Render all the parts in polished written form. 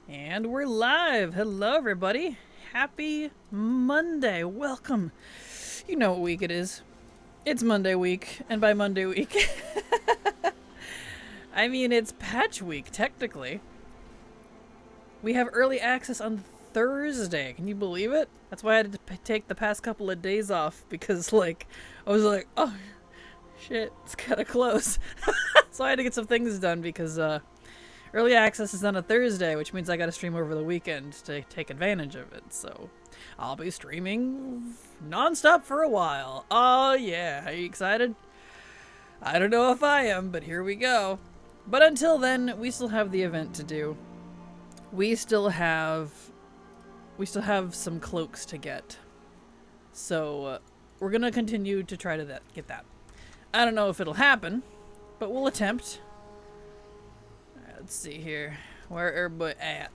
And we're live! Hello, everybody! Happy Monday! Welcome! You know what week it is. It's Monday week, and by Monday week, I mean it's patch week, technically. We have early access on Thursday. Can you believe it? That's why I had to take the past couple of days off, because, I was like, oh, shit, it's kinda close. So I had to get some things done, because, early access is on a Thursday, which means I gotta stream over the weekend to take advantage of it, so I'll be streaming non-stop for a while. Oh yeah, are you excited? I don't know if I am, but here we go. But until then, we still have the event to do. We still have some cloaks to get. So we're gonna continue to try to get that. I don't know if it'll happen, but we'll attempt. Let's see here. Where everybody at?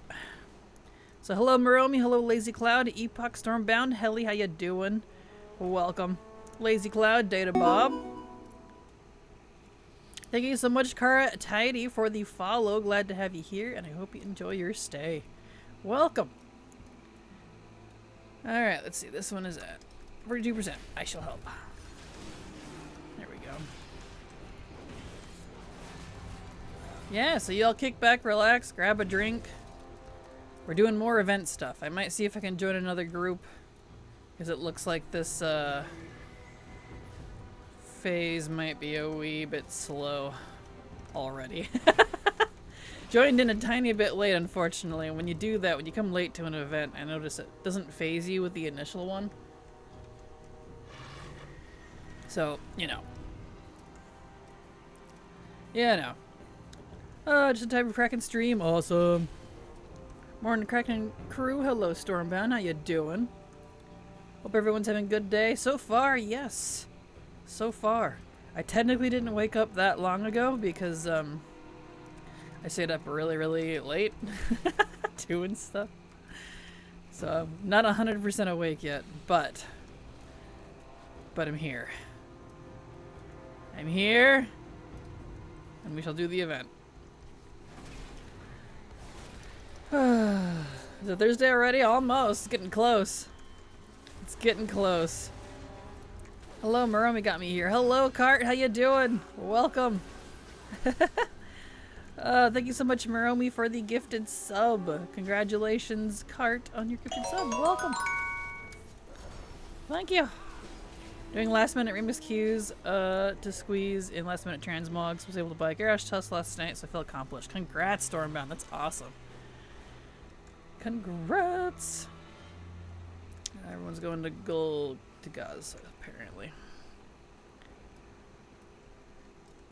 So hello Maromi, hello Lazy Cloud, Epoch Stormbound, Helly, how you doing? Welcome. Lazy Cloud, Data Bob. Thank you so much, Kara Tidy, for the follow. Glad to have you here, and I hope you enjoy your stay. Welcome. Alright, let's see. This one is at 42%. I shall help. There we go. Yeah, so y'all kick back, relax, grab a drink. We're doing more event stuff. I might see if I can join another group, because it looks like this phase might be a wee bit slow already. Joined in a tiny bit late, unfortunately. When you do that, when you come late to an event, I notice it doesn't phase you with the initial one. So, you know. Yeah, no. Just in time for Kraken stream. Awesome. Morning, Kraken crew. Hello, Stormbound. How you doing? Hope everyone's having a good day. So far, yes. So far. I technically didn't wake up that long ago because, I stayed up really, really late doing stuff. So, I'm not 100% awake yet, but I'm here. I'm here, and we shall do the event. Is it Thursday already? Almost. It's getting close. It's getting close. Hello, Maromi got me here. Hello, Cart. How you doing? Welcome. Thank you so much, Maromi, for the gifted sub. Congratulations, Cart, on your gifted sub. Welcome. Thank you. Doing last minute remix queues to squeeze in last minute transmogs. Was able to buy a garage tusk last night, so I feel accomplished. Congrats, Stormbound. That's awesome. Congrats! Everyone's going to gold to Gaz, apparently.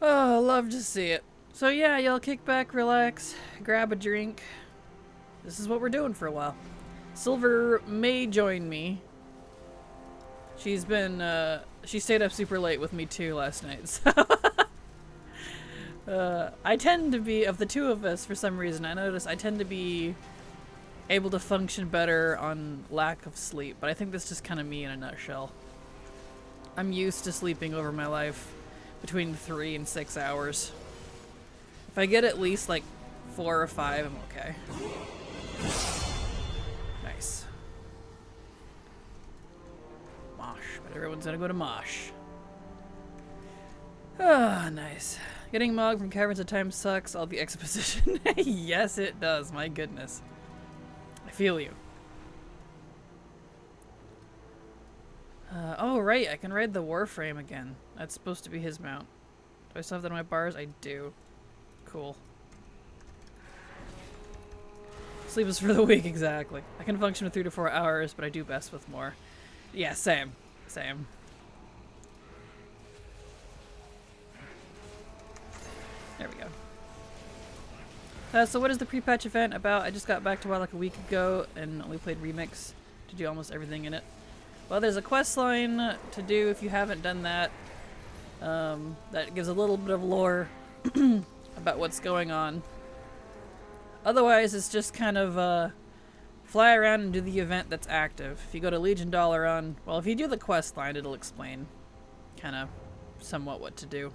Oh, love to see it. So yeah, y'all kick back, relax, grab a drink. This is what we're doing for a while. Silver may join me. She's been, she stayed up super late with me too last night, so... I tend to be, of the two of us, for some reason, I notice I tend to be able to function better on lack of sleep, but I think that's just kind of me in a nutshell. I'm used to sleeping over my life between 3 and 6 hours. If I get at least like 4 or 5, I'm okay. Nice. Mosh, but everyone's gonna go to Mosh. Ah, nice. Getting Mog from Caverns of Time sucks. All the exposition. Yes, it does. My goodness. I feel you. Oh, right. I can ride the Warframe again. That's supposed to be his mount. Do I still have that on my bars? I do. Cool. Sleep is for the weak, exactly. I can function with 3 to 4 hours, but I do best with more. Yeah, same. Same. There we go. So what is the pre-patch event about? I just got back to WoW like a week ago and only played Remix to do almost everything in it. Well, there's a quest line to do if you haven't done that. That gives a little bit of lore about what's going on. Otherwise, it's just kind of fly around and do the event that's active. If you go to Legion Dalaran, well, if you do the quest line, it'll explain kind of somewhat what to do.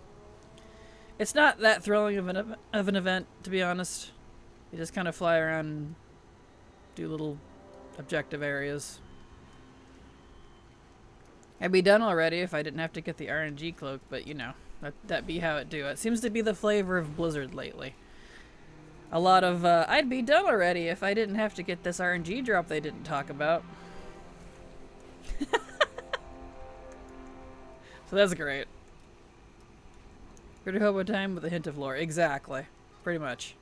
It's not that thrilling of an event, to be honest. You just kind of fly around and do little objective areas. I'd be done already if I didn't have to get the RNG cloak, but you know, that be how it do. It seems to be the flavor of Blizzard lately. A lot of, I'd be done already if I didn't have to get this RNG drop they didn't talk about. So that's great. Pretty hobo time with a hint of lore. Exactly. Pretty much.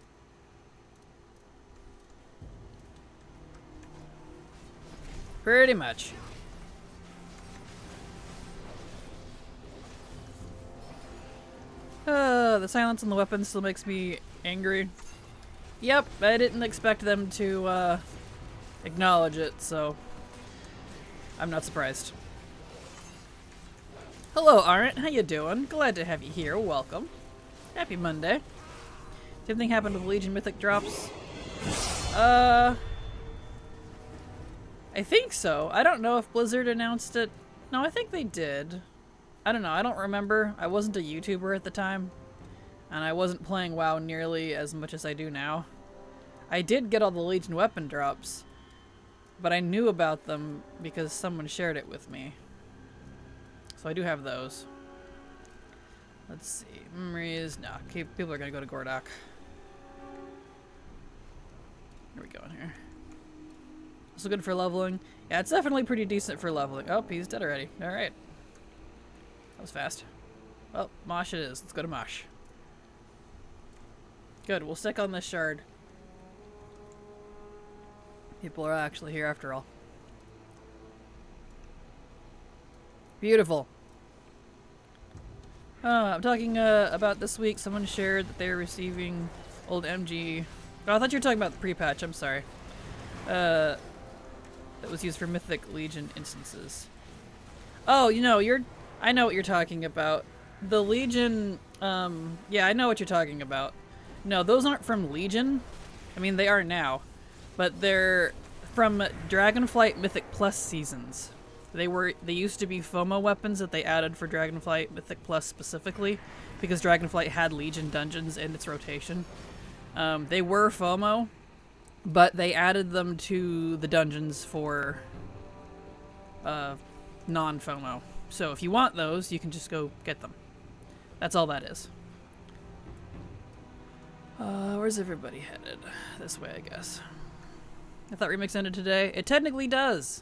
Pretty much. The silence on the weapon still makes me angry. Yep, I didn't expect them to acknowledge it, so I'm not surprised. Hello, Arndt. How you doing? Glad to have you here. Welcome. Happy Monday. Same thing happened with Legion Mythic drops. I think so. I don't know if Blizzard announced it. No, I think they did. I don't know. I don't remember. I wasn't a YouTuber at the time, and I wasn't playing WoW nearly as much as I do now. I did get all the Legion weapon drops, but I knew about them because someone shared it with me. So I do have those. Let's see. Memories. No, people are going to go to Gordok. Where are we going here? Also good for leveling. Yeah, it's definitely pretty decent for leveling. Oh, he's dead already. Alright. That was fast. Well, Mosh it is. Let's go to Mosh. Good, we'll stick on this shard. People are actually here after all. Beautiful. I'm talking about this week. Someone shared that they're receiving old MG. Oh, I thought you were talking about the pre-patch. I'm sorry. That was used for Mythic Legion instances. Oh, you know, I know what you're talking about. The Legion, yeah, I know what you're talking about. No, those aren't from Legion. I mean, they are now. But they're from Dragonflight Mythic Plus seasons. They used to be FOMO weapons that they added for Dragonflight Mythic Plus specifically, because Dragonflight had Legion dungeons in its rotation. They were FOMO, but they added them to the dungeons for non-FOMO. So if you want those, you can just go get them. That's all that is. Where's everybody headed? This way, I guess. I thought Remix ended today. It technically does.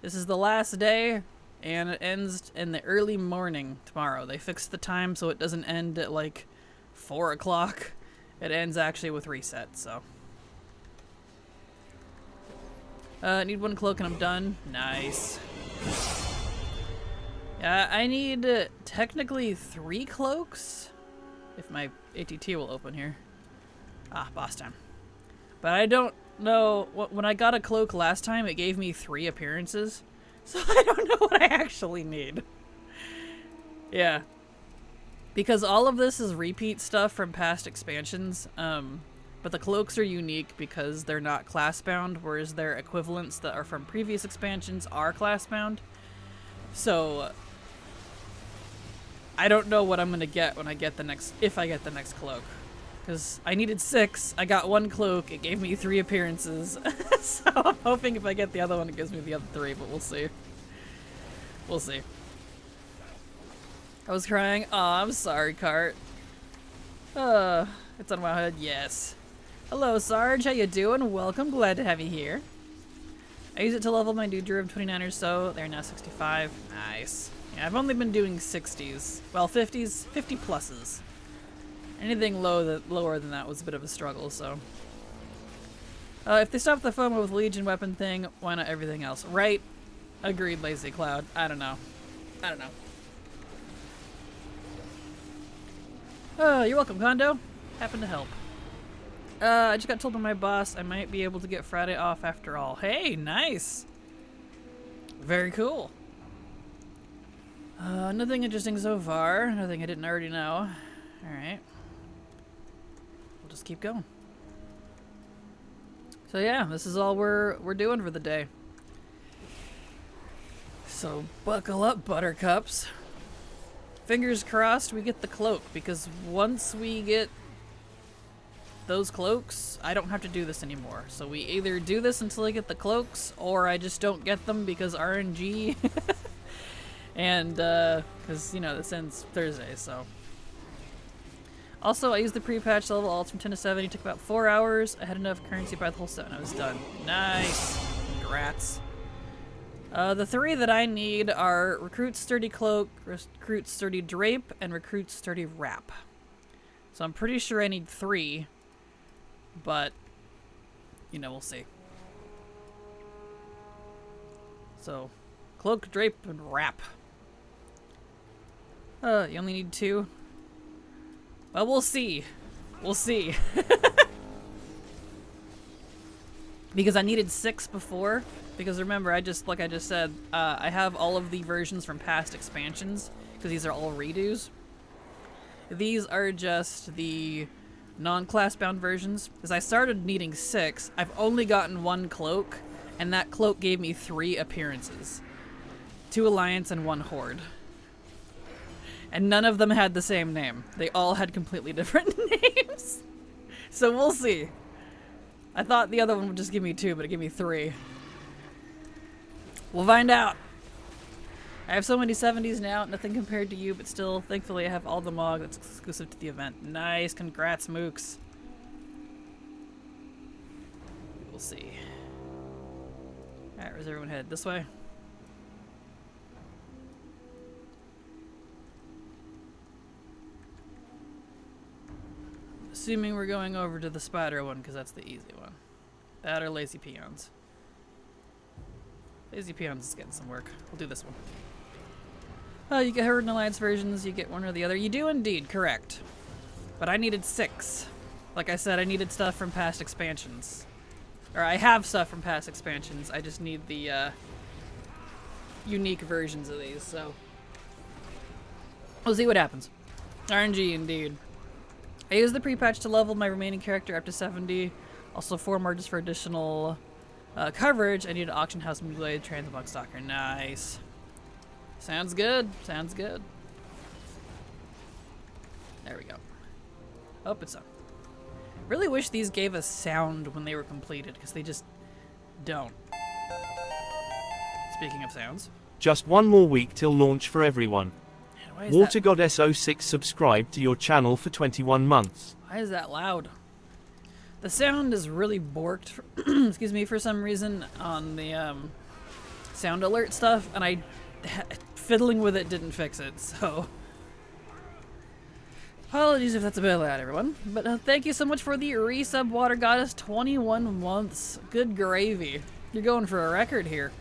This is the last day, and it ends in the early morning tomorrow. They fixed the time so it doesn't end at like 4 o'clock. It ends actually with reset, so. Need one cloak and I'm done. Nice. Yeah, I need technically 3 cloaks. If my ATT will open here. Ah, boss time. But I don't know. When I got a cloak last time, it gave me 3 appearances. So I don't know what I actually need. Yeah. Because all of this is repeat stuff from past expansions. But the cloaks are unique because they're not class-bound, whereas their equivalents that are from previous expansions are class-bound. So I don't know what I'm gonna get when I get the next, if I get the next cloak. Because I needed 6, I got 1 cloak, it gave me 3 appearances. So I'm hoping if I get the other one, it gives me the other 3, but we'll see. We'll see. I was crying. Aw, I'm sorry, Cart. It's on my head. Yes. Hello, Sarge. How you doing? Welcome. Glad to have you here. I use it to level my new Druid 29 or so. They're now 65. Nice. Yeah, I've only been doing 60s. Well, 50s. 50 pluses. Anything lower than that was a bit of a struggle, so. If they stop the FOMO with Legion weapon thing, why not everything else? Right? Agreed, Lazy Cloud. I don't know. I don't know. You're welcome, Kondo. Happen to help. I just got told by my boss I might be able to get Friday off after all. Hey, nice! Very cool. Nothing interesting so far. Nothing I didn't already know. Alright. We'll just keep going. So yeah, this is all we're doing for the day. So buckle up, buttercups. Fingers crossed we get the cloak, because once we get those cloaks, I don't have to do this anymore. So we either do this until I get the cloaks, or I just don't get them because RNG. And, because, you know, this ends Thursday, so. Also, I used the pre-patch level alts from 10 to 7. It took about 4 hours. I had enough currency by the whole set and I was done. Nice. Congrats. The 3 that I need are Recruit Sturdy Cloak, Recruit Sturdy Drape, and Recruit Sturdy Wrap. So I'm pretty sure I need 3, but, you know, we'll see. So, Cloak, Drape, and Wrap. You only need 2? Well, we'll see. We'll see. Because I needed 6 before. Because remember, like I just said, I have all of the versions from past expansions. Because these are all redos. These are just the non-class bound versions. Because I started needing 6. I've only gotten 1 cloak. And that cloak gave me 3 appearances. 2 Alliance and 1 Horde. And none of them had the same name. They all had completely different names. So we'll see. I thought the other one would just give me 2, but it gave me 3. We'll find out. I have so many 70s now, nothing compared to you, but still, thankfully I have all the MOG that's exclusive to the event. Nice, congrats, Mooks. We'll see. Alright, where's everyone headed? This way? Assuming we're going over to the spider one, because that's the easy one. That or Lazy Peons. Lazy Peons is getting some work. We'll do this one. Oh, you get Horde and Alliance versions, you get one or the other. You do indeed, correct. But I needed 6. Like I said, I needed stuff from past expansions. Or I have stuff from past expansions, I just need the unique versions of these, so. We'll see what happens. RNG indeed. I used the pre-patch to level my remaining character up to 70. Also 4 more just for additional coverage. I need an auction house mutilated transmog stalker. Nice. Sounds good. Sounds good. There we go. Oh, it's done. Really wish these gave us sound when they were completed, because they just don't. Speaking of sounds. Just 1 more week till launch for everyone. Water that... Goddess 06 subscribed to your channel for 21 months. Why is that loud? The sound is really borked, excuse me, for some reason on the sound alert stuff, and fiddling with it didn't fix it, so. Apologies if that's a bit loud, everyone. But thank you so much for the resub, Water Goddess. 21 months. Good gravy. You're going for a record here.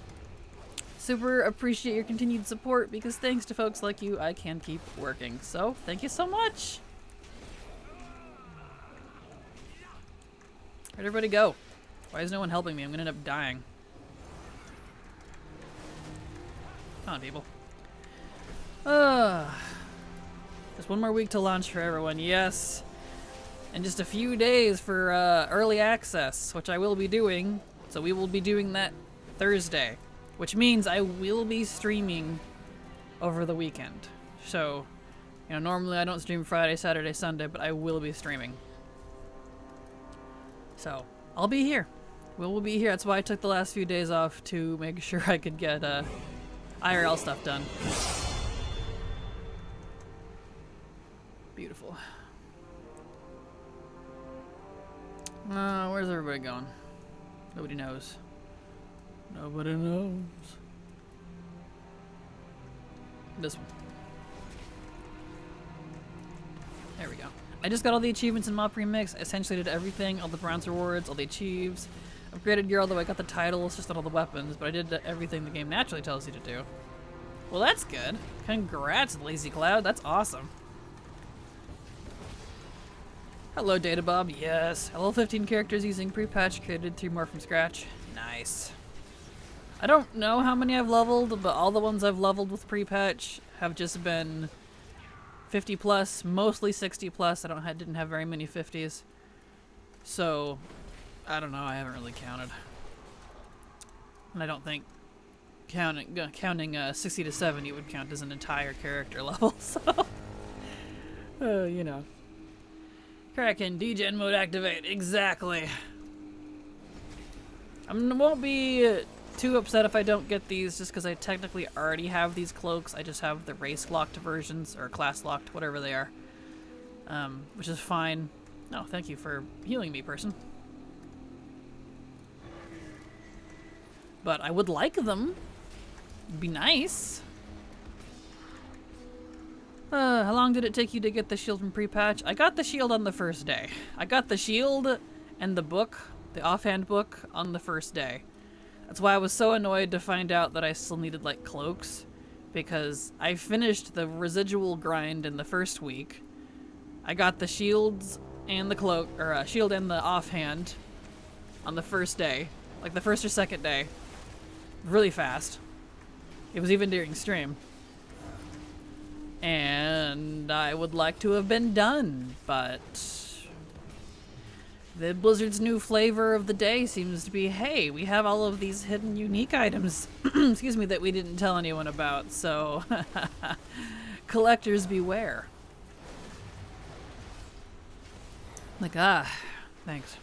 Super appreciate your continued support, because thanks to folks like you, I can keep working. So, thank you so much. Where'd everybody go? Why is no one helping me? I'm gonna end up dying. Come on, people. Just 1 more week to launch for everyone, yes. And just a few days for early access, which I will be doing. So we will be doing that Thursday. Which means I will be streaming over the weekend. So, you know, normally I don't stream Friday, Saturday, Sunday, but I will be streaming. So, I'll be here. We'll be here. That's why I took the last few days off, to make sure I could get IRL stuff done. Beautiful. Where's everybody going? Nobody knows. Nobody knows. This one. There we go. I just got all the achievements in Mop Remix. I essentially did everything, all the bronze rewards, all the achieves. Upgraded gear, although I got the titles, just not all the weapons, but I did everything the game naturally tells you to do. Well, that's good. Congrats, Lazy Cloud. That's awesome. Hello, Data Bob. Yes. Level 15 characters using pre-patch, created 3 more from scratch. Nice. I don't know how many I've leveled, but all the ones I've leveled with pre-patch have just been 50 plus, mostly 60 plus. I didn't have very many 50s. So, I don't know, I haven't really counted. And I don't think counting 60 to 70 would count as an entire character level, so. You know. Kraken, degen mode activate. Exactly. I won't be too upset if I don't get these, just because I technically already have these cloaks. I just have the race locked versions, or class locked, whatever they are. Which is fine. Oh, thank you for healing me, person. But I would like them. It'd be nice. How long did it take you to get the shield from pre-patch? I got the shield on the first day. I got the shield and the book, the offhand book, on the first day. That's why I was so annoyed to find out that I still needed, like, cloaks. Because I finished the residual grind in the first week. I got the shields and the cloak, or shield and the offhand on the first day. Like, the first or second day. Really fast. It was even during stream. And I would like to have been done, but the Blizzard's new flavor of the day seems to be, hey, we have all of these hidden unique items, excuse me, that we didn't tell anyone about, so collectors beware. Like, thanks.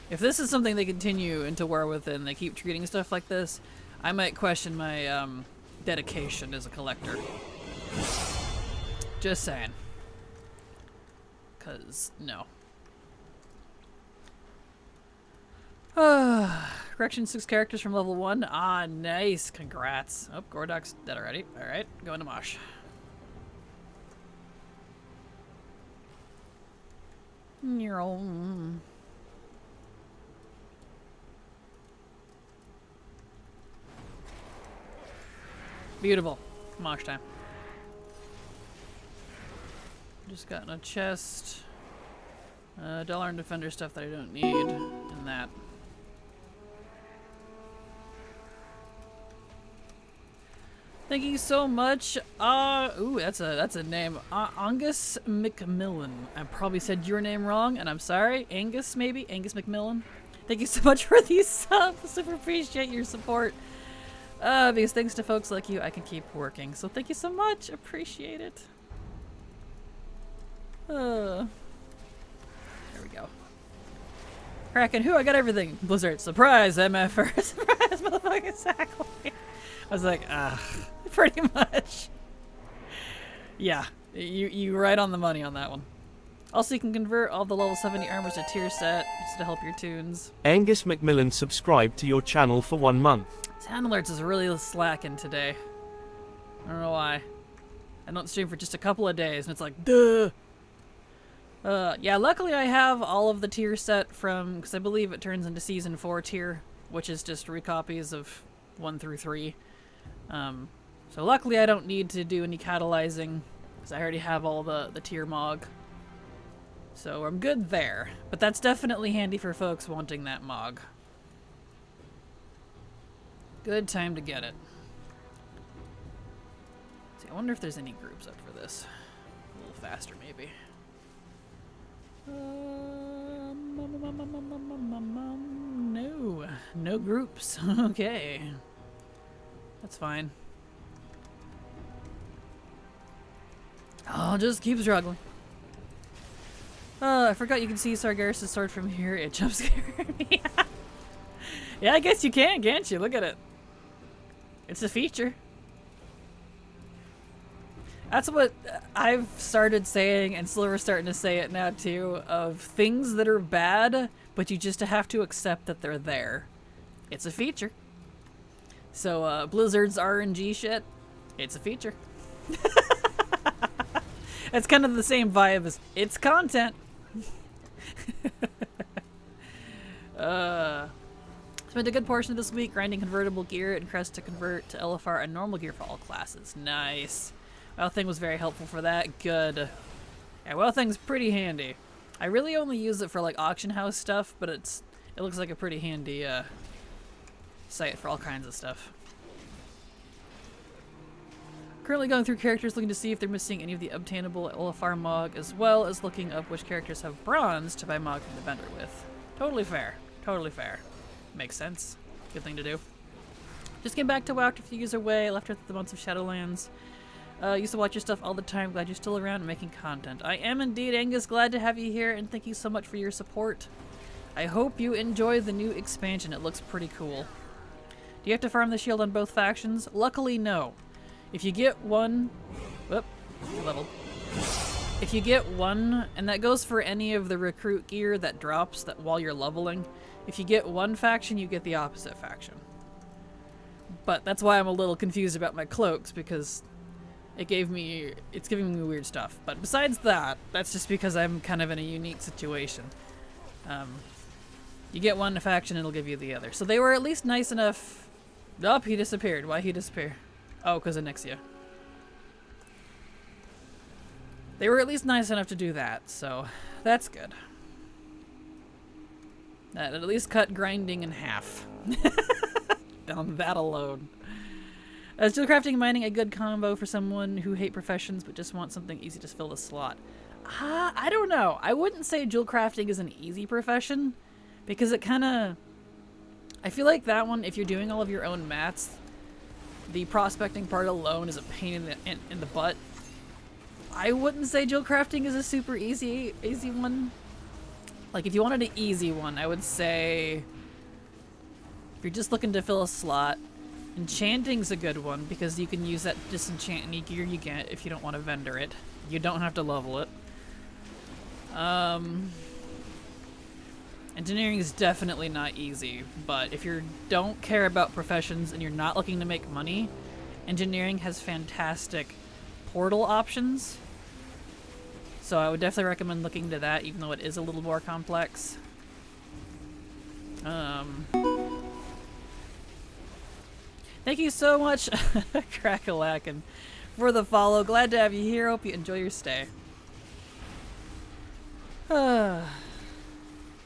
If this is something they continue into War Within, they keep treating stuff like this, I might question my dedication as a collector. Just saying. 'Cause, no. Correction, 6 characters from level 1. Ah, nice. Congrats. Oh, Gordok's dead already. Alright, going to Mosh. Beautiful. Mosh time. Just gotten a chest. Dollar and defender stuff that I don't need. And that. Thank you so much. Ooh, that's a name. Angus McMillan. I probably said your name wrong, and I'm sorry. Angus, maybe? Angus McMillan. Thank you so much for these subs. Super appreciate your support. Because thanks to folks like you, I can keep working. So thank you so much. Appreciate it. There we go. Kraken, who? I got everything. Blizzard, surprise, MFR. Surprise, motherfucker, exactly. I was like, pretty much. Yeah, you right on the money on that one. Also, you can convert all the level 70 armors to tier set, just to help your tunes. Angus McMillan subscribed to your channel for 1 month. Sound alerts is really slacking today. I don't know why. I don't stream for just a couple of days, and it's like, duh! Yeah, luckily I have all of the tier set from, because I believe it turns into Season 4 tier, which is just recopies of 1 through 3. So luckily I don't need to do any catalyzing, because I already have all the tier mog. So I'm good there. But that's definitely handy for folks wanting that mog. Good time to get it. See, I wonder if there's any groups up for this. A little faster, maybe. No. No groups. Okay. That's fine. I'll just keep struggling. I forgot you can see Sargeras' sword from here. It jump scared me. Yeah, I guess you can, can't you? Look at it. It's a feature. That's what I've started saying, and Silver's starting to say it now too, of things that are bad, but you just have to accept that they're there. It's a feature. So, Blizzard's RNG shit, it's a feature. It's kind of the same vibe as, it's content. Spent a good portion of this week grinding convertible gear and crest to convert to LFR and normal gear for all classes. Nice. Well Thing was very helpful for that. Good. Yeah, Well Thing's pretty handy. I really only use it for like auction house stuff, but it looks like a pretty handy site for all kinds of stuff. Currently going through characters looking to see if they're missing any of the obtainable LFR mog, as well as looking up which characters have bronze to buy mog from the vendor with. Totally fair. Totally fair. Makes sense. Good thing to do. Just came back to WoW after a few years away, left with the months of Shadowlands. Used to watch your stuff all the time. Glad you're still around and making content. I am indeed, Angus. Glad to have you here, and thank you so much for your support. I hope you enjoy the new expansion. It looks pretty cool. Do you have to farm the shield on both factions? Luckily, no. If you get one... Whoop. Leveled. If you get one, and that goes for any of the recruit gear that drops that while you're leveling, if you get one faction, you get the opposite faction. But that's why I'm a little confused about my cloaks, because it's giving me weird stuff. But besides that, that's just because I'm kind of in a unique situation. You get one faction, it'll give you the other. So they were at least nice enough... Oh, he disappeared. Why'd he disappear? Oh, because of Nixia. They were at least nice enough to do that, so that's good. That at least cut grinding in half. On that alone. Is dual crafting and mining a good combo for someone who hate professions but just want something easy to fill the slot? I don't know. I wouldn't say dual crafting is an easy profession, because it kind of... I feel like that one, if you're doing all of your own mats, the prospecting part alone is a pain in the butt. I wouldn't say dual crafting is a super easy one. Like, if you wanted an easy one, I would say if you're just looking to fill a slot, enchanting's a good one because you can use that disenchant any gear you get if you don't want to vendor it. You don't have to level it. Engineering is definitely not easy, but if you don't care about professions and you're not looking to make money, engineering has fantastic portal options. So I would definitely recommend looking into that, even though it is a little more complex. Thank you so much, Crackalakin, for the follow. Glad to have you here. Hope you enjoy your stay.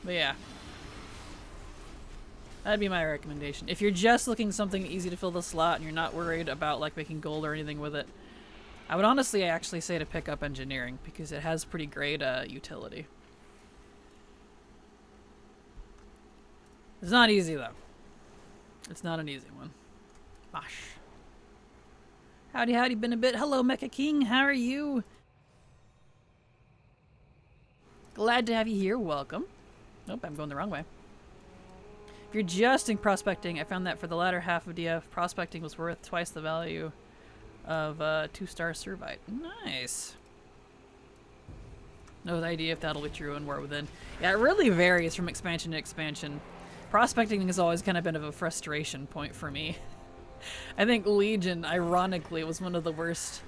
But yeah. That'd be my recommendation. If you're just looking something easy to fill the slot and you're not worried about like making gold or anything with it, I would honestly actually say to pick up engineering because it has pretty great utility. It's not easy though. It's not an easy one. Gosh. Howdy, howdy, been a bit. Hello, Mecha King. How are you? Glad to have you here. Welcome. Nope, I'm going the wrong way. If you're just in prospecting, I found that for the latter half of DF, prospecting was worth twice the value of 2-star Servite. Nice. No idea if that'll be true in War Within. Yeah, it really varies from expansion to expansion. Prospecting has always kind of been of a frustration point for me. I think Legion, ironically, was one of the worst.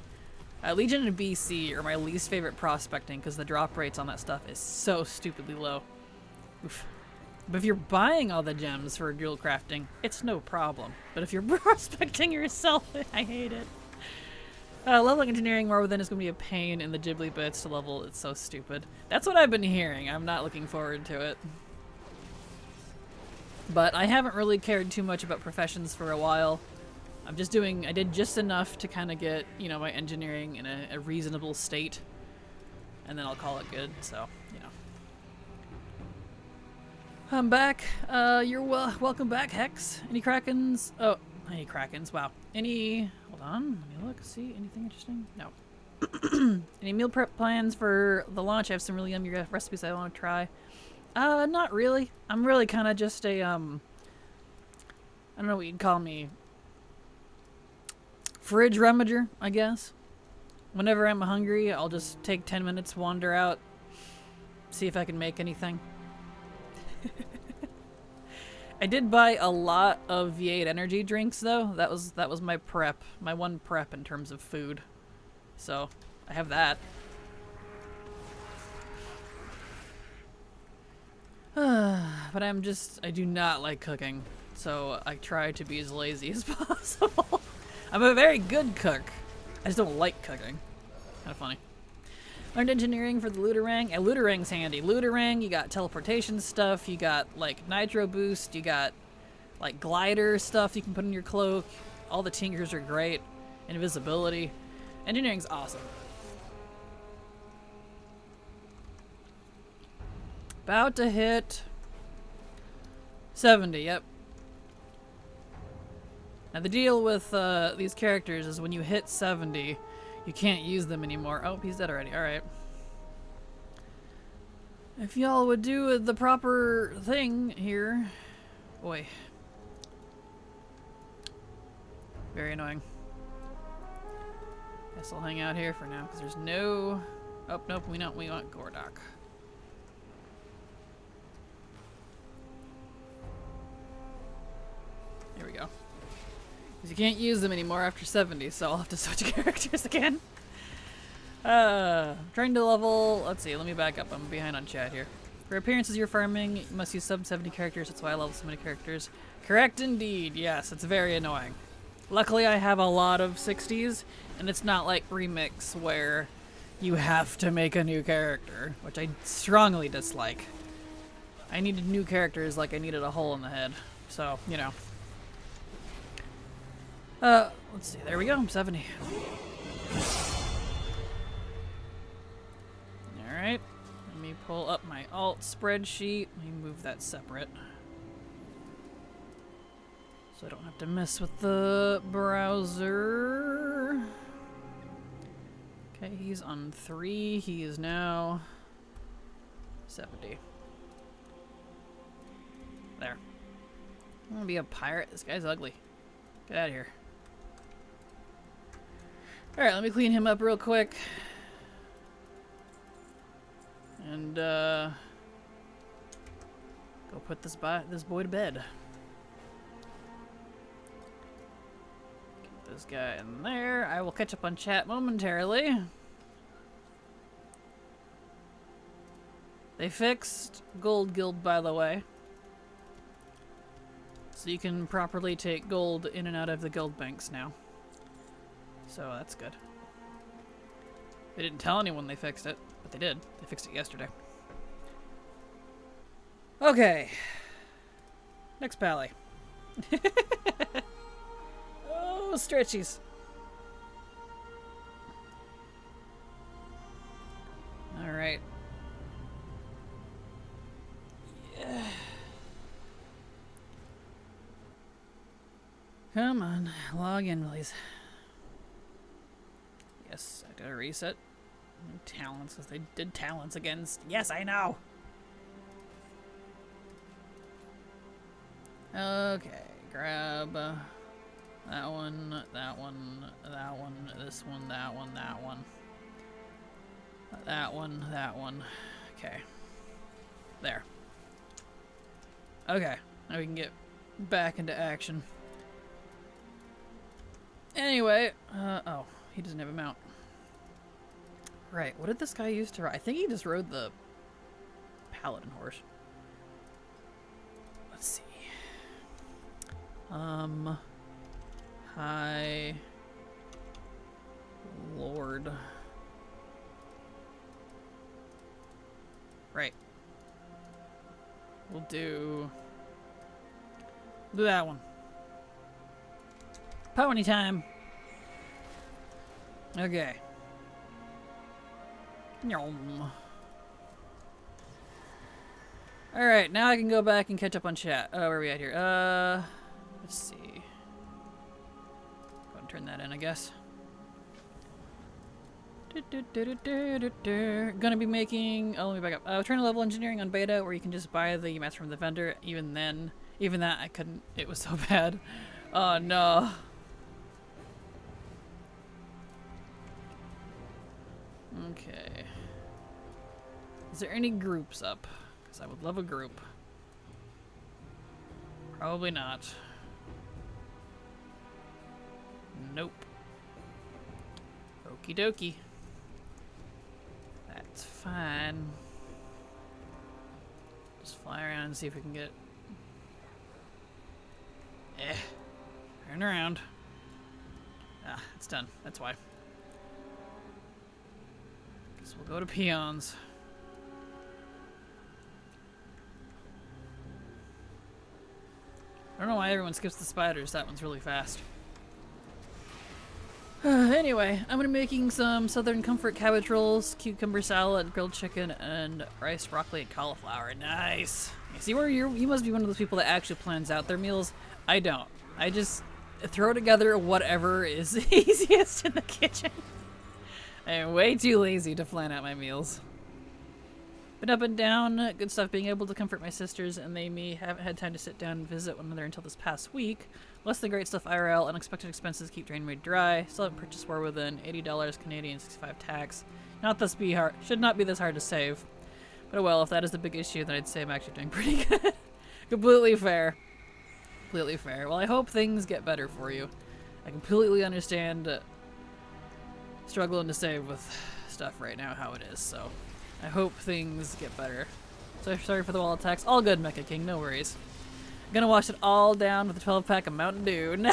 Legion and BC are my least favorite prospecting because the drop rates on that stuff is so stupidly low. Oof. But if you're buying all the gems for dual crafting, it's no problem. But if you're prospecting yourself, I hate it. Leveling engineering more within is going to be a pain in the Ghibli bits to level. It's so stupid. That's what I've been hearing. I'm not looking forward to it. But I haven't really cared too much about professions for a while. I did just enough to kind of get, you know, my engineering in a reasonable state. And then I'll call it good, so, you know. I'm back. You're welcome back, Hex. Any Krakens? Oh, any Krakens, wow. Hold on, let me look, see, anything interesting? No. Any meal prep plans for the launch? I have some really yummy recipes I want to try. Not really. I'm really kind of just a, I don't know what you'd call me. Fridge remager, I guess. Whenever I'm hungry, I'll just take 10 minutes, wander out, see if I can make anything. I did buy a lot of V8 energy drinks though. That was my prep, my one prep in terms of food. So, I have that. But I do not like cooking, so I try to be as lazy as possible. I'm a very good cook. I just don't like cooking. Kind of funny. Learned engineering for the Looterang. Yeah, Looterang's handy. Looterang, you got teleportation stuff, you got like nitro boost, you got like glider stuff you can put in your cloak. All the tinkers are great. Invisibility. Engineering's awesome. About to hit 70, yep. Now the deal with these characters is when you hit 70, You can't use them anymore. Oh, he's dead already. Alright. If y'all would do the proper thing here. Boy. Very annoying. Guess I'll hang out here for now because there's no... Oh, nope, we want Gordok. There we go. Because you can't use them anymore after 70, so I'll have to switch characters again. Trying to level... Let's see, let me back up. I'm behind on chat here. For appearances you're farming, you must use sub 70 characters. That's why I level so many characters. Correct indeed. Yes, it's very annoying. Luckily, I have a lot of 60s, and it's not like Remix where you have to make a new character, which I strongly dislike. I needed new characters like I needed a hole in the head. So, you know. Let's see. There we go. I'm 70. Alright. Let me pull up my alt spreadsheet. Let me move that separate. So I don't have to mess with the browser. Okay, he's on 3. He is now 70. There. I want to be a pirate. This guy's ugly. Get out of here. Alright, let me clean him up real quick. And, go put this boy to bed. Get this guy in there. I will catch up on chat momentarily. They fixed Gold Guild, by the way. So you can properly take gold in and out of the guild banks now. So that's good. They didn't tell anyone they fixed it, but they did. They fixed it yesterday. Okay. Next pally. Oh, stretchies. Alright. Yeah. Come on, log in, please. Yes, I gotta reset. New talents, because they did talents against. Yes, I know! Okay, grab that one, that one, that one, this one, that one, that one. That one, that one. Okay. There. Okay, now we can get back into action. Anyway, oh, he doesn't have a mount. Right, what did this guy use to ride? I think he just rode the paladin horse. Let's see. High Lord. Right. We'll do that one. Pony time. Okay. Yum. Alright, now I can go back and catch up on chat. Oh, where are we at here? Let's see. Go ahead and turn that in, I guess. Gonna be making... Oh, let me back up. Trying to level engineering on beta, where you can just buy the mats from the vendor. Even then, even that, I couldn't. It was so bad. Oh, no. Okay. Is there any groups up? Because I would love a group. Probably not. Nope. Okie dokie. That's fine. Just fly around and see if we can get... Turn around. Ah, it's done. That's why. Guess we'll go to peons. I don't know why everyone skips the spiders. That one's really fast. Anyway, I'm gonna be making some Southern Comfort cabbage rolls, cucumber salad, grilled chicken, and rice, broccoli, and cauliflower. Nice. You see where you must be one of those people that actually plans out their meals. I don't. I just throw together whatever is easiest in the kitchen. I'm way too lazy to plan out my meals. Been up and down, good stuff being able to comfort my sisters and me haven't had time to sit down and visit one another until this past week. Less than great stuff IRL, unexpected expenses keep draining me dry. Still haven't purchased War Within, $80 Canadian, 65 tax. Should not be this hard to save. But well, if that is the big issue, then I'd say I'm actually doing pretty good. Completely fair. Completely fair. Well, I hope things get better for you. I completely understand struggling to save with stuff right now how it is, so I hope things get better. So sorry for the wall attacks. All good, Mecha King, no worries. I'm gonna wash it all down with a 12-pack of Mountain Dew.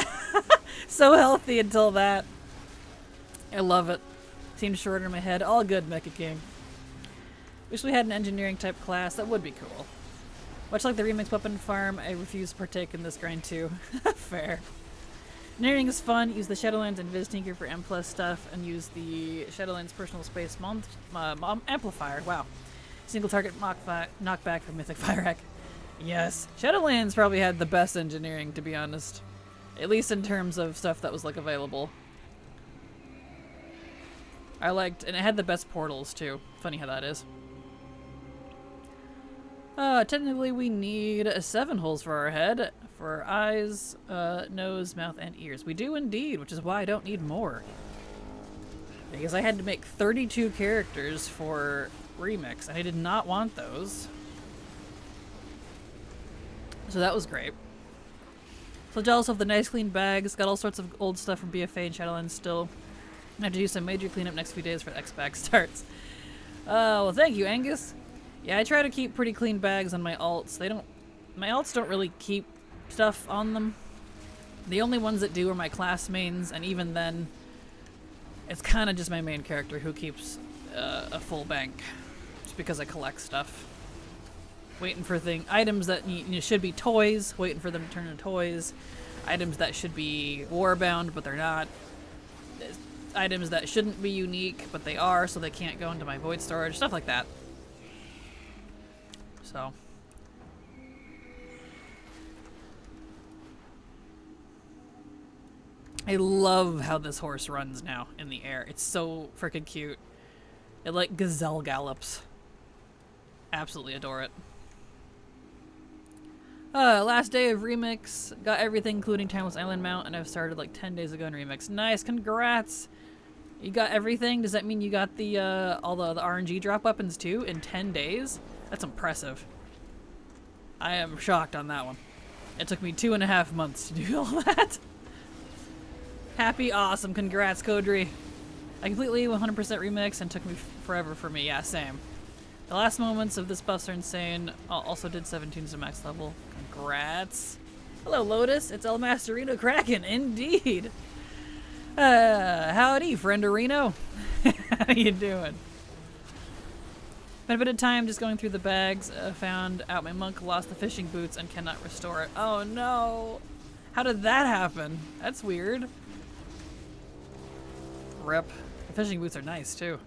So healthy until that. I love it. Seems shorter in my head. All good, Mecha King. Wish we had an engineering type class. That would be cool. Much like the remix weapon farm, I refuse to partake in this grind too. Fair. Engineering is fun. Use the Shadowlands and Viz Tinker for M+ stuff, and use the Shadowlands personal space amplifier. Wow. Single target knockback from Mythic Fire Hack. Yes. Shadowlands probably had the best engineering, to be honest. At least in terms of stuff that was like available. I liked, and it had the best portals too. Funny how that is. Technically we need 7 holes for our head, for our eyes, nose, mouth, and ears. We do indeed, which is why I don't need more. Because I had to make 32 characters for Remix, and I did not want those. So that was great. So jealous of the nice clean bags. Got all sorts of old stuff from BFA and Shadowlands still. I have to do some major cleanup next few days for the X-Bag starts. Well, thank you, Angus. Yeah, I try to keep pretty clean bags on my alts. My alts don't really keep stuff on them. The only ones that do are my class mains, and even then, it's kind of just my main character who keeps a full bank, just because I collect stuff. Waiting for items that should be toys, waiting for them to turn into toys. Items that should be warbound, but they're not. Items that shouldn't be unique, but they are, so they can't go into my void storage. Stuff like that. So. I love how this horse runs now in the air. It's so freaking cute. It like gazelle gallops. Absolutely adore it. Last day of Remix. Got everything including Timeless Island mount, and I've started like 10 days ago in Remix. Nice, congrats! You got everything? Does that mean you got the all the RNG drop weapons too in 10 days? That's impressive. I am shocked on that one. It took me 2.5 months to do all that. Happy, awesome, congrats, Kodri. I completely 100% remix and took me forever for me. Yeah, same. The last moments of this buffs are insane. Also did 17 to max level. Congrats. Hello, Lotus. It's El Masterino Kraken, indeed. Howdy, frienderino. How you doing? Been a bit of time just going through the bags. Found out my monk lost the fishing boots and cannot restore it. Oh no! How did that happen? That's weird. Rip. The fishing boots are nice too.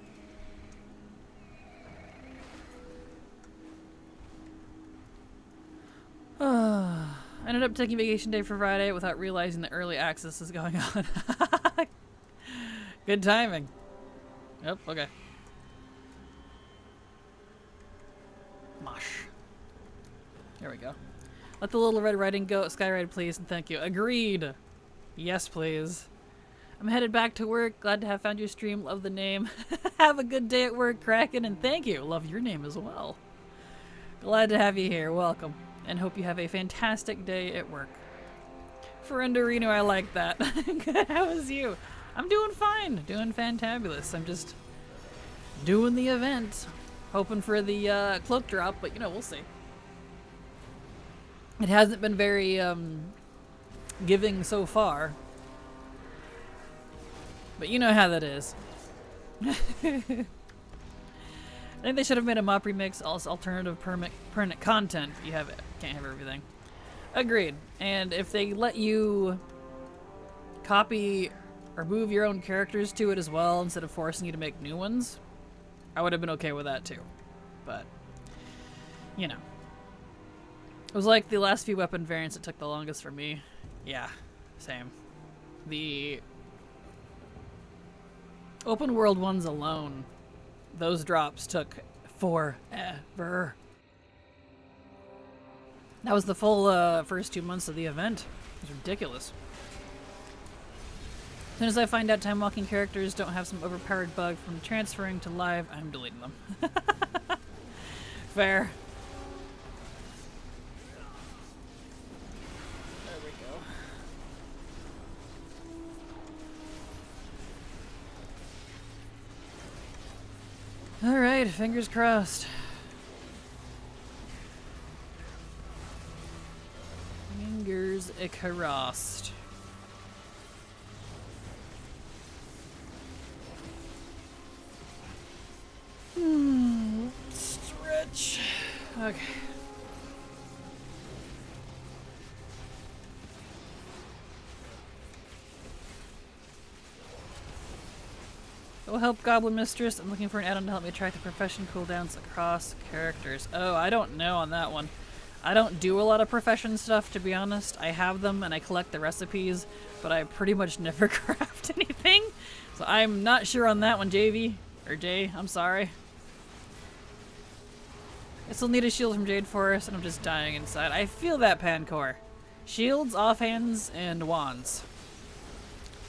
I ended up taking vacation day for Friday without realizing that early access is going on. Good timing. Yep, okay. Mosh. There we go. Let the little red riding go. Skyride, please, and thank you. Agreed. Yes, please. I'm headed back to work. Glad to have found your stream. Love the name. Have a good day at work, Kraken, and thank you. Love your name as well. Glad to have you here. Welcome. And hope you have a fantastic day at work. Frienderino, I like that. Good. How is you? I'm doing fine. Doing fantabulous. I'm just doing the event. Hoping for the cloak drop, but you know, we'll see. It hasn't been very giving so far. But you know how that is. I think they should have made a mop remix, also alternative permanent content. If you have it, can't have everything. Agreed. And if they let you copy or move your own characters to it as well, instead of forcing you to make new ones, I would have been okay with that too. But, you know. It was like the last few weapon variants that took the longest for me. Yeah, same. Open world ones alone, those drops took forever. That was the full first 2 months of the event. It was ridiculous. As soon as I find out time walking characters don't have some overpowered bug from transferring to live, I'm deleting them. Fair. There we go. Alright, fingers crossed. Fingers crossed. Stretch. Okay. Go help Goblin Mistress. I'm looking for an add-on to help me track the profession cooldowns across characters. Oh, I don't know on that one. I don't do a lot of profession stuff, to be honest. I have them and I collect the recipes, but I pretty much never craft anything. So I'm not sure on that one, JV. Or Jay, I'm sorry. I still need a shield from Jade Forest, and I'm just dying inside. I feel that, Pancor. Shields, offhands, and wands.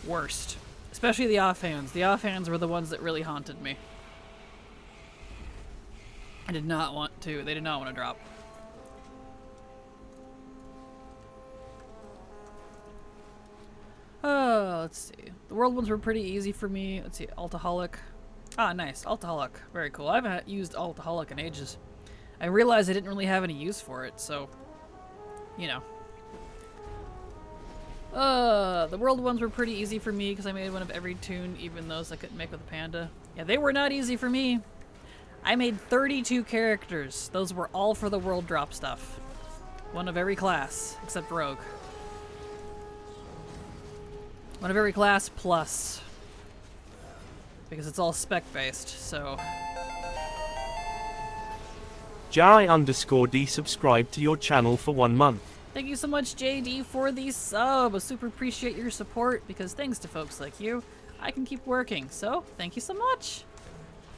Worst. Especially the offhands. The offhands were the ones that really haunted me. I did not want to. They did not want to drop. Oh, let's see. The world ones were pretty easy for me. Let's see. Altaholic. Ah, nice. Altaholic. Very cool. I haven't used Altaholic in ages. I realized I didn't really have any use for it, so, you know. The world ones were pretty easy for me because I made one of every tune, even those I couldn't make with a panda. Yeah, they were not easy for me. I made 32 characters. Those were all for the world drop stuff. One of every class, except Rogue. One of every class plus. Because it's all spec-based, so... Jai_D subscribed to your channel for 1 month. Thank you so much, JD, for the sub. I super appreciate your support because thanks to folks like you, I can keep working. So, thank you so much.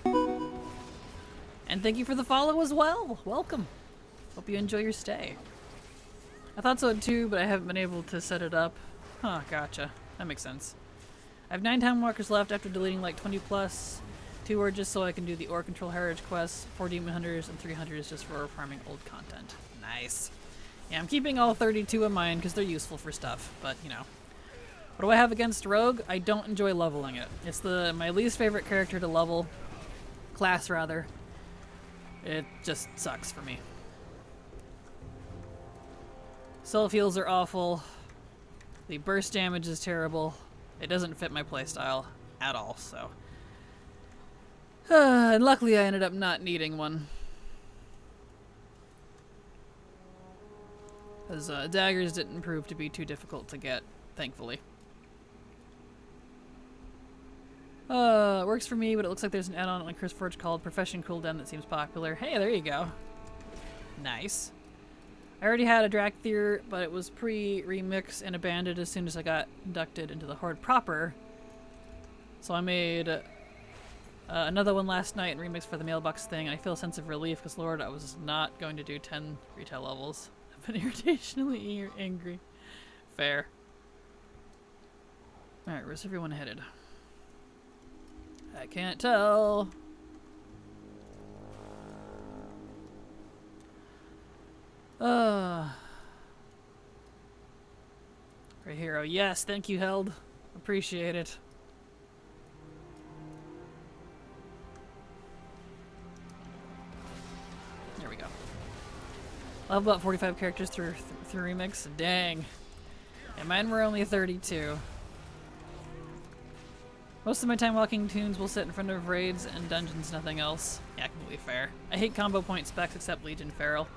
And thank you for the follow as well. Welcome. Hope you enjoy your stay. I thought so too, but I haven't been able to set it up. Huh, gotcha. That makes sense. I have 9 time walkers left after deleting like 20 plus. 2 are just so I can do the Ore Control Heritage quests, 4 Demon Hunters, and 3 Hunters just for farming old content. Nice. Yeah, I'm keeping all 32 in mind because they're useful for stuff, but you know. What do I have against Rogue? I don't enjoy leveling it. It's my least favorite character to level. Class, rather. It just sucks for me. Self heals are awful. The burst damage is terrible. It doesn't fit my playstyle at all, so. And luckily I ended up not needing one. Because daggers didn't prove to be too difficult to get, thankfully. It works for me, but it looks like there's an add-on on Chris Forge called Profession Cooldown that seems popular. Hey, there you go. Nice. I already had a Drakthir, but it was pre-remix and abandoned as soon as I got inducted into the Horde proper. So I made another one last night and remixed for the mailbox thing, and I feel a sense of relief because, Lord, I was not going to do 10 retail levels. I've been irritationally angry. Fair. Alright, where's everyone headed? I can't tell. Great hero. Yes, thank you, Held. Appreciate it. There we go. I'll have about 45 characters through remix. Dang. And mine were only 32. Most of my time walking tunes will sit in front of raids and dungeons, nothing else. Yeah, completely fair. I hate combo point specs except Legion Feral.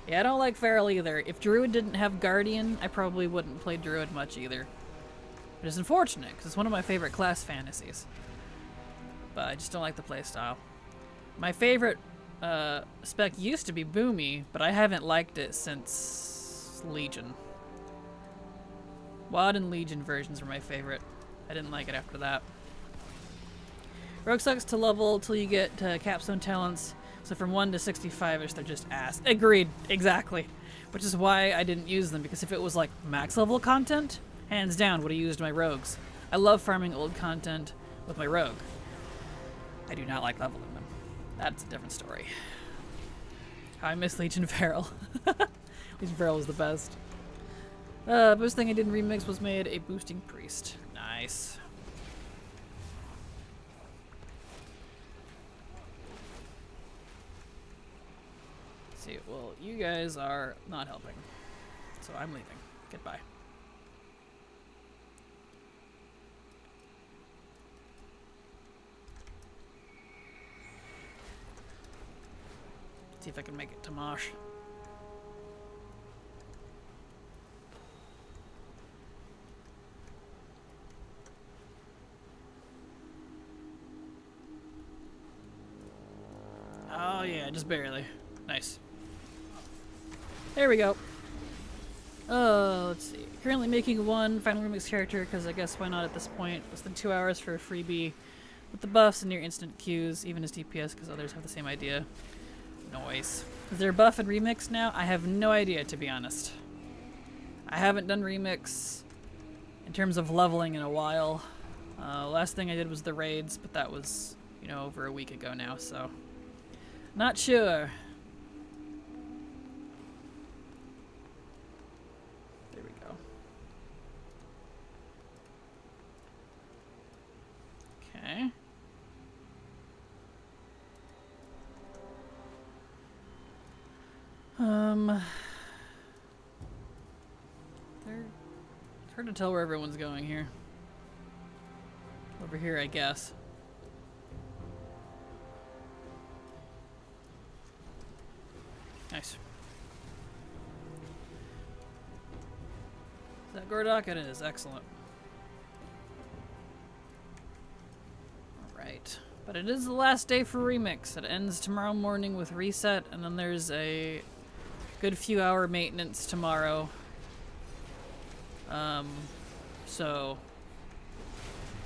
Yeah, I don't like Feral either. If Druid didn't have Guardian, I probably wouldn't play Druid much either. But it's unfortunate, because it's one of my favorite class fantasies. But I just don't like the playstyle. My favorite spec used to be Boomy, but I haven't liked it since Legion. WoD and Legion versions were my favorite. I didn't like it after that. Rogue sucks to level till you get capstone talents. So from 1 to 65ish, they're just ass. Agreed. Exactly. Which is why I didn't use them, because if it was like max level content, hands down would have used my rogues. I love farming old content with my rogue. I do not like leveling them. That's a different story. I miss Legion Feral. Legion Feral was the best. Boost thing I did in Remix was made a boosting priest. Nice. Let's see, well, you guys are not helping. So I'm leaving. Goodbye. See if I can make it to Mosh. Oh yeah, just barely. Nice. There we go. Let's see. Currently making one final remix character, because I guess why not at this point. Less than 2 hours for a freebie with the buffs and near instant queues, even as DPS, because others have the same idea. Noise. Is there a buff in Remix now? I have no idea, to be honest. I haven't done Remix in terms of leveling in a while. Last thing I did was the raids, but that was, you know, over a week ago now, so... Not sure. There we go. Okay. It's hard to tell where everyone's going here. Over here, I guess. Nice. Is that Gordok? It is. Excellent. Alright. But it is the last day for Remix. It ends tomorrow morning with Reset, and then there's a good few hour maintenance tomorrow. So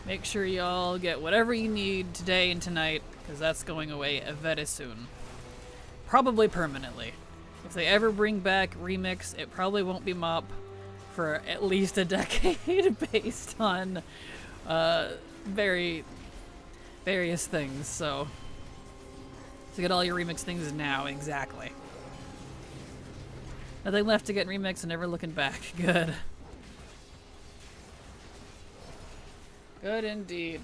make sure y'all get whatever you need today and tonight, because that's going away very soon. Probably permanently. If they ever bring back Remix, it probably won't be MOP for at least a decade based on various things, so get all your Remix things now, exactly. Nothing left to get Remix and never looking back. Good. Good indeed.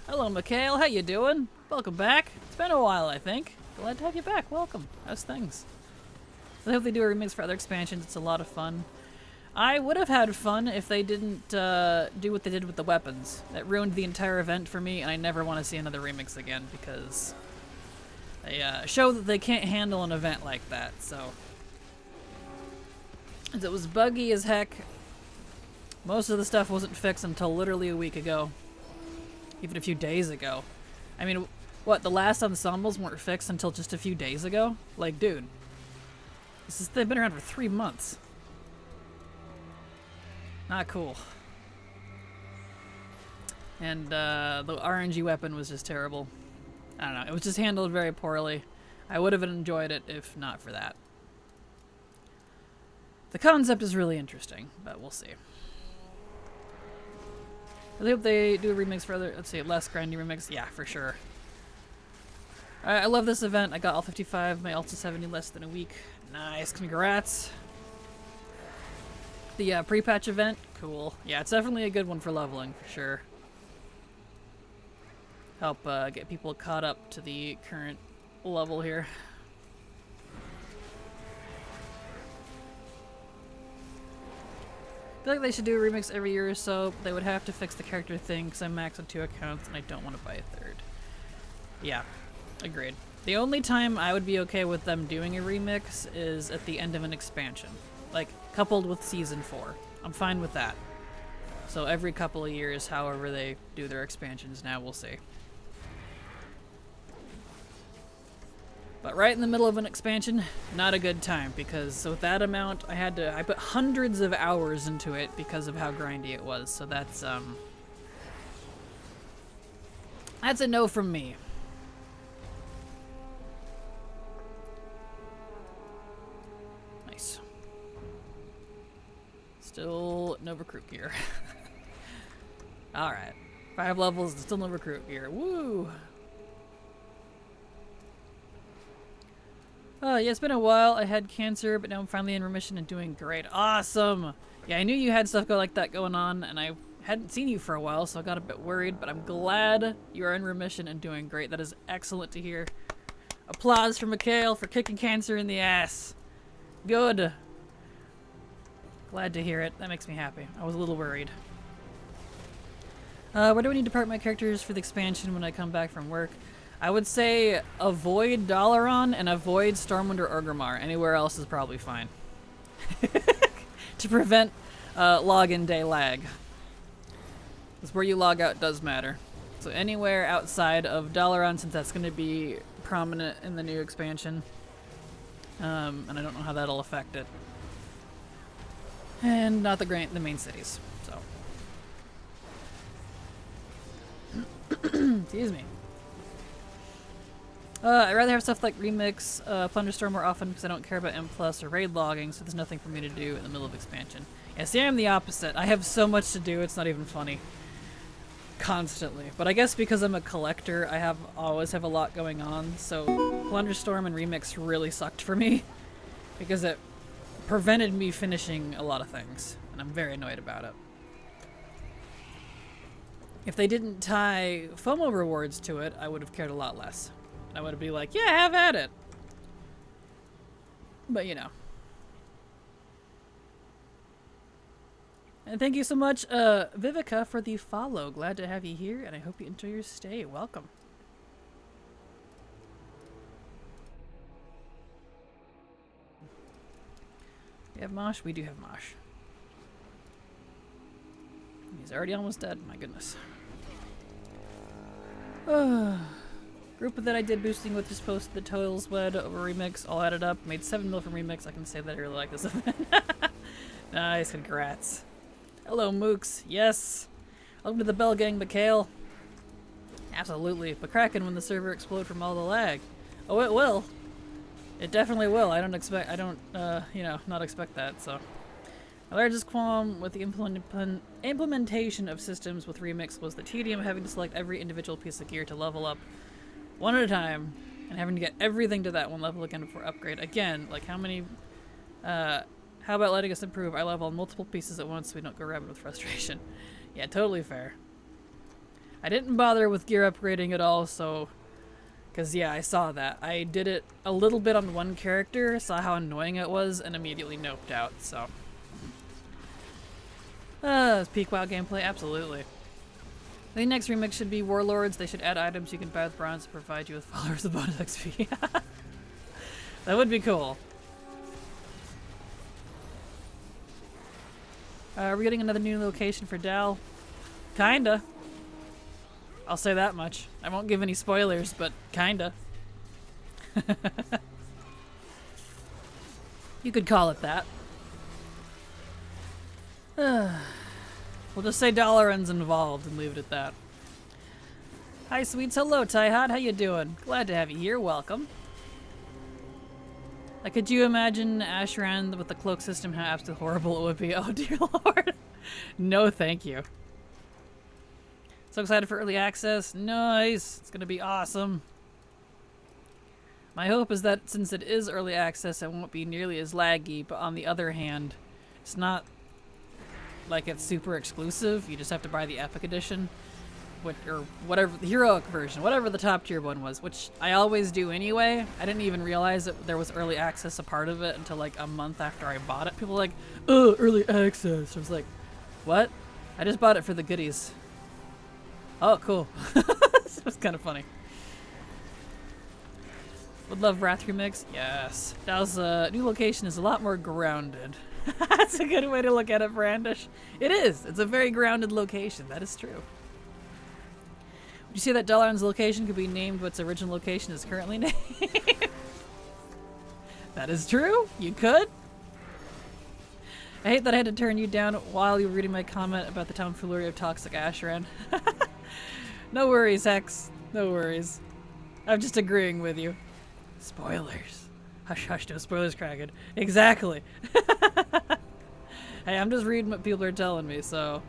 Hello, Mikhail. How you doing? Welcome back. It's been a while, I think. Glad to have you back. Welcome. How's things? I hope they do a remix for other expansions. It's a lot of fun. I would have had fun if they didn't do what they did with the weapons. That ruined the entire event for me, and I never want to see another remix again because they show that they can't handle an event like that. So it was buggy as heck. Most of the stuff wasn't fixed until literally a week ago. Even a few days ago. I mean, what, the last ensembles weren't fixed until just a few days ago? Like, dude. They've been around for 3 months. Not cool. And the RNG weapon was just terrible. I don't know, it was just handled very poorly. I would have enjoyed it if not for that. The concept is really interesting, but we'll see. I hope they do a remix for other, let's see, less grindy remix. Yeah, for sure. I love this event. I got all 55, my ult's 70 less than a week. Nice, congrats. The pre-patch event, cool. Yeah, it's definitely a good one for leveling, for sure. Help get people caught up to the current level here. I feel like they should do a remix every year or so, but they would have to fix the character thing because I'm maxed on 2 accounts and I don't want to buy a 3rd. Yeah, agreed. The only time I would be okay with them doing a remix is at the end of an expansion. Like, coupled with Season 4. I'm fine with that. So every couple of years, however they do their expansions now, we'll see. But right in the middle of an expansion, not a good time, because with that amount, I put hundreds of hours into it because of how grindy it was, so that's That's a no from me. Nice. Still no recruit gear. Alright. 5 levels, still no recruit gear. Woo! Yeah, it's been a while. I had cancer, but now I'm finally in remission and doing great. Awesome! Yeah, I knew you had stuff like that going on, and I hadn't seen you for a while, so I got a bit worried, but I'm glad you are in remission and doing great. That is excellent to hear. Applause for Mikhail for kicking cancer in the ass. Good. Glad to hear it. That makes me happy. I was a little worried. Where do I need to park my characters for the expansion when I come back from work? I would say avoid Dalaran and avoid Stormwind or Orgrimmar. Anywhere else is probably fine. To prevent login day lag. Because where you log out does matter. So anywhere outside of Dalaran, since that's going to be prominent in the new expansion. And I don't know how that'll affect it. And not the main cities. So. Excuse me. I'd rather have stuff like Remix, Plunderstorm more often because I don't care about M+ or raid logging, so there's nothing for me to do in the middle of expansion. Yeah, see, I'm the opposite. I have so much to do, it's not even funny. Constantly. But I guess because I'm a collector, I always have a lot going on, so Plunderstorm and Remix really sucked for me because it prevented me finishing a lot of things, and I'm very annoyed about it. If they didn't tie FOMO rewards to it, I would have cared a lot less. I would be like, yeah, have at it. But you know. And thank you so much, Vivica, for the follow. Glad to have you here, and I hope you enjoy your stay. Welcome. We have Mosh? We do have Mosh. He's already almost dead. My goodness. Group that I did boosting with just posted the totals wed over Remix. All added up. Made 7 mil from Remix. I can say that I really like this event. Nice. Congrats. Hello, Mooks. Yes. Welcome to the Bell Gang, Mikhail. Absolutely. But Kraken when the server explode from all the lag. Oh, it will. It definitely will. I don't, not expect that, so. My largest qualm with the implementation of systems with Remix was the tedium of having to select every individual piece of gear to level up one at a time, and having to get everything to that one level again before upgrade. Again, like how about letting us improve? I level multiple pieces at once so we don't go rabid with frustration. Yeah, totally fair. I didn't bother with gear upgrading at all, so... Because, yeah, I saw that. I did it a little bit on one character, saw how annoying it was, and immediately noped out, so... peak WoW gameplay? Absolutely. The next remix should be Warlords. They should add items you can buy with bronze to provide you with followers of bonus XP. That would be cool. Are we getting another new location for Dal? Kinda. I'll say that much. I won't give any spoilers, but kinda. You could call it that. We'll just say Dalaran's involved and leave it at that. Hi, sweets. Hello, Tyhot. How you doing? Glad to have you here. Welcome. Like, could you imagine Ashran with the cloak system, how absolutely horrible it would be? Oh, dear Lord. No, thank you. So excited for early access. Nice. It's going to be awesome. My hope is that since it is early access, it won't be nearly as laggy, but on the other hand, it's not like it's super exclusive. You just have to buy the Epic Edition, or whatever, the Heroic version, whatever the top tier one was, which I always do anyway. I didn't even realize that there was early access a part of it until like a month after I bought it. People were like, oh, early access. I was like, what? I just bought it for the goodies. Oh, cool. It was kind of funny. Would love Wrath Remix. Yes. Dal's new location is a lot more grounded. That's a good way to look at it, Brandish. It is. It's a very grounded location. That is true. Would you say that Dalaran's location could be named what its original location is currently named? That is true. You could. I hate that I had to turn you down while you were reading my comment about the tomfoolery of toxic Ashran. No worries, Hex. No worries. I'm just agreeing with you. Spoilers. Hush, hush, no spoilers, Kraken. Exactly. Hey, I'm just reading what people are telling me, so...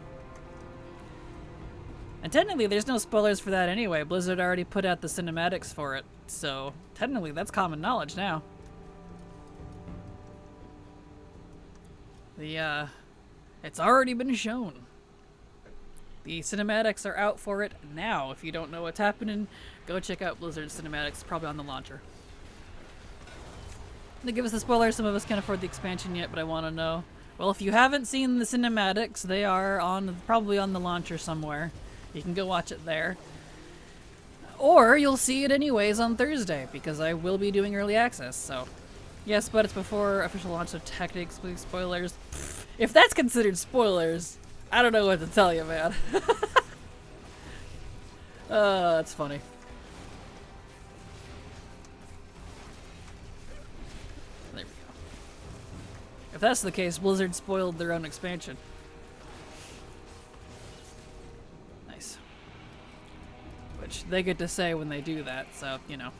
And technically, there's no spoilers for that anyway. Blizzard already put out the cinematics for it, so technically that's common knowledge now. It's already been shown. The cinematics are out for it now. If you don't know what's happening, go check out Blizzard's cinematics, probably on the launcher. They give us the spoilers. Some of us can't afford the expansion yet, but I want to know. Well, if you haven't seen the cinematics, they are probably on the launcher somewhere. You can go watch it there. Or you'll see it anyways on Thursday, because I will be doing early access, so... Yes, but it's before official launch, so technically spoilers. If that's considered spoilers, I don't know what to tell you, man. That's funny. There we go. If that's the case, Blizzard spoiled their own expansion. Nice. Which they get to say when they do that, so, you know.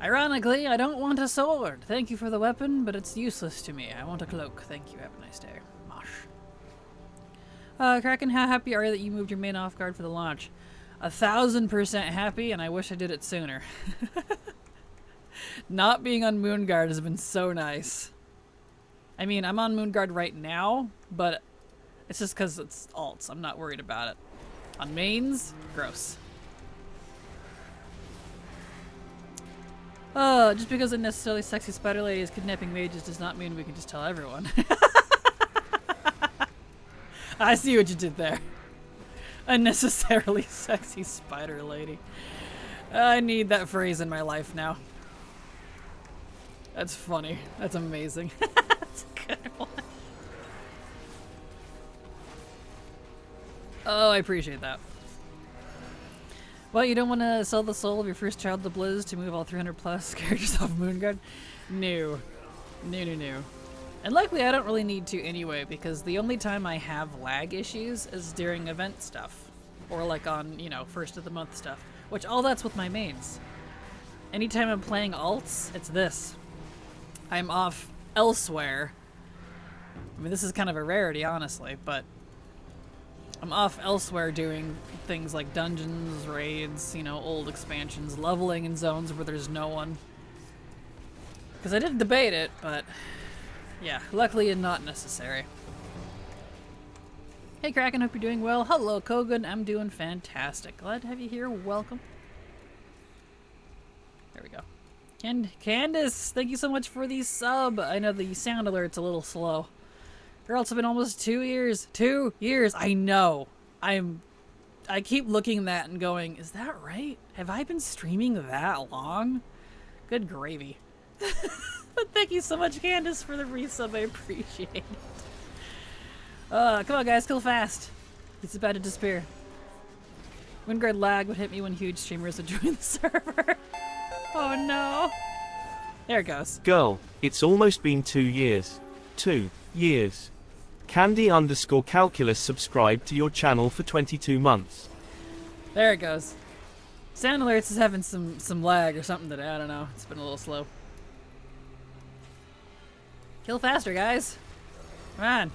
Ironically, I don't want a sword. Thank you for the weapon, but it's useless to me. I want a cloak. Thank you. Have a nice day. Mosh. Kraken, how happy are you that you moved your main off guard for the launch? 1000% happy, and I wish I did it sooner. Not being on Moonguard has been so nice. I mean, I'm on Moonguard right now, but it's just because it's alts. I'm not worried about it. On mains, gross. Just because unnecessarily sexy spider lady is kidnapping mages does not mean we can just tell everyone. I see what you did there. Unnecessarily sexy spider lady. I need that phrase in my life now. That's funny. That's amazing. That's a good one. Oh, I appreciate that. Well, you don't want to sell the soul of your first child to Blizz to move all 300 plus characters off Moonguard? No. No, no, no. And luckily I don't really need to anyway, because the only time I have lag issues is during event stuff. Or like on, you know, first of the month stuff. Which all that's with my mains. Anytime I'm playing alts, it's this. I'm off elsewhere. I mean, this is kind of a rarity, honestly, but I'm off elsewhere doing things like dungeons, raids, you know, old expansions, leveling in zones where there's no one. Because I did debate it, but yeah, luckily not necessary. Hey Kraken, hope you're doing well. Hello Kogan, I'm doing fantastic. Glad to have you here, welcome. There we go. Candace, thank you so much for the sub. I know the sound alert's a little slow. Girl, it's been almost 2 years. 2 years. I know. I keep looking at that and going, is that right? Have I been streaming that long? Good gravy. But thank you so much, Candace, for the resub. I appreciate it. Come on, guys. Kill fast. It's about to disappear. Windguard lag would hit me when huge streamers would join the server. Oh, no. There it goes. Girl, it's almost been 2 years. 2 years. Candy_calculus subscribed to your channel for 22 months. There it goes. Sound alerts is having some lag or something today. I don't know. It's been a little slow. Kill faster, guys. Come on.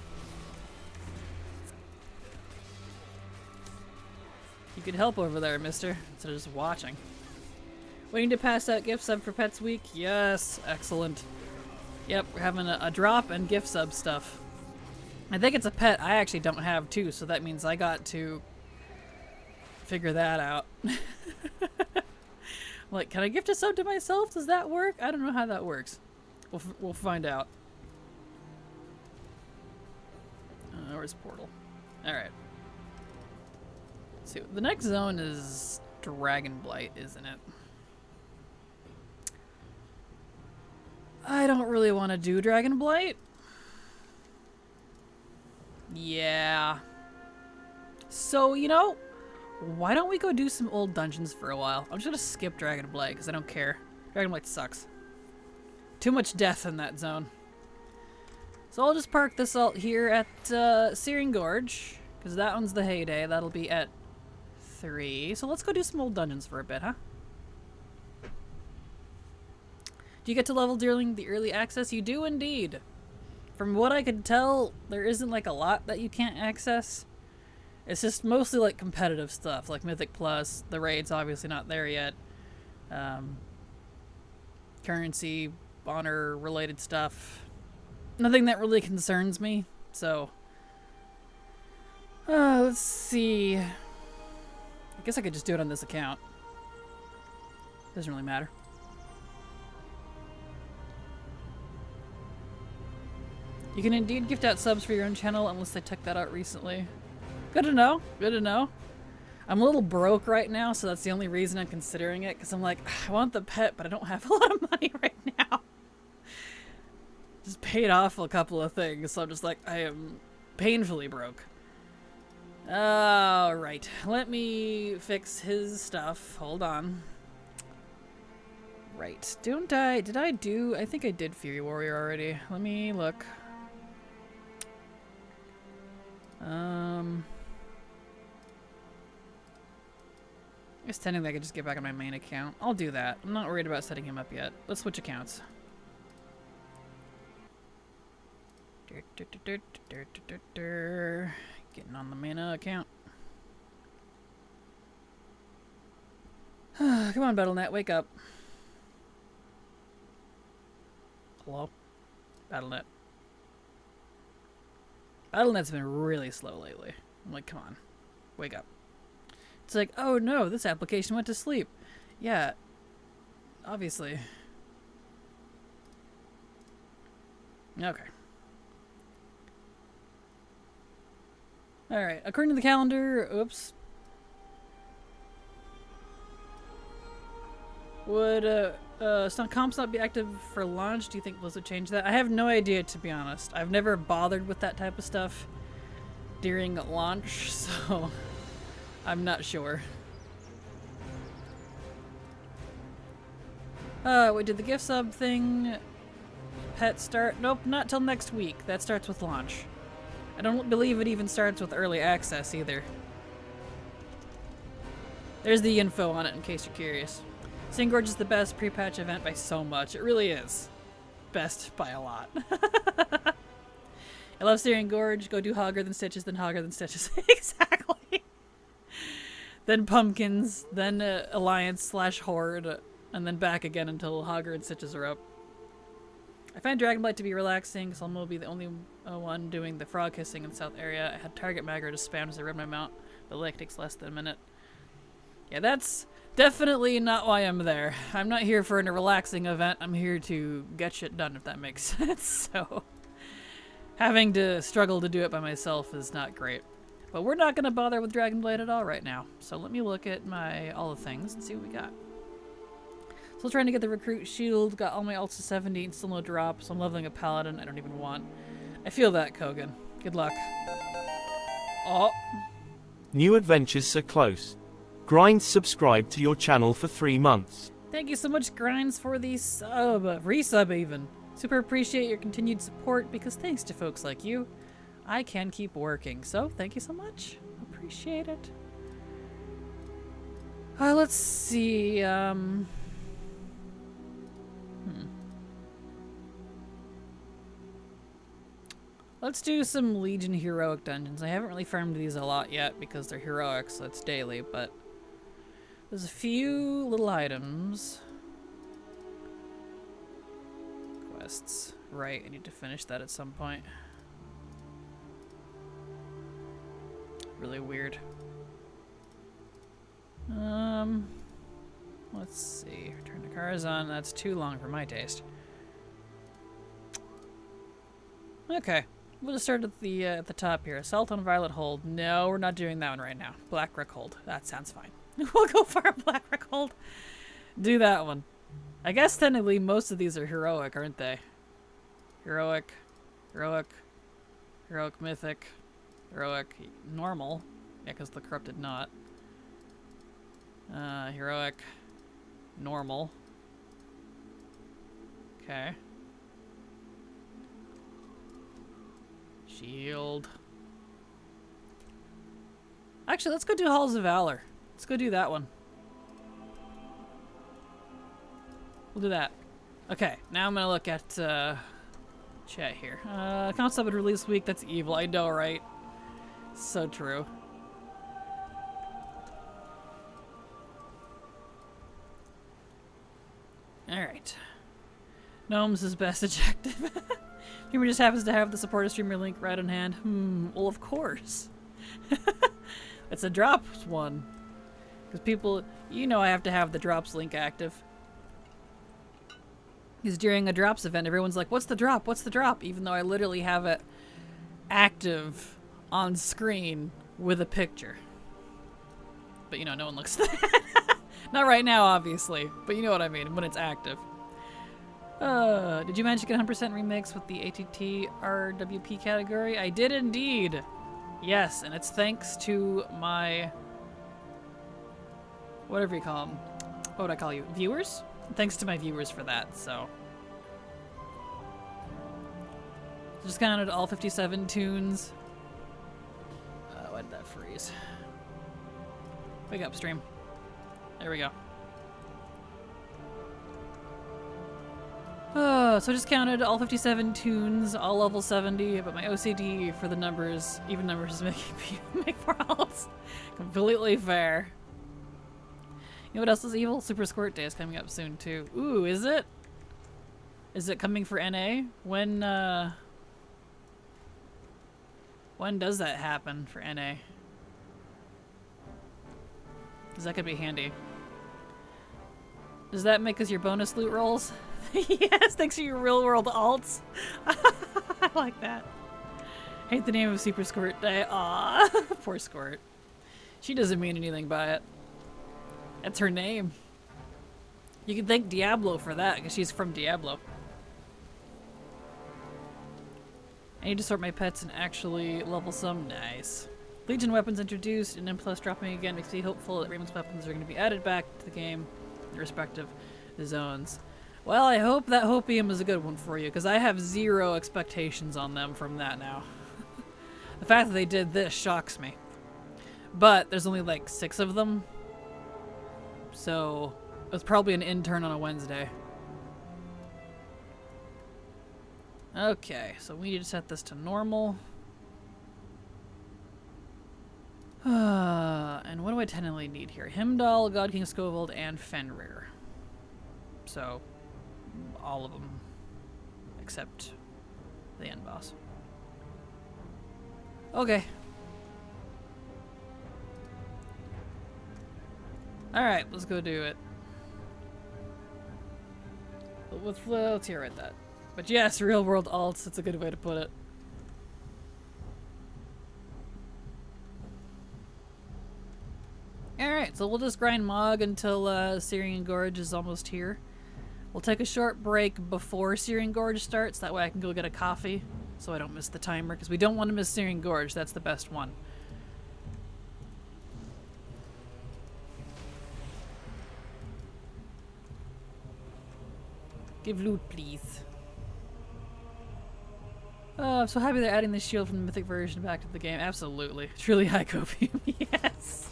You could help over there, mister, instead of just watching. Waiting to pass out gift sub for Pets Week? Yes. Excellent. Yep, we're having a drop and gift sub stuff. I think it's a pet I actually don't have too, so that means I got to figure that out. Like, can I gift a sub to myself? Does that work? I don't know how that works. We'll find out. Where's Portal? Alright. So the next zone is Dragon Blight, isn't it? I don't really want to do Dragon Blight. Yeah. So, you know, why don't we go do some old dungeons for a while? I'm just gonna skip Dragon Blight because I don't care. Dragon Blight sucks. Too much death in that zone. So I'll just park this alt here at Searing Gorge, because that one's the heyday. That'll be at 3. So let's go do some old dungeons for a bit, huh? Do you get to level during the early access? You do indeed. From what I could tell, there isn't like a lot that you can't access. It's just mostly like competitive stuff, like Mythic Plus. The raid's obviously not there yet. Currency, honor related stuff. Nothing that really concerns me, so let's see. I guess I could just do it on this account. Doesn't really matter. You can indeed gift out subs for your own channel unless they took that out recently. Good to know. Good to know. I'm a little broke right now, so that's the only reason I'm considering it, because I'm like, I want the pet, but I don't have a lot of money right now. Just paid off a couple of things, so I'm just like, I am painfully broke. Alright, let me fix his stuff. Hold on. Right, did I do, I think I did Fury Warrior already. Let me look. I was tending that I could just get back on my main account. I'll do that. I'm not worried about setting him up yet. Let's switch accounts. Getting on the main account. Come on, BattleNet, wake up. Hello? BattleNet. BattleNet's been really slow lately. I'm like, come on. Wake up. It's like, oh no, this application went to sleep. Yeah. Obviously. Okay. Alright, according to the calendar, oops. Would some comps not be active for launch? Do you think Blizzard change that? I have no idea, to be honest. I've never bothered with that type of stuff during launch, so I'm not sure. Wait, did the gift sub thing pet start? Nope, not till next week. That starts with launch. I don't believe it even starts with early access either. There's the info on it in case you're curious. St. Gorge is the best pre-patch event by so much. It really is. Best by a lot. I love St. Gorge. Go do Hogger than Stitches, then Hogger than Stitches. Exactly. Then Pumpkins, then Alliance/Horde, and then back again until Hogger and Stitches are up. I find Dragonblight to be relaxing, so I'm going to be the only one doing the frog hissing in the south area. I had target Magro to spam as I read my mount, but the lake takes less than a minute. Yeah, that's definitely not why I'm there. I'm not here for a relaxing event. I'm here to get shit done, if that makes sense. So, having to struggle to do it by myself is not great. But we're not going to bother with Dragonblight at all right now. So let me look at all the things and see what we got. Still trying to get the recruit shield, got all my ults to 70 and still no drop, so I'm leveling a paladin I don't even want. I feel that, Kogan. Good luck. Oh. New adventures are close. Grinds subscribe to your channel for 3 months. Thank you so much, Grinds, for the sub, resub even. Super appreciate your continued support because thanks to folks like you, I can keep working. So thank you so much. Appreciate it. Let's see. Let's do some Legion heroic dungeons. I haven't really farmed these a lot yet because they're heroic, so it's daily, but there's a few little items. Quests. Right, I need to finish that at some point. Really weird. Let's see. Return to Karazhan. That's too long for my taste. Okay. We'll just start at the top here. Assault on Violet Hold. No, we're not doing that one right now. Black Rook Hold. That sounds fine. We'll go for a Black Rook Hold. Do that one. I guess technically most of these are heroic, aren't they? Heroic, heroic, heroic mythic, heroic normal. Yeah, because the corrupted not. Heroic, normal. Okay. Shield. Actually, let's go do Halls of Valor. Let's go do that one. We'll do that. Okay, now I'm gonna look at chat here. Concept would release week. That's evil. I know, right? So true. Alright. Gnomes is best objective. Streamer just happens to have the supporter streamer link right on hand. Well, of course. It's a drops one. Because people, you know I have to have the drops link active. Because during a drops event, everyone's like, what's the drop? What's the drop? Even though I literally have it active on screen with a picture. But you know, no one looks at that. Not right now, obviously. But you know what I mean, when it's active. Did you manage to get 100% remix with the ATT RWP category? I did indeed. Yes, and it's thanks to my... whatever you call them. What would I call you? Viewers? Thanks to my viewers for that, so. Just counted all 57 tunes. Why did that freeze? Wake up, stream. There we go. So I just counted all 57 tunes, all level 70, but my OCD for the numbers, even numbers, is making me make problems. Completely fair. You know what else is evil? Super Squirt Day is coming up soon too. Ooh, is it? Is it coming for NA? When does that happen for NA? Because that could be handy. Does that make us your bonus loot rolls? Yes, thanks for your real world alts. I like that. Hate the name of Super Squirt Day. Aw, poor Squirt. She doesn't mean anything by it. That's her name. You can thank Diablo for that, because she's from Diablo. I need to sort my pets and actually level some. Nice. Legion weapons introduced and M+ dropping again makes me hopeful that Raymond's weapons are going to be added back to the game in respective zones. Well, I hope that Hopium is a good one for you, because I have zero expectations on them from that now. The fact that they did this shocks me. But there's only like 6 of them. So it was probably an intern on a Wednesday. Okay, so we need to set this to normal. And what do I technically need here? Himdall, God King Scovold, and Fenrir. So, all of them. Except the end boss. Okay. Alright, let's go do it. Let's hear it that. But yes, real world alts, that's a good way to put it. Alright, so we'll just grind Mog until Syrian Gorge is almost here. We'll take a short break before Syrian Gorge starts, that way I can go get a coffee, so I don't miss the timer, because we don't want to miss Syrian Gorge, that's the best one. Give loot, please. I'm so happy they're adding the shield from the mythic version back to the game. Absolutely. Truly high copium, yes.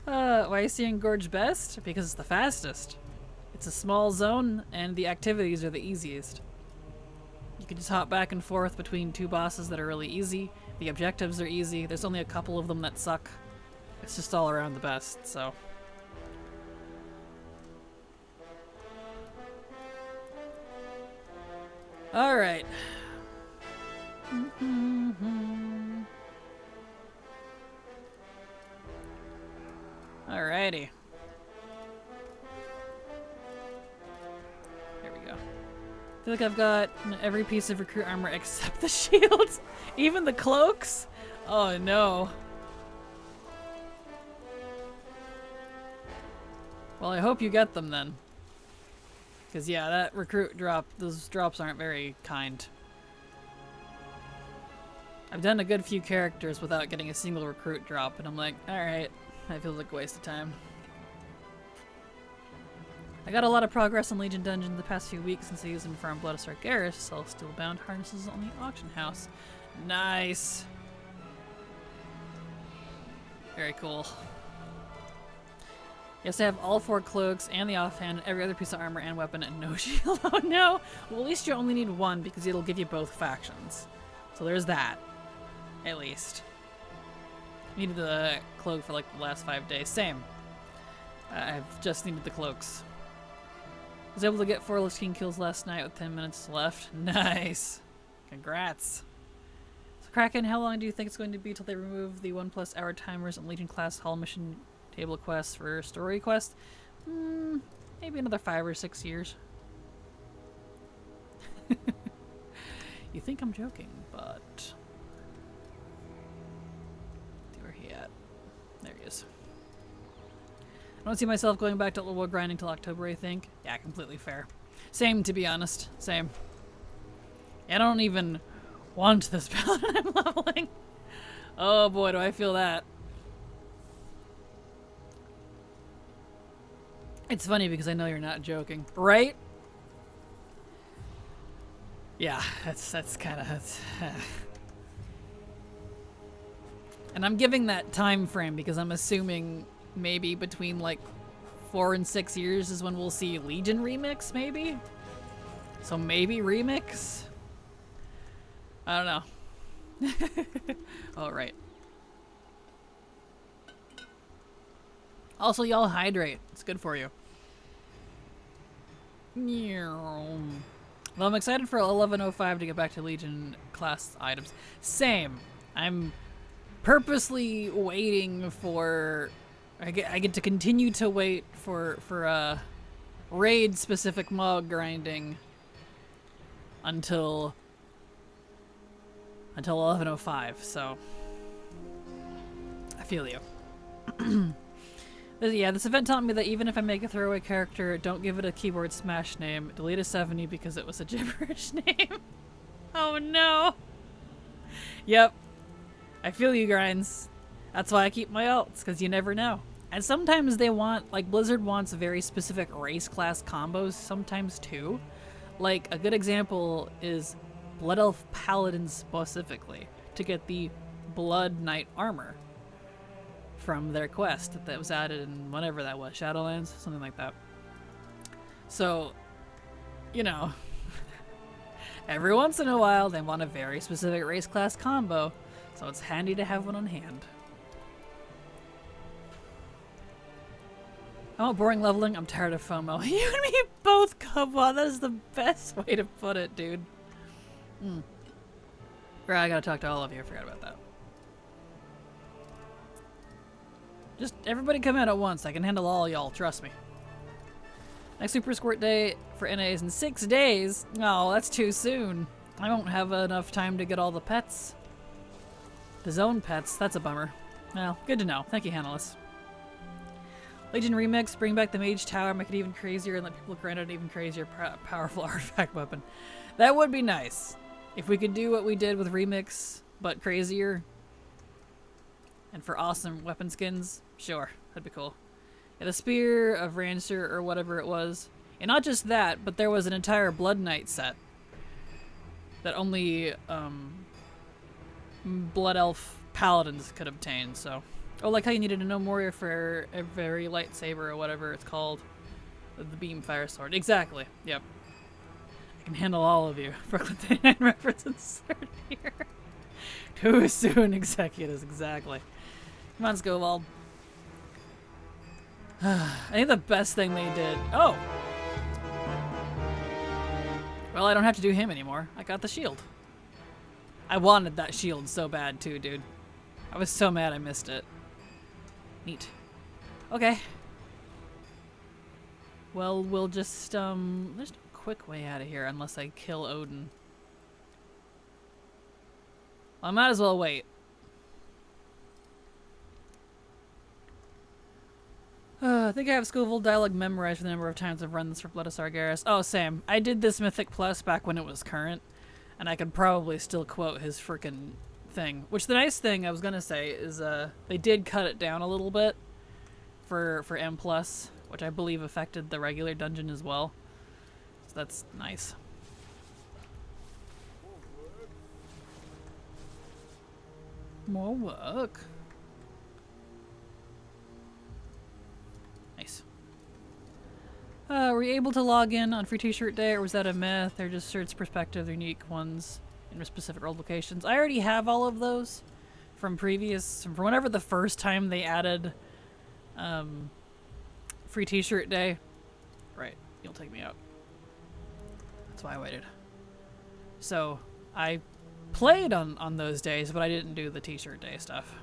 Why is Syrian Gorge best? Because it's the fastest. It's a small zone, and the activities are the easiest. You can just hop back and forth between 2 bosses that are really easy. The objectives are easy. There's only a couple of them that suck. It's just all around the best, so. Alright. Alrighty. There we go. I feel like I've got every piece of recruit armor except the shields. Even the cloaks? Oh no. Well, I hope you get them then. Because yeah, that recruit drop, those drops aren't very kind. I've done a good few characters without getting a single recruit drop, and I'm like, alright, that feels like a waste of time. I got a lot of progress on Legion Dungeon the past few weeks since I used them for Blood of Sargeras to sell steel-bound harnesses on the auction house. Nice! Very cool. Yes, I have all 4 cloaks and the offhand and every other piece of armor and weapon and no shield. Oh no! Well, at least you only need 1 because it'll give you both factions. So there's that. At least. Needed the cloak for like the last 5 days. Same. I've just needed the cloaks. Was able to get 4 Lich King kills last night with 10 minutes left. Nice! Congrats! So Kraken, how long do you think it's going to be till they remove the 1+ hour timers and Legion class hall mission table quests for story quest? Maybe another 5 or 6 years. You think I'm joking, but... Where he at? There he is. I don't see myself going back to level grinding till October, I think. Yeah, completely fair. Same, to be honest. Same. I don't even want this paladin I'm leveling. Oh boy, do I feel that. It's funny because I know you're not joking, right? Yeah, that's kind of... And I'm giving that time frame because I'm assuming maybe between like 4 and 6 years is when we'll see Legion remix, maybe? So maybe remix? I don't know. All right. Also, y'all hydrate. It's good for you. Well, I'm excited for 11:05 to get back to Legion class items. Same. I'm purposely waiting for... I get to continue to wait for raid specific mog grinding until 11:05. So I feel you. Yeah, this event taught me that even if I make a throwaway character, don't give it a keyboard smash name. Delete a 70 because it was a gibberish name. Oh no. Yep. I feel you, Grinds. That's why I keep my alts, because you never know. And sometimes they want, like Blizzard wants very specific race class combos sometimes too. Like a good example is Blood Elf Paladins specifically, to get the Blood Knight armor from their quest that was added in whatever that was, Shadowlands, something like that. So, you know, every once in a while they want a very specific race class combo, so it's handy to have one on hand. I want boring leveling. I'm tired of FOMO. You and me both, Cubwa. That is the best way to put it, dude. Right, I gotta talk to all of you. I forgot about that. Just everybody come in at once. I can handle all y'all. Trust me. Next Super Squirt Day for NA is in 6 days. Oh, that's too soon. I won't have enough time to get all the pets. The zone pets. That's a bummer. Well, good to know. Thank you, Hanalus. Legion Remix, bring back the Mage Tower, make it even crazier, and let people grind out an even crazier, powerful artifact weapon. That would be nice. If we could do what we did with Remix, but crazier, and for awesome weapon skins, sure, that'd be cool. Yeah, the Spear of Rancer, or whatever it was. And not just that, but there was an entire Blood Knight set that only Blood Elf Paladins could obtain, so... Oh, like how you needed a No Warrior for every lightsaber or whatever it's called. The Beam Fire Sword. Exactly. Yep. I can handle all of you. Brooklyn 39 reference insert here. Too soon, executives. Exactly. Come on, Scovald. I think the best thing they did... Oh! Well, I don't have to do him anymore. I got the shield. I wanted that shield so bad, too, dude. I was so mad I missed it. Neat. Okay. Well, we'll just, there's no quick way out of here unless I kill Odin. Well, I might as well wait. I think I have Scoville dialogue memorized for the number of times I've run this for Blood of Sargeras. Oh, Sam. I did this Mythic Plus back when it was current, and I could probably still quote his frickin' thing. Which the nice thing I was gonna say is they did cut it down a little bit for M+, which I believe affected the regular dungeon as well. So that's nice. More work. Nice. were you able to log in on Free T-Shirt Day, or was that a myth? They're just shirts, perspective, unique ones in specific world locations. I already have all of those from whenever the first time they added Free T-Shirt Day. Right, you'll take me out. That's why I waited. So I played on those days, but I didn't do the T-Shirt Day stuff.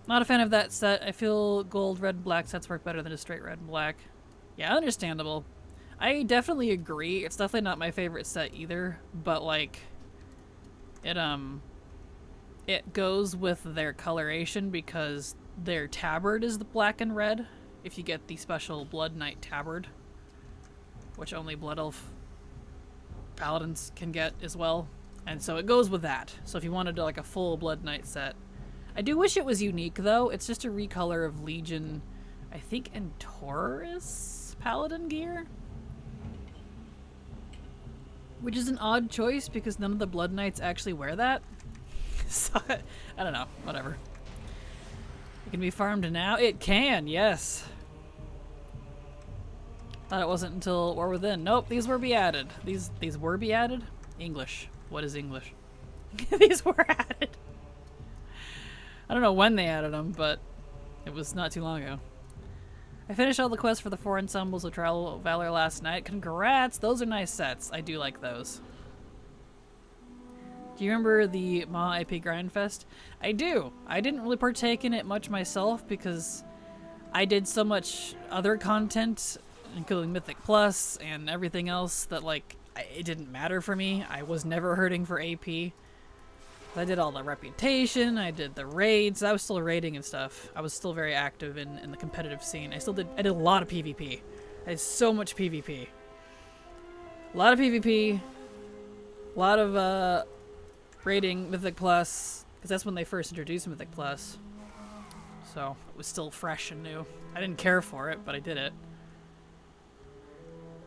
Not a fan of that set. I feel gold, red, and black sets work better than just straight red and black. Yeah, understandable. I definitely agree. It's definitely not my favorite set either, but like it goes with their coloration because their tabard is the black and red. If you get the special Blood Knight tabard, which only Blood Elf paladins can get as well, and so it goes with that. So if you wanted like a full Blood Knight set, I do wish it was unique though. It's just a recolor of Legion, I think, and Taurus paladin gear, which is an odd choice because none of the Blood Knights actually wear that. So I don't know. Whatever. It can be farmed now. It can, yes. Thought it wasn't until War Within. Nope, these were be added. These were be added? English. What is English? These were added. I don't know when they added them, but it was not too long ago. I finished all the quests for the 4 ensembles of Trial of Valor last night. Congrats! Those are nice sets. I do like those. Do you remember the Ma IP Grindfest? I do. I didn't really partake in it much myself because I did so much other content, including Mythic Plus and everything else, that like it didn't matter for me. I was never hurting for AP. I did all the reputation, I did the raids, I was still raiding and stuff. I was still very active in the competitive scene. I did a lot of PvP. I did so much PvP. A lot of PvP, a lot of raiding Mythic Plus, because that's when they first introduced Mythic Plus. So it was still fresh and new. I didn't care for it, but I did it.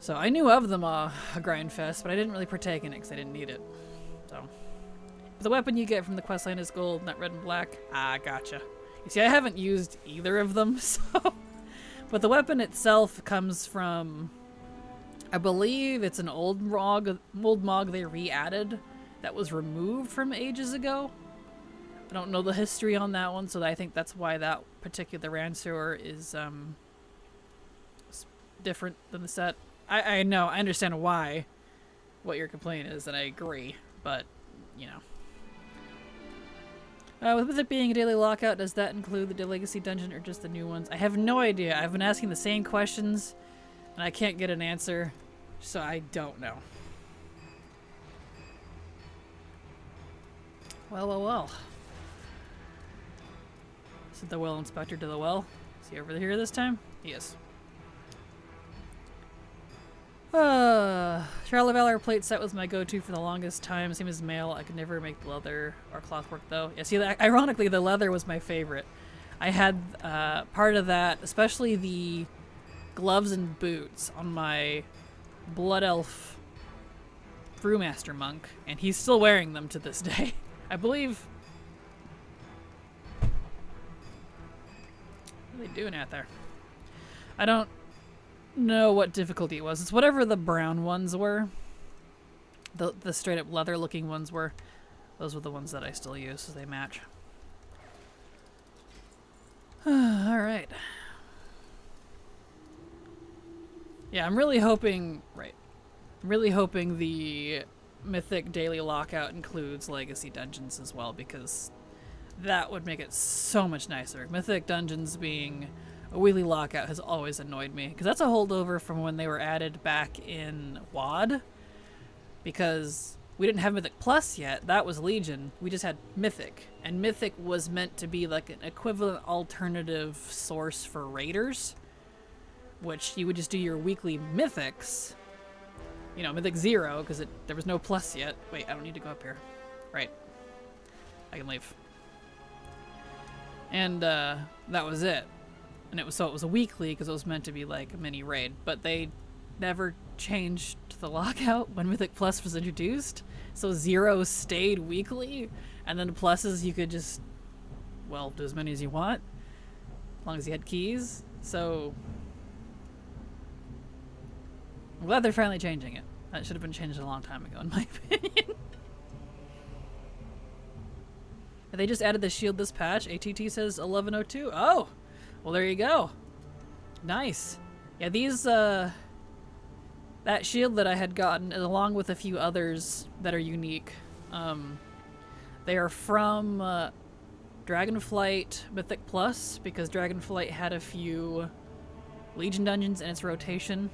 So I knew of them a Grindfest, but I didn't really partake in it because I didn't need it. So the weapon you get from the questline is gold, not red and black. Ah, gotcha. You see, I haven't used either of them, so... But the weapon itself comes from... I believe it's an old Mog they re-added that was removed from ages ago. I don't know the history on that one, so I think that's why that particular Ransuer is different than the set. I know, I understand why, what your complaint is, and I agree, but, you know. With it being a daily lockout, does that include the Legacy Dungeon or just the new ones? I have no idea. I've been asking the same questions, and I can't get an answer, so I don't know. Well, well, well. Is the well inspector to the well? Is he over here this time? He is. Trial of Valor plate set was my go-to for the longest time. Same as mail. I could never make leather or cloth work though. Yeah, see, ironically, the leather was my favorite. I had part of that, especially the gloves and boots on my Blood Elf Brewmaster monk, and he's still wearing them to this day. I believe... What are they doing out there? I don't know what difficulty it was. It's whatever the brown ones were. The straight up leather looking ones were. Those were the ones that I still use, so they match. Alright. Yeah, I'm really hoping... Right. I'm really hoping the Mythic Daily Lockout includes Legacy Dungeons as well, because that would make it so much nicer. Mythic Dungeons being a weekly lockout has always annoyed me, because that's a holdover from when they were added back in WoD, because we didn't have Mythic Plus yet. That was Legion. We just had Mythic, and Mythic was meant to be like an equivalent alternative source for Raiders, which you would just do your weekly Mythics, you know, Mythic 0, because there was no Plus yet. Wait, I don't need to go up here. Right. I can leave. And that was it. And it was a weekly because it was meant to be like a mini raid, but they never changed the lockout when Mythic Plus was introduced. So 0 stayed weekly, and then the pluses you could just, well, do as many as you want, as long as you had keys. So I'm glad they're finally changing it. That should have been changed a long time ago, in my opinion. They just added the shield this patch. ATT says 1102. Oh! Well, there you go. Nice. Yeah, these, that shield that I had gotten, along with a few others that are unique, they are from Dragonflight Mythic Plus, because Dragonflight had a few Legion dungeons in its rotation,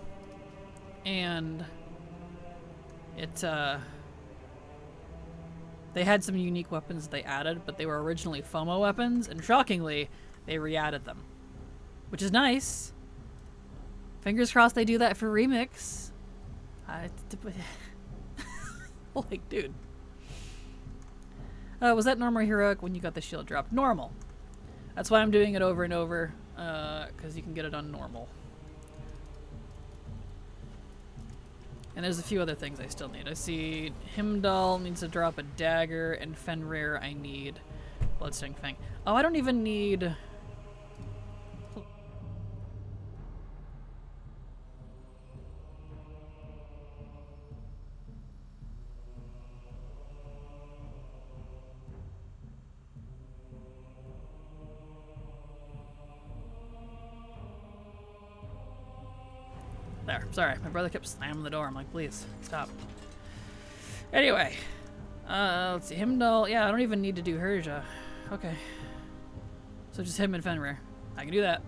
and it, they had some unique weapons they added, but they were originally FOMO weapons, and shockingly, they re-added them. Which is nice. Fingers crossed they do that for Remix. Like, dude. Was that normal or heroic when you got the shield drop? Normal. That's why I'm doing it over and over, because you can get it on normal. And there's a few other things I still need. I see Himdall needs to drop a dagger, and Fenrir I need Bloodsting Fang. Oh, I don't even need... There, sorry, my brother kept slamming the door. I'm like, please, stop. Anyway, let's see, Himdall, yeah, I don't even need to do Herja. Okay. So just him and Fenrir. I can do that.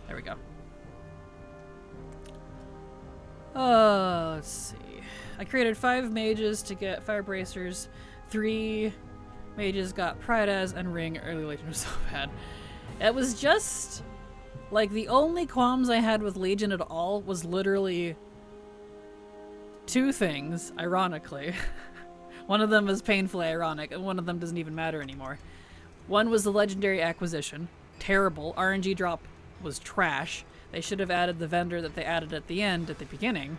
There we go. Let's see. I created 5 mages to get fire bracers. 3 mages got Prydaz and Ring. Early Legion was so bad. It was just... like, the only qualms I had with Legion at all was literally 2 things, ironically. One of them is painfully ironic, and one of them doesn't even matter anymore. One was the legendary acquisition. Terrible. RNG drop was trash. They should have added the vendor that they added at the end, at the beginning.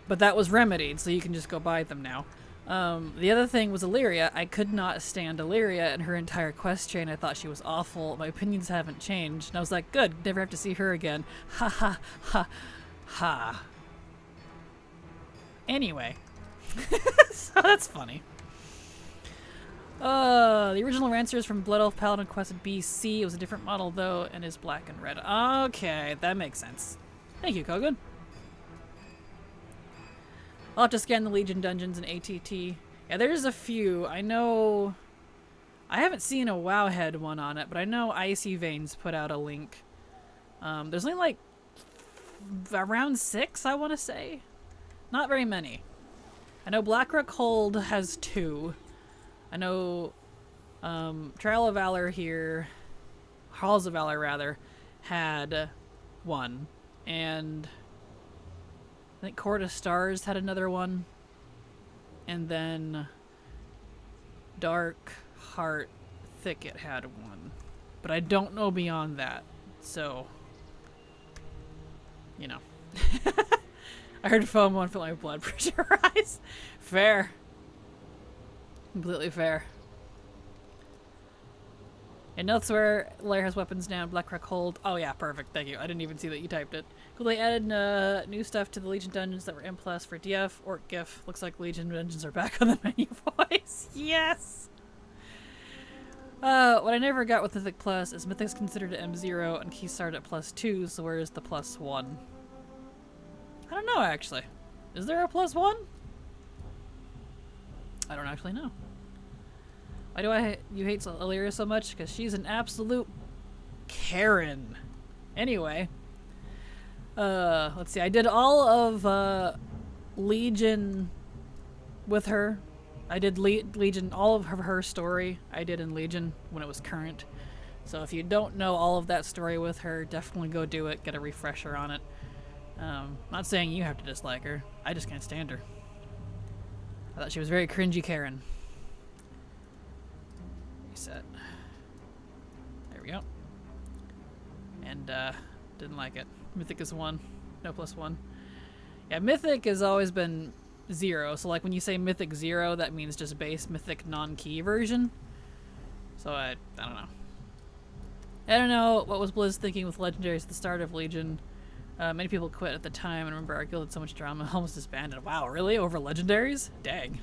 But that was remedied, so you can just go buy them now. The other thing was Illyria. I could not stand Illyria and her entire quest chain. I thought she was awful. My opinions haven't changed. And I was like, good, never have to see her again. Ha ha ha ha. Anyway. So that's funny. The original Rancer is from Blood Elf Paladin Quest BC. It was a different model though, and is black and red. Okay, that makes sense. Thank you, Kogan. I'll have to scan the Legion dungeons in ATT. Yeah, there's a few. I know... I haven't seen a Wowhead one on it, but I know Icy Veins put out a link. There's only like... around 6, I want to say. Not very many. I know Blackrock Hold has 2. I know Trial of Valor here... Halls of Valor, rather, had 1. And... I think Court of Stars had another one. And then Dark Heart Thicket had 1. But I don't know beyond that. So, you know. I heard FOMO and felt my blood pressure rise. Fair. Completely fair. And elsewhere, Lair has weapons down. Blackrock Hold. Oh yeah, perfect. Thank you. I didn't even see that you typed it. Cool, they added new stuff to the Legion dungeons that were M+ for DF. Orc GIF. Looks like Legion dungeons are back on the menu voice. Yes! What I never got with Mythic Plus is Mythic's considered at M0 and Key start at +2, so where is the +1? I don't know, actually. Is there a +1? I don't actually know. Why do you hate Illyria so much? Because she's an absolute Karen. Anyway. Let's see. I did all of Legion with her. I did Legion, all of her story I did in Legion when it was current. So if you don't know all of that story with her, definitely go do it. Get a refresher on it. Not saying you have to dislike her. I just can't stand her. I thought she was very cringy Karen. Reset. There we go. And didn't like it. Mythic is 1. No +1. Yeah, Mythic has always been 0. So like when you say Mythic 0, that means just base Mythic non-key version. So I don't know. I don't know what was Blizz thinking with legendaries at the start of Legion. Many people quit at the time, and remember our guild had so much drama, almost disbanded. Wow, really? Over legendaries? Dang.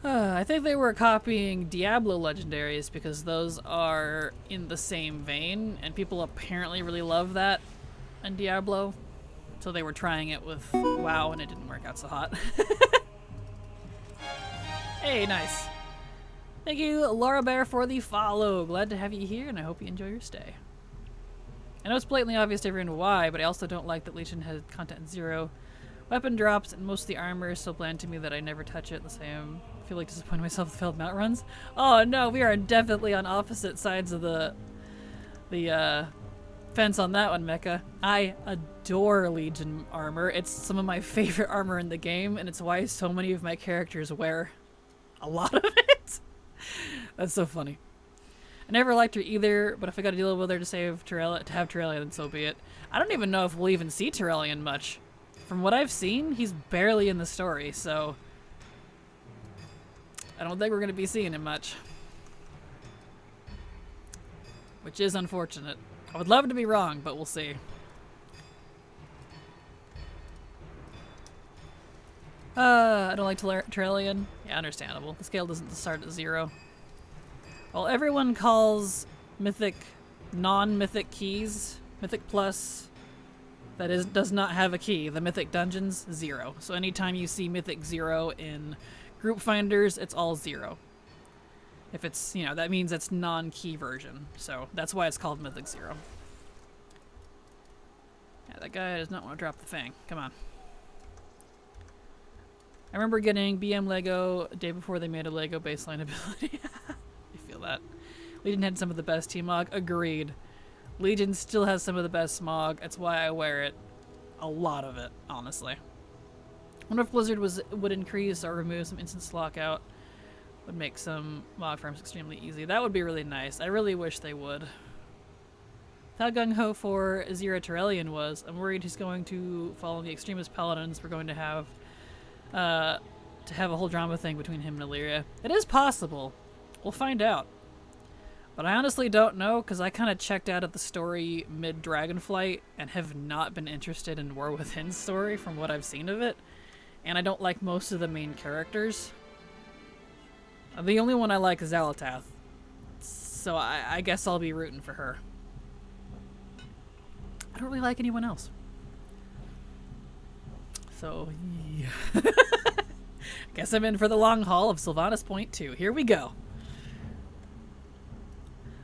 I think they were copying Diablo legendaries because those are in the same vein, and people apparently really love that in Diablo. So they were trying it with WoW, and it didn't work out so hot. Hey, nice. Thank you, Laura Bear, for the follow. Glad to have you here, and I hope you enjoy your stay. I know it's blatantly obvious to everyone why, but I also don't like that Legion has content 0. Weapon drops, and most of the armor is so bland to me that I never touch it. The same. I feel like disappointing myself with failed mount runs. Oh no, we are definitely on opposite sides of the fence on that one, Mecha. I adore Legion armor. It's some of my favorite armor in the game, and it's why so many of my characters wear a lot of it. That's so funny. I never liked her either, but if I got to deal with her to have Terrellian, then so be it. I don't even know if we'll even see Terrellian much. From what I've seen, he's barely in the story, so I don't think we're going to be seeing him much. Which is unfortunate. I would love to be wrong, but we'll see. I don't like Terrellian. Yeah, understandable. The scale doesn't start at 0. Well, everyone calls Mythic non-Mythic keys, Mythic Plus, that does not have a key. The Mythic Dungeons, 0. So anytime you see Mythic 0 in group finders, it's all 0. If it's, you know, that means it's non-key version. So that's why it's called Mythic 0. Yeah, that guy does not want to drop the fang. Come on. I remember getting BM Lego a day before they made a Lego baseline ability. I feel that. Legion had some of the best T-Mog. Agreed. Legion still has some of the best smog. That's why I wear it. A lot of it, honestly. I wonder if Blizzard would increase or remove some instance lockout. Would make some mod farms extremely easy. That would be really nice. I really wish they would. How gung-ho for Azira Terrellian was, I'm worried he's going to follow the extremist paladins. We're going to have a whole drama thing between him and Illyria. It is possible. We'll find out. But I honestly don't know, because I kind of checked out of the story mid-Dragonflight and have not been interested in War Within's story from what I've seen of it. And I don't like most of the main characters. The only one I like is Alatath. So I guess I'll be rooting for her. I don't really like anyone else. So, yeah. Guess I'm in for the long haul of Sylvanas Point 2. Here we go.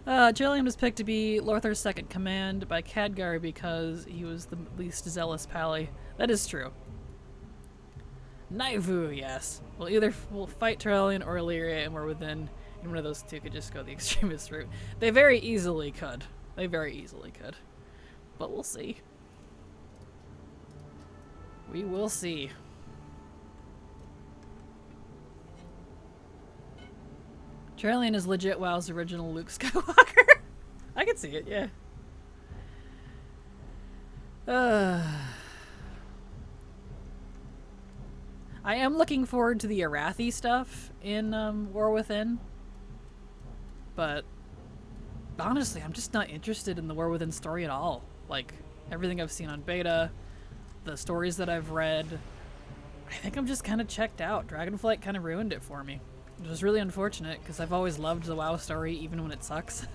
Jillian was picked to be Lorthar's second command by Khadgar because he was the least zealous pally. That is true. Naivu, yes. We'll fight Terrellian or Illyria, and we're within. And one of those two could just go the extremist route. They very easily could. They very easily could. But we'll see. We will see. Terrellian is legit WoW's original Luke Skywalker. I can see it, yeah. I am looking forward to the Arathi stuff in War Within. But honestly, I'm just not interested in the War Within story at all. Like, everything I've seen on beta, the stories that I've read, I think I'm just kind of checked out. Dragonflight kind of ruined it for me. It was really unfortunate, because I've always loved the WoW story, even when it sucks.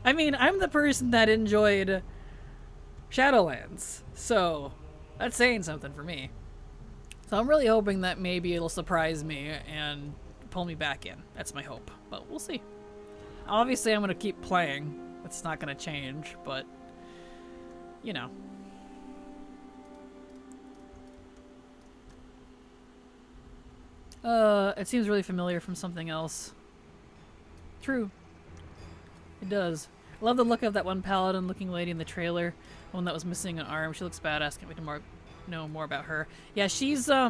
I mean, I'm the person that enjoyed Shadowlands, so that's saying something for me. So I'm really hoping that maybe it'll surprise me and pull me back in. That's my hope, but we'll see. Obviously, I'm going to keep playing. It's not going to change, but, you know. It seems really familiar from something else. True. It does. I love the look of that one paladin-looking lady in the trailer. The one that was missing an arm. She looks badass. Can't wait to know more about her. Yeah, she's, I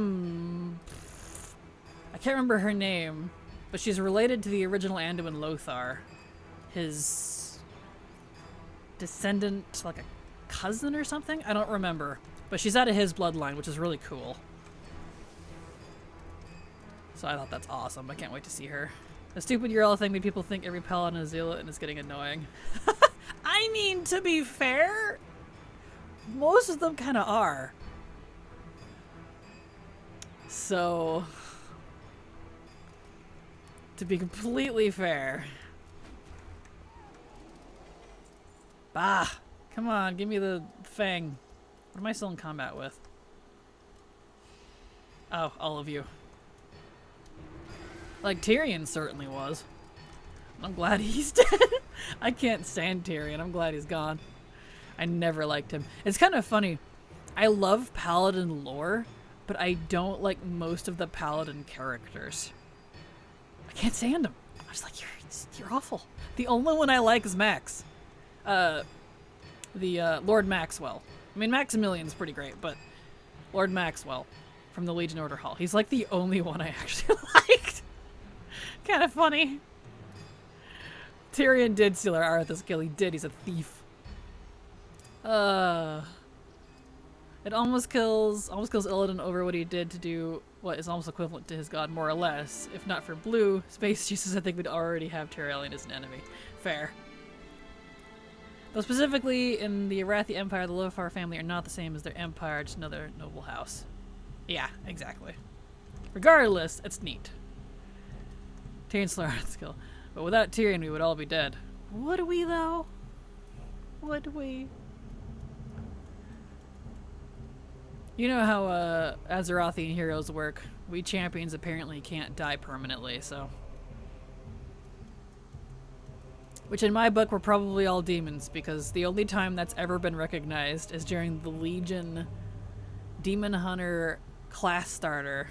can't remember her name, but she's related to the original Anduin Lothar. His descendant, like a cousin or something? I don't remember. But she's out of his bloodline, which is really cool. So I thought that's awesome. I can't wait to see her. The stupid URL thing made people think every paladin is zealot and it's getting annoying. I I mean, to be fair, most of them kind of are. So, to be completely fair. Bah! Come on, give me the fang. What am I still in combat with? Oh, all of you. Like, Tyrion certainly was. I'm glad he's dead. I can't stand Tyrion. I'm glad he's gone. I never liked him. It's kind of funny. I love Paladin lore, but I don't like most of the Paladin characters. I can't stand them. I'm just like, you're awful. The only one I like is Max. Lord Maxwell. I mean, Maximilian's pretty great, but Lord Maxwell from the Legion Order Hall. He's like the only one I actually liked. Kind of funny. Tyrion did steal our Arthur's kill. He did. He's a thief. It almost kills Illidan over what he did to do what is almost equivalent to his god, more or less. If not for blue space juices, I think we'd already have Tyrion as an enemy. Fair. Though specifically in the Arathi Empire, the Lothair family are not the same as their empire, just another noble house. Yeah, exactly. Regardless, it's neat. Tyrion stole our skill. But without Tyrion, we would all be dead. Would we, though? Would we? You know how Azerothian heroes work. We champions apparently can't die permanently, so... Which in my book, we're probably all demons, because the only time that's ever been recognized is during the Legion Demon Hunter class starter.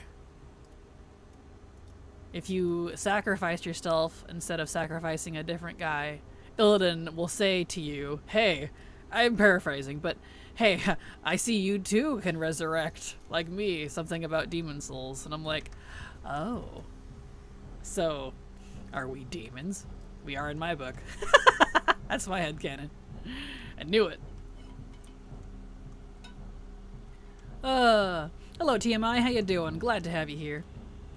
If you sacrifice yourself instead of sacrificing a different guy, Illidan will say to you, hey, I'm paraphrasing, but hey, I see you too can resurrect, like me, something about demon souls. And I'm like, oh. So, are we demons? We are in my book. That's my headcanon. I knew it. Hello TMI, how you doing? Glad to have you here.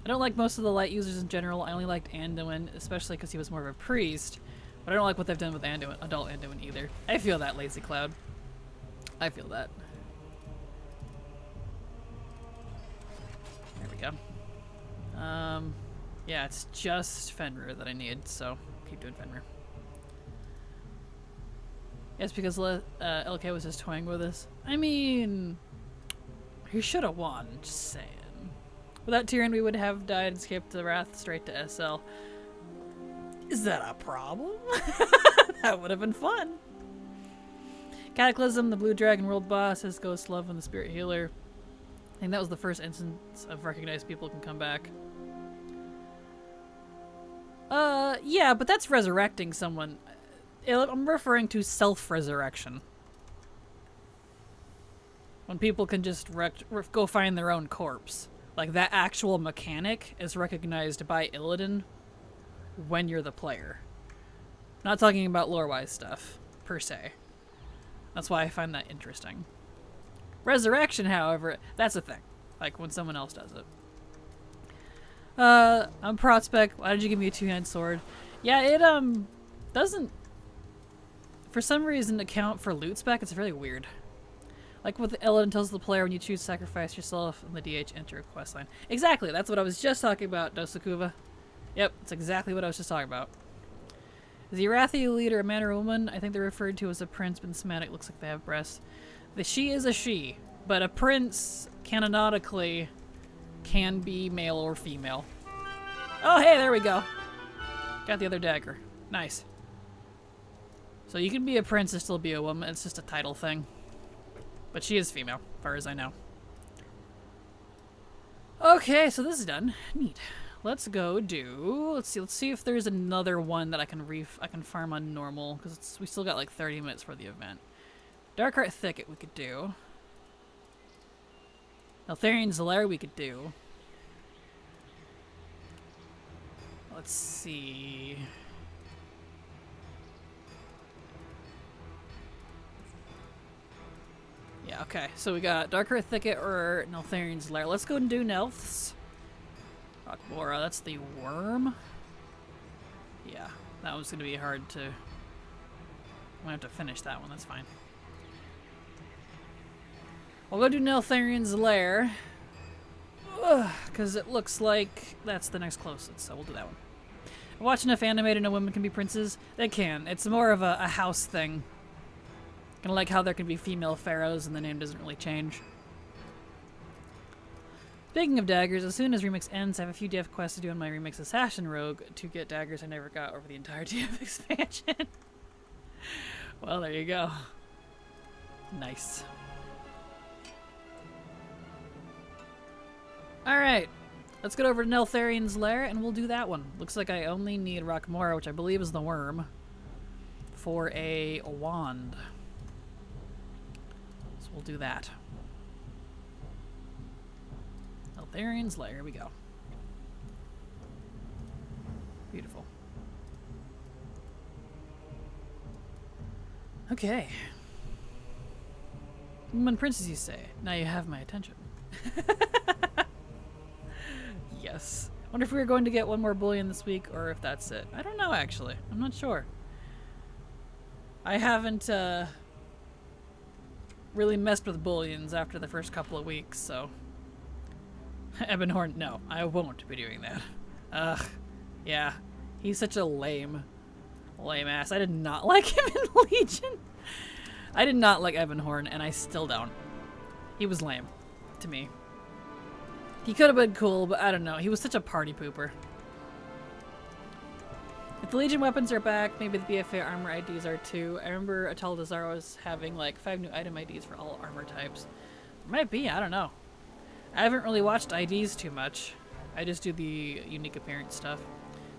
I don't like most of the light users in general. I only liked Anduin, especially because he was more of a priest. But I don't like what they've done with Anduin, adult Anduin either. I feel that, Lazy Cloud. I feel that. There we go. Yeah, it's just Fenrir that I need, so keep doing Fenrir. Yes, because LK was just toying with us. I mean, he should have won, just saying. Without Tyrion, we would have died and skipped the Wrath straight to SL. Is that a problem? That would have been fun. Cataclysm, the Blue Dragon World Boss, his Ghost Love, and the Spirit Healer. I think that was the first instance of recognized people can come back. Yeah, but that's resurrecting someone. I'm referring to self-resurrection. When people can just go find their own corpse. Like, that actual mechanic is recognized by Illidan when you're the player. Not talking about lore-wise stuff, per se. That's why I find that interesting. Resurrection, however, that's a thing. Like, when someone else does it. I'm Prospect. Why did you give me a two-hand sword? Yeah, it, doesn't, for some reason, account for loot spec. It's really weird. Like with Illidan tells the player when you choose to sacrifice yourself in the DH, enter a quest line. Exactly, that's what I was just talking about, Dosakuva. Yep, that's exactly what I was just talking about. Is the Arathi leader a man or a woman? I think they're referred to as a prince, but in semantic looks like they have breasts. The she is a she, but a prince, canonically, can be male or female. Oh, hey, there we go. Got the other dagger. Nice. So you can be a prince and still be a woman. It's just a title thing. But she is female, as far as I know. Okay, so this is done. Neat. Let's go do... Let's see if there's another one that I can farm on normal, because we still got like 30 minutes for the event. Darkheart Thicket we could do. Eltharian's Lair we could do. Let's see... Yeah, okay. So we got Darkheart Thicket or Neltharian's Lair. Let's go and do Nelth's. Rockbora, that's the worm. Yeah, that was going to be hard to I'm gonna have to finish that one, that's fine. We'll go do Neltharian's Lair. Because it looks like that's the next closest, so we'll do that one. I watch enough anime to know women can be princes. They can. It's more of a house thing. Kind of like how there can be female pharaohs and the name doesn't really change. Speaking of daggers, as soon as Remix ends, I have a few DF quests to do on my Remix Assassin Rogue to get daggers I never got over the entire DF expansion. Well, there you go. Nice. Alright, let's get over to Neltharian's Lair and we'll do that one. Looks like I only need Rockmora, which I believe is the worm, for a wand. So we'll do that. Neltharian's Lair, here we go. Beautiful. Okay. When princes, you say, now you have my attention. Yes. I wonder if we were going to get one more bullion this week or if that's it. I don't know, actually. I'm not sure. I haven't really messed with bullions after the first couple of weeks, so... Ebonhorn, no, I won't be doing that. Ugh. Yeah. He's such a lame ass. I did not like him in Legion. I did not like Ebonhorn, and I still don't. He was lame. To me. He could have been cool, but I don't know. He was such a party pooper. If the Legion weapons are back, maybe the BFA armor IDs are too. I remember Ataldazar was having like 5 new item IDs for all armor types. Might be, I don't know. I haven't really watched IDs too much. I just do the unique appearance stuff.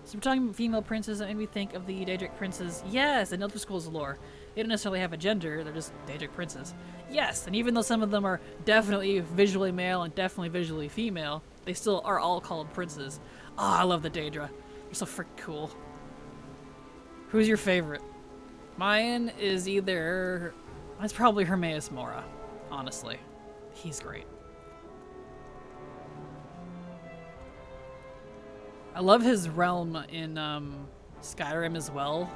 So we're talking about female princes that made me think of the Daedric princes. Yes, in Elder Scrolls lore. They don't necessarily have a gender, they're just Daedric princes. Yes, and even though some of them are definitely visually male and definitely visually female, they still are all called princes. Oh, I love the Daedra. They're so freaking cool. Who's your favorite? Mine is either... It's probably Hermaeus Mora, honestly. He's great. I love his realm in Skyrim as well.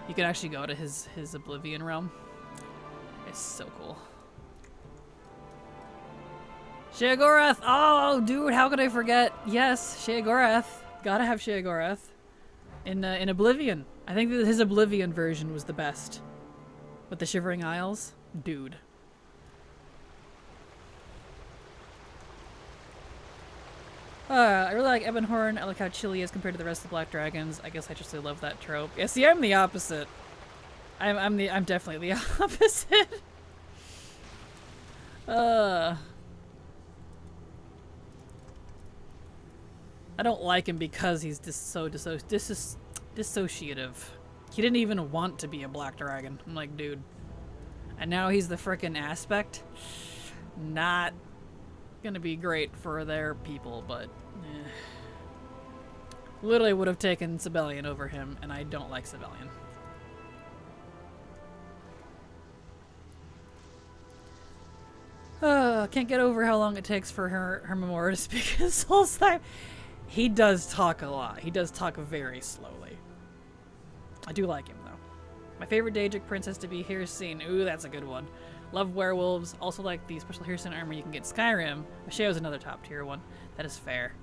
You can actually go to his Oblivion realm. It's so cool. Sheogorath! Oh, dude, how could I forget? Yes, Sheogorath. Gotta have Sheogorath. In Oblivion. I think that his Oblivion version was the best. With the Shivering Isles. Dude. I really like Ebonhorn. I like how chill he is compared to the rest of the Black Dragons. I guess I just really love that trope. Yeah, see, I'm the opposite. I'm definitely the opposite. I don't like him because he's so dissociative. He didn't even want to be a Black Dragon. I'm like, dude. And now he's the frickin' aspect. Not gonna be great for their people, but literally would have taken Sibelian over him, and I don't like Sibelian. Can't get over how long it takes for her Memora to speak his soul slime. He does talk a lot. He does talk very slowly. I do like him though. My favorite Daedric prince has to be Hircine. Ooh, that's a good one. Love werewolves. Also like the special Hircine armor you can get in Skyrim. Masheo's another top tier one. That is fair.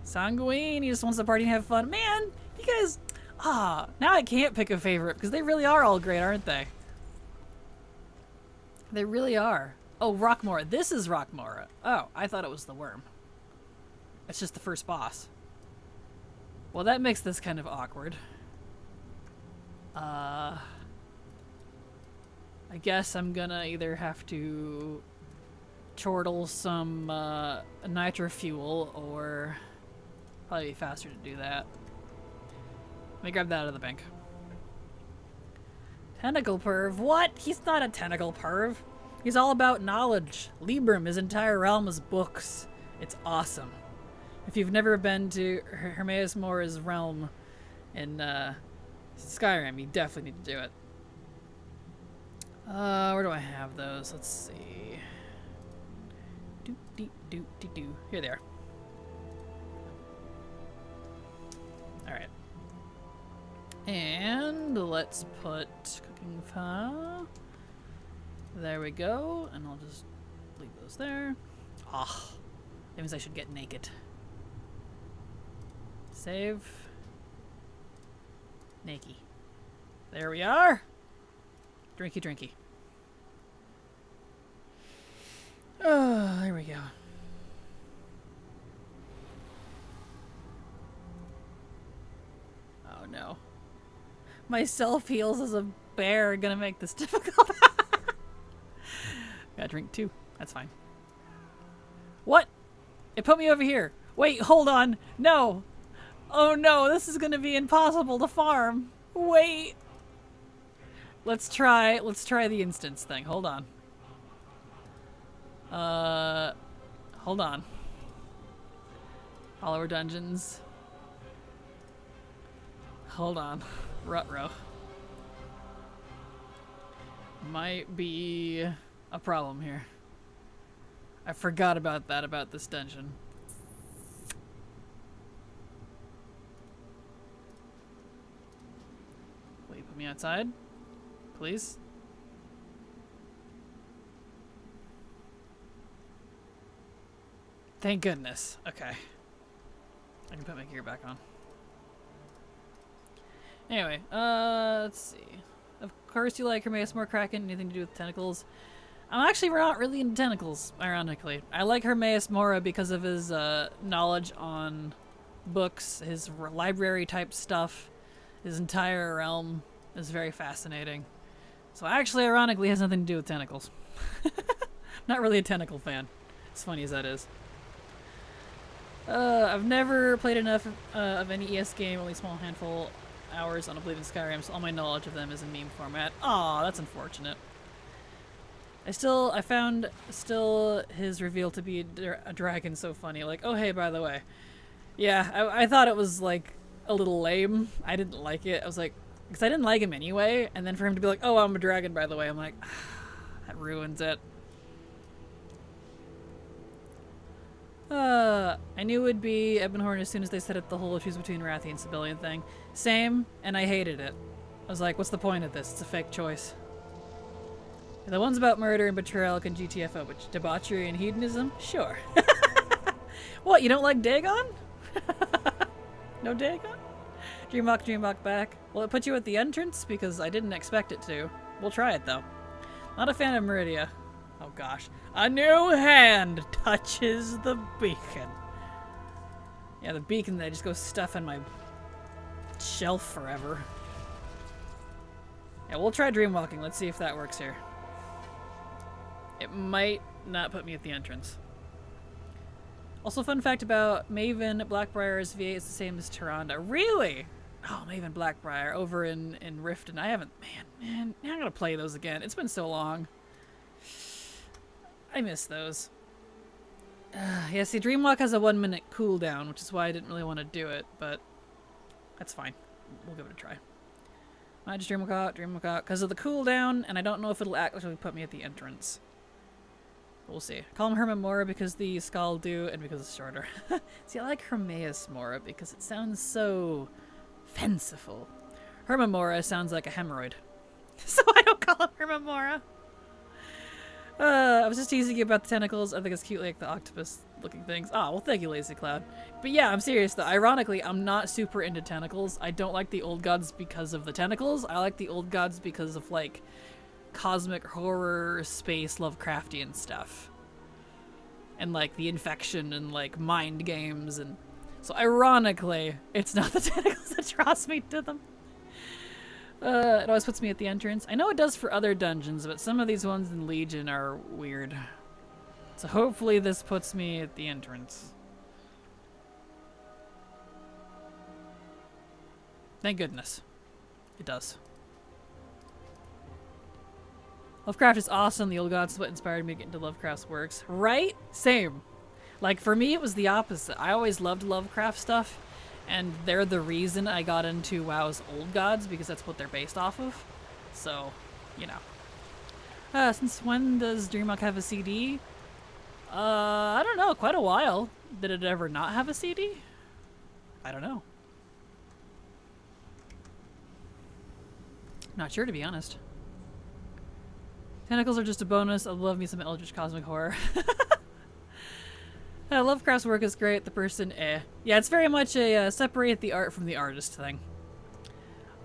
Sanguine, he just wants to party and have fun. Man, you guys... now I can't pick a favorite because they really are all great, aren't they? They really are. Oh, Rockmora. This is Rockmora. Oh, I thought it was the worm. It's just the first boss. Well, that makes this kind of awkward. I guess I'm gonna either have to chortle some nitro fuel or probably be faster to do that. Let me grab that out of the bank. Tentacle perv? What? He's not a tentacle perv. He's all about knowledge. Libram, his entire realm is books. It's awesome. If you've never been to Hermaeus Mora's realm in Skyrim, you definitely need to do it. Where do I have those? Let's see. Here they are. Alright. And let's put cooking fire. There we go. And I'll just leave those there. Ah, that means I should get naked. Save. Naked. There we are. Drinky, drinky. Oh, there we go. Oh no. My self-heals as a bear are gonna make this difficult. Gotta drink too. That's fine. What? It put me over here. Wait, hold on. No. Oh no, this is gonna be impossible to farm. Wait. Let's try the instance thing. Hold on. Hold on. Follower dungeons. Hold on. Rutrow. Might be a problem here. I forgot about that, about this dungeon. Will you put me outside? Please? Thank goodness. Okay. I can put my gear back on. Anyway, let's see. Of course you like Hermaeus more Kraken, anything to do with tentacles. I'm actually not really into tentacles, ironically. I like Hermaeus Mora because of his knowledge on books, his library type stuff. His entire realm is very fascinating. So actually, ironically, has nothing to do with tentacles. Not really a tentacle fan, as funny as that is. I've never played enough of any ES game, only a small handful hours on Oblivion Skyrim, so all my knowledge of them is in meme format. Aw, that's unfortunate. I found his reveal to be a dragon so funny. Like, oh hey, by the way. Yeah, I thought it was like a little lame. I didn't like it. I was like, because I didn't like him anyway, and then for him to be like, oh, I'm a dragon, by the way, I'm like, that ruins it. I knew it would be Ebonhorn as soon as they set up the whole choose between Wrathy and Sibelian thing. Same, and I hated it. I was like, what's the point of this? It's a fake choice. The ones about murder and betrayal can GTFO, but debauchery and hedonism? Sure. What, you don't like Dagon? No Dagon? Dreamwalk back. Will it put you at the entrance? Because I didn't expect it to. We'll try it, though. Not a fan of Meridia. Oh gosh. A new hand touches the beacon. Yeah, the beacon that just goes stuff in my shelf forever. Yeah, we'll try dreamwalking. Let's see if that works here. It might not put me at the entrance. Also, fun fact about Maven Blackbriar's V8 is the same as Tyrande. Really? Oh, Maven Blackbriar over in Rift, and I haven't... Man, I'm gonna play those again. It's been so long. I miss those. Yeah, see, Dreamwalk has a 1-minute cooldown, which is why I didn't really want to do it, but that's fine. We'll give it a try. I just Dreamwalk out, because of the cooldown, and I don't know if it'll actually put me at the entrance. We'll see. I call him Herma Mora because the Skull do, and because it's shorter. See, I like Hermaeus Mora because it sounds so fanciful. Herma Mora sounds like a hemorrhoid. So I don't call him Herma Mora. I was just teasing you about the tentacles. I think it's cute, like the octopus-looking things. Ah, well, thank you, Lazy Cloud. But yeah, I'm serious, though. Ironically, I'm not super into tentacles. I don't like the old gods because of the tentacles. I like the old gods because of, like, cosmic horror, space, Lovecraftian stuff. And, like, the infection and, like, mind games. And so, ironically, it's not the tentacles that draws me to them. It always puts me at the entrance. I know it does for other dungeons, but some of these ones in Legion are weird. So hopefully this puts me at the entrance. Thank goodness. It does. Lovecraft is awesome. The old gods is what inspired me to get into Lovecraft's works. Right? Same. Like, for me, it was the opposite. I always loved Lovecraft stuff. And they're the reason I got into WoW's old gods, because that's what they're based off of. So, you know. Since when does Dreamwalk have a CD? I don't know, quite a while. Did it ever not have a CD? I don't know. Not sure, to be honest. Tentacles are just a bonus. I love me some Eldritch Cosmic Horror. Lovecraft's work is great. The person, eh. Yeah, it's very much a separate the art from the artist thing.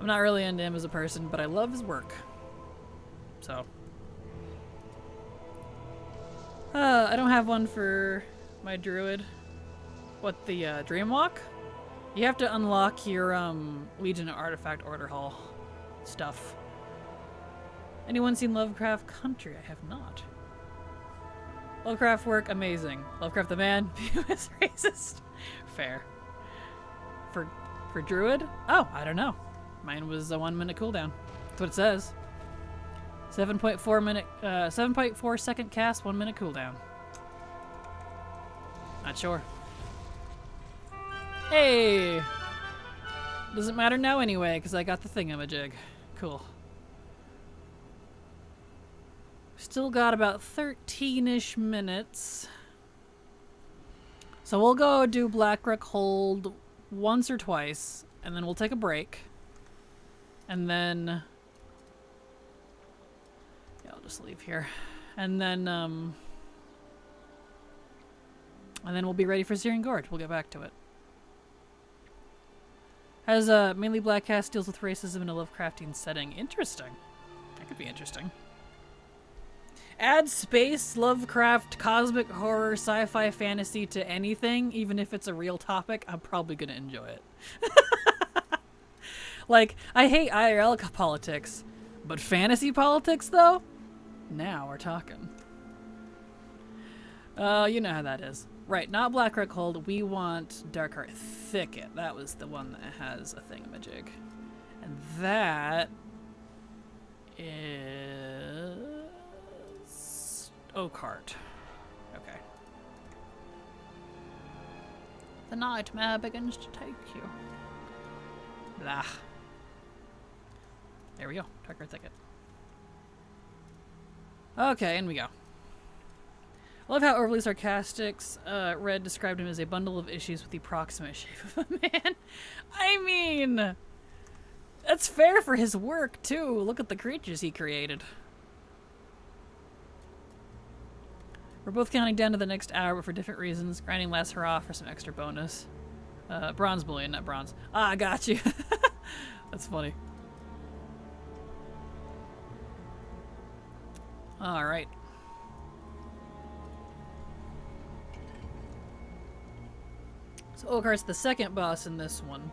I'm not really into him as a person, but I love his work. So. I don't have one for my druid. What, the Dreamwalk? You have to unlock your Legion of Artifact Order Hall stuff. Anyone seen Lovecraft Country? I have not. Lovecraft work, amazing. Lovecraft the man, view as racist. Fair. For druid? Oh, I don't know. Mine was a 1 minute cooldown. That's what it says. 7.4 second cast, 1 minute cooldown. Not sure. Hey! Doesn't matter now anyway, because I got the thingamajig. Cool. Still got about 13-ish minutes. So we'll go do Blackrock Hold once or twice, and then we'll take a break. And then... yeah, I'll just leave here. And then we'll be ready for Searing Gorge. We'll get back to it. Has mainly Black Cast deals with racism in a Lovecraftian setting. Interesting. That could be interesting. Add space, Lovecraft, cosmic horror, sci-fi, fantasy to anything, even if it's a real topic, I'm probably gonna enjoy it. Like, I hate IRL politics, but fantasy politics, though? Now we're talking. You know how that is. Right, not Blackrock Hold, we want Darkheart Thicket. That was the one that has a thingamajig. And that is Oakheart. Okay. The nightmare begins to take you. Blah. There we go. Darkheart Thicket. Okay, in we go. I love how overly sarcastic Red described him as a bundle of issues with the approximate shape of a man. I mean, that's fair for his work, too. Look at the creatures he created. We're both counting down to the next hour, but for different reasons. Grinding last hurrah for some extra bonus. Bronze bullion, not bronze. Ah, I got you. That's funny. Alright. So Oakheart's the second boss in this one.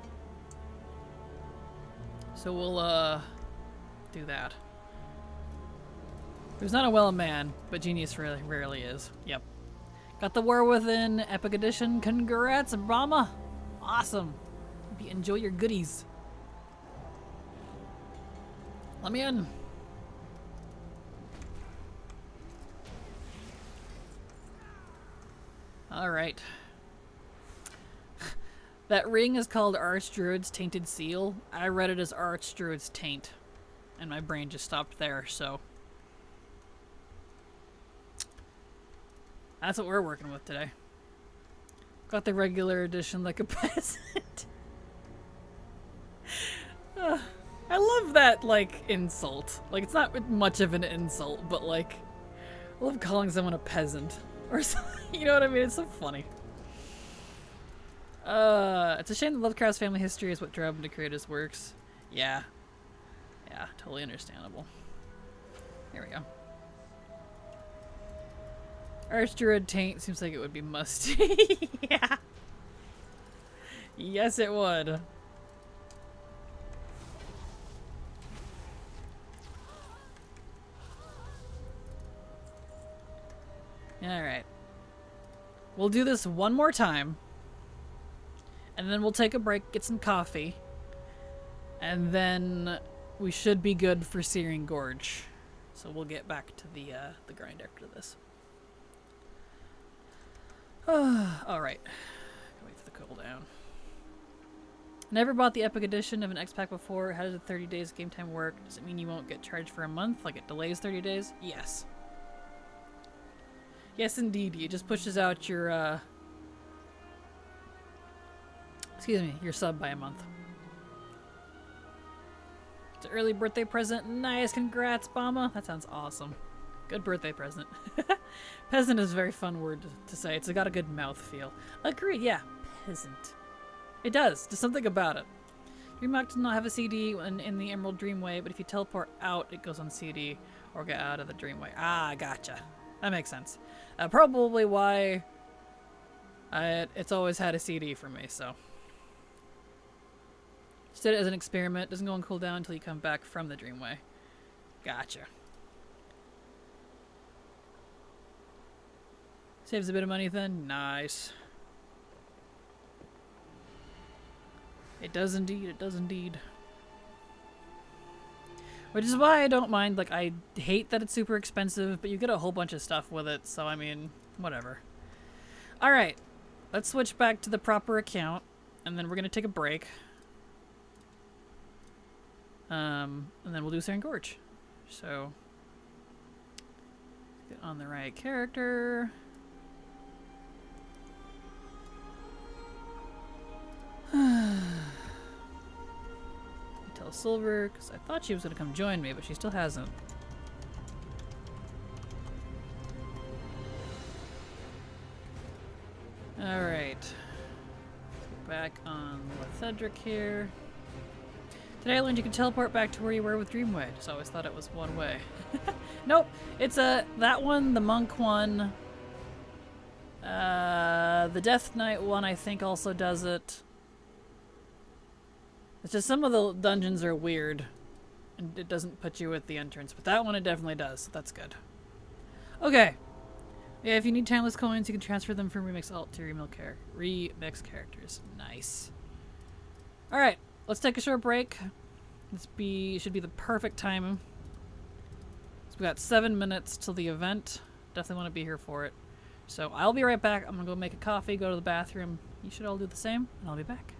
So we'll, do that. Who's not a well man, but genius really rarely is. Yep. Got the War Within Epic Edition. Congrats, Brahma! Awesome. Enjoy your goodies. Let me in. Alright. That ring is called Archdruid's Tainted Seal. I read it as Archdruid's Taint. And my brain just stopped there, so... that's what we're working with today. Got the regular edition like a peasant. I love that, like, insult. Like, it's not much of an insult, but, like... I love calling someone a peasant. Or something, you know what I mean? It's so funny. It's a shame that Lovecraft's family history is what drove him to create his works. Yeah. Yeah, totally understandable. Here we go. Archdruid Taint seems like it would be musty. Yeah. Yes, it would. Alright. We'll do this one more time. And then we'll take a break, get some coffee. And then we should be good for Searing Gorge. So we'll get back to the grind after this. Alright. Wait for the cooldown. Never bought the Epic Edition of an X-Pack before. How does the 30 days game time work? Does it mean you won't get charged for a month? Like it delays 30 days? Yes. Yes, indeed. It just pushes out your, excuse me, your sub by a month. It's an early birthday present. Nice, congrats, Bama. That sounds awesome. Good birthday present. Peasant is a very fun word to say. It's got a good mouth feel. Agreed, yeah. Peasant. It does. There's something about it. Dreamlock does not have a CD in the Emerald Dreamway, but if you teleport out, it goes on CD or get out of the Dreamway. Ah, gotcha. That makes sense. Probably why it's always had a CD for me, so. Just did it as an experiment. Doesn't go on cooldown until you come back from the Dreamway. Gotcha. Saves a bit of money then. Nice. It does indeed. It does indeed. Which is why I don't mind. Like, I hate that it's super expensive, but you get a whole bunch of stuff with it. So, I mean, whatever. Alright. Let's switch back to the proper account. And then we're going to take a break. And then we'll do Saren Gorge. So, get on the right character. Tell Silver, because I thought she was going to come join me, but she still hasn't. Alright. Back on Lathedric here. Today I learned you can teleport back to where you were with Dreamway. Just always thought it was one way. Nope. It's that one, the Monk one. The Death Knight one I think also does it. It's just some of the dungeons are weird. And it doesn't put you at the entrance. But that one it definitely does. So that's good. Okay. Yeah, if you need timeless coins, you can transfer them from Remix Alt to Remix characters. Nice. Alright. Let's take a short break. Should be the perfect time. So we got 7 minutes till the event. Definitely want to be here for it. So I'll be right back. I'm going to go make a coffee, go to the bathroom. You should all do the same, and I'll be back.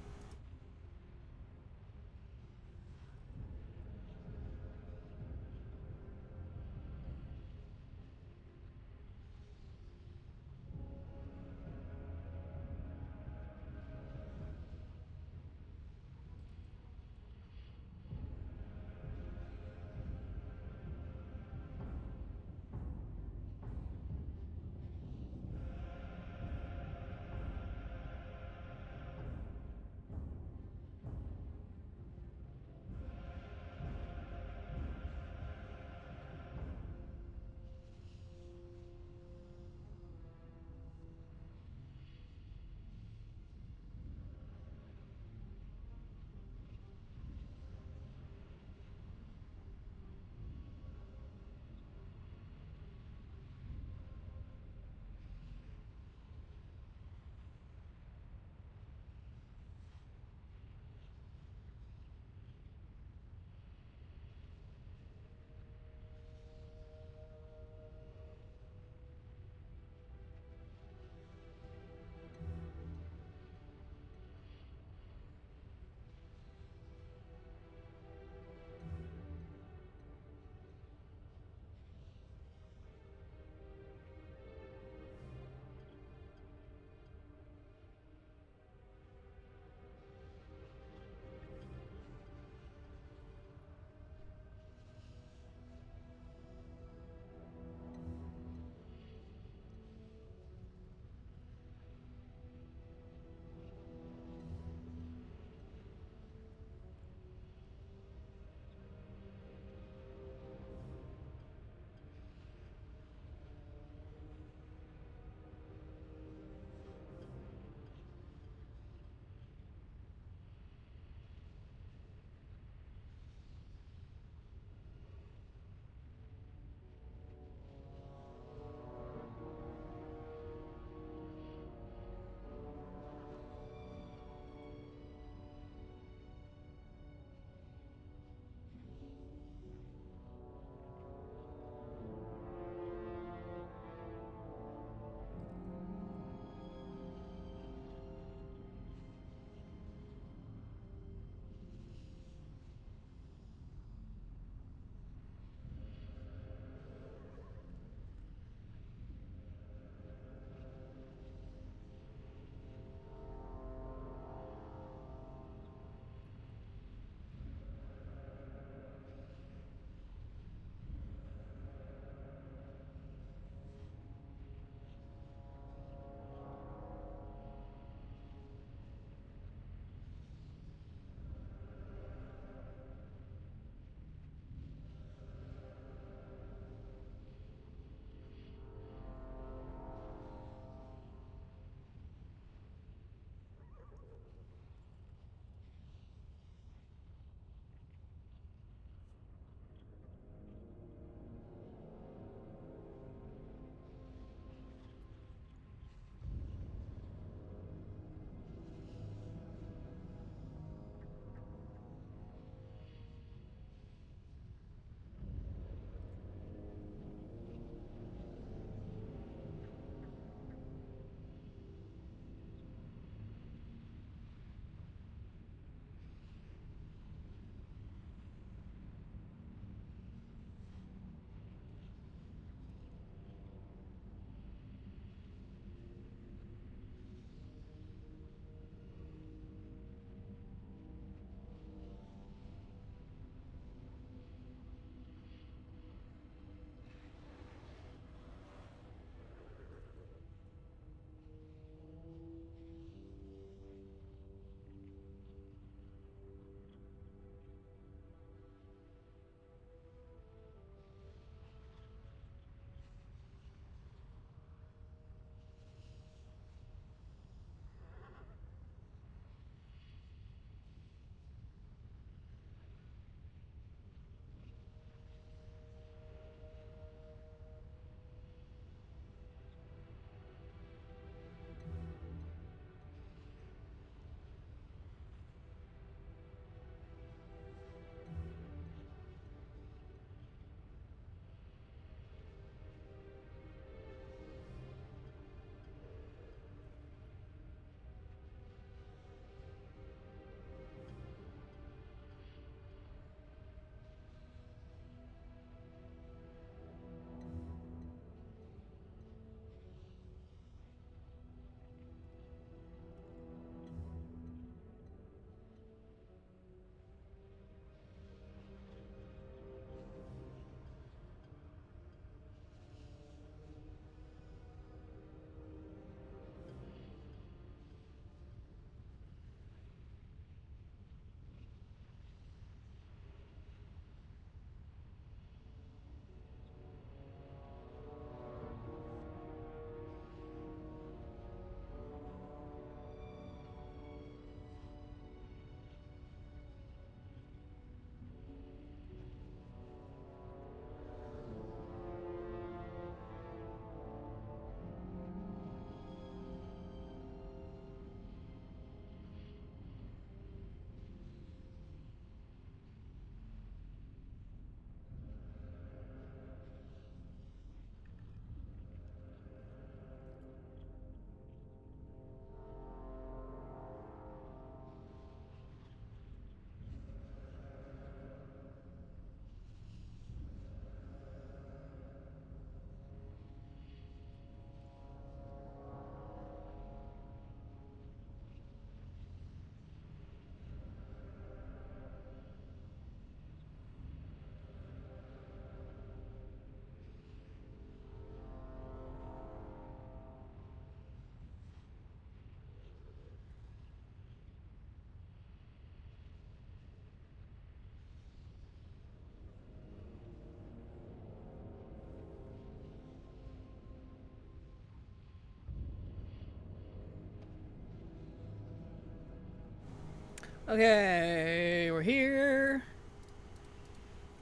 Okay, we're here.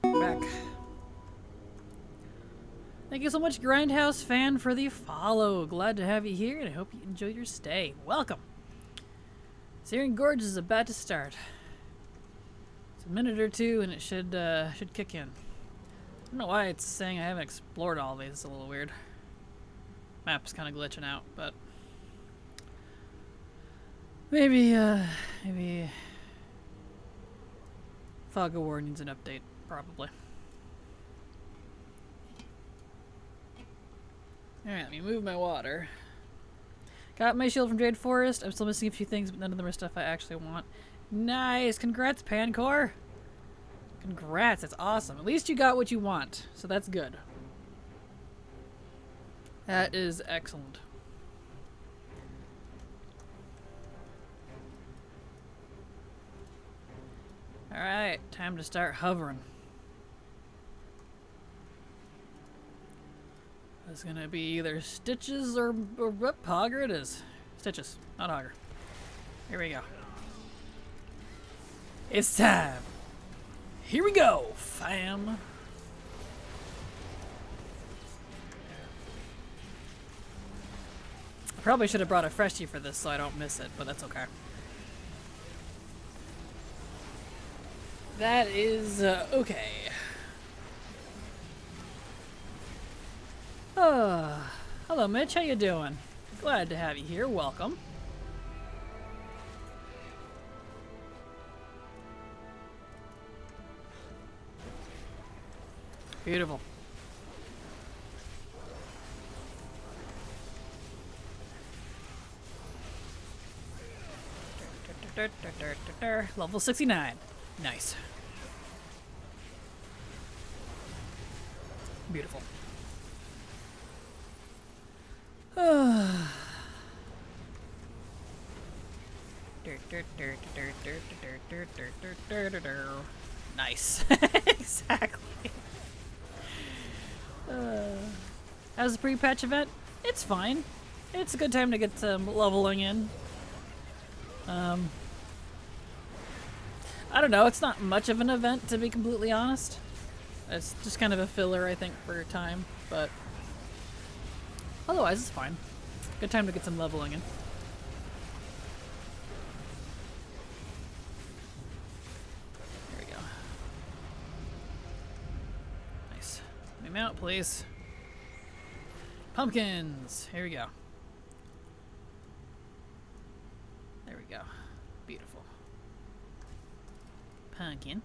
We're back. Thank you so much, Grindhouse fan, for the follow. Glad to have you here, and I hope you enjoy your stay. Welcome. Searing Gorge is about to start. It's a minute or two, and it should kick in. I don't know why it's saying I haven't explored all these. It's a little weird. Map's kind of glitching out, but maybe Fog of War needs an update, probably. Alright, let me move my water. Got my shield from Jade Forest. I'm still missing a few things, but none of them are stuff I actually want. Nice! Congrats, Pancor! Congrats, that's awesome. At least you got what you want, so that's good. That is excellent. Alright, time to start hovering. It's gonna be either Stitches or Hogger it is. Stitches, not Hogger. Here we go. It's time. Here we go, fam. I probably should have brought a freshie for this so I don't miss it, but that's okay. That is okay. Hello Mitch, how you doing? Glad to have you here, welcome. Beautiful. Level 69. Nice. Beautiful. Nice. Exactly. How's the pre-patch event? It's fine. It's a good time to get some leveling in. I don't know, it's not much of an event, to be completely honest. It's just kind of a filler, I think, for time, but otherwise it's fine. Good time to get some leveling in. There we go. Nice. Let me mount, please. Pumpkins! Here we go. There we go. Beautiful. Pumpkin.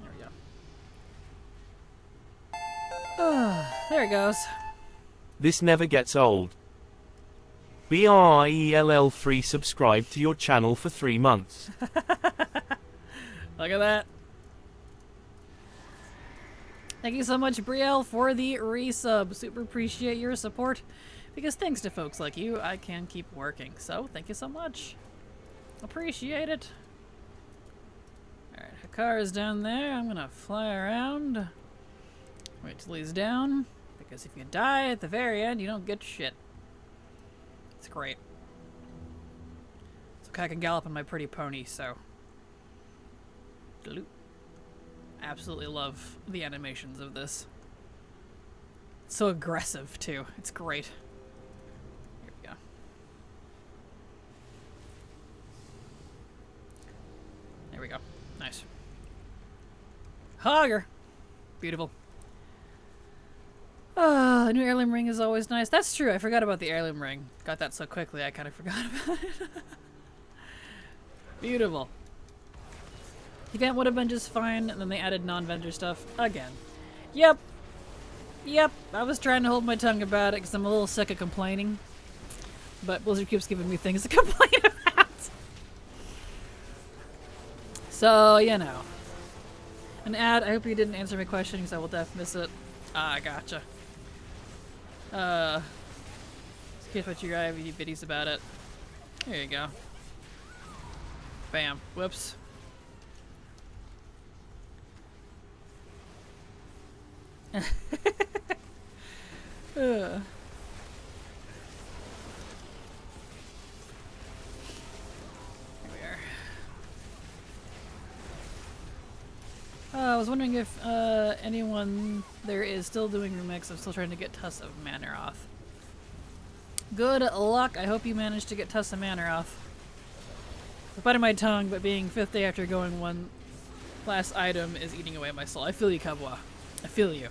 There we go. There it goes. This never gets old. BRIELL3 subscribed to your channel for 3 months. Look at that. Thank you so much, Brielle, for the resub. Super appreciate your support, because thanks to folks like you, I can keep working. So, thank you so much. Appreciate it. Alright, Hakar's down there. I'm gonna fly around. Wait till he's down, because if you die at the very end, you don't get shit. It's great. It's okay, I can gallop on my pretty pony, so. Gloop. Absolutely love the animations of this. It's so aggressive too. It's great. Here we go. There we go. Nice. Hogger. Beautiful. The new heirloom ring is always nice. That's true. I forgot about the heirloom ring. Got that so quickly I kind of forgot about it. Beautiful. The event would have been just fine, and then they added non-vendor stuff again. Yep. Yep. I was trying to hold my tongue about it because I'm a little sick of complaining. But Blizzard keeps giving me things to complain about. So, you know. An ad, I hope you didn't answer my question because I will definitely miss it. Ah, gotcha. Just curious what your videos about it. There you go. Bam. Whoops. Ugh. I was wondering if anyone there is still doing remix. I'm still trying to get Tuss of Manaroth. Good luck. I hope you managed to get Tuss of Manaroth. The bite of my tongue, but being 5th day after going one last item is eating away at my soul. I feel you, Kabwa. I feel you.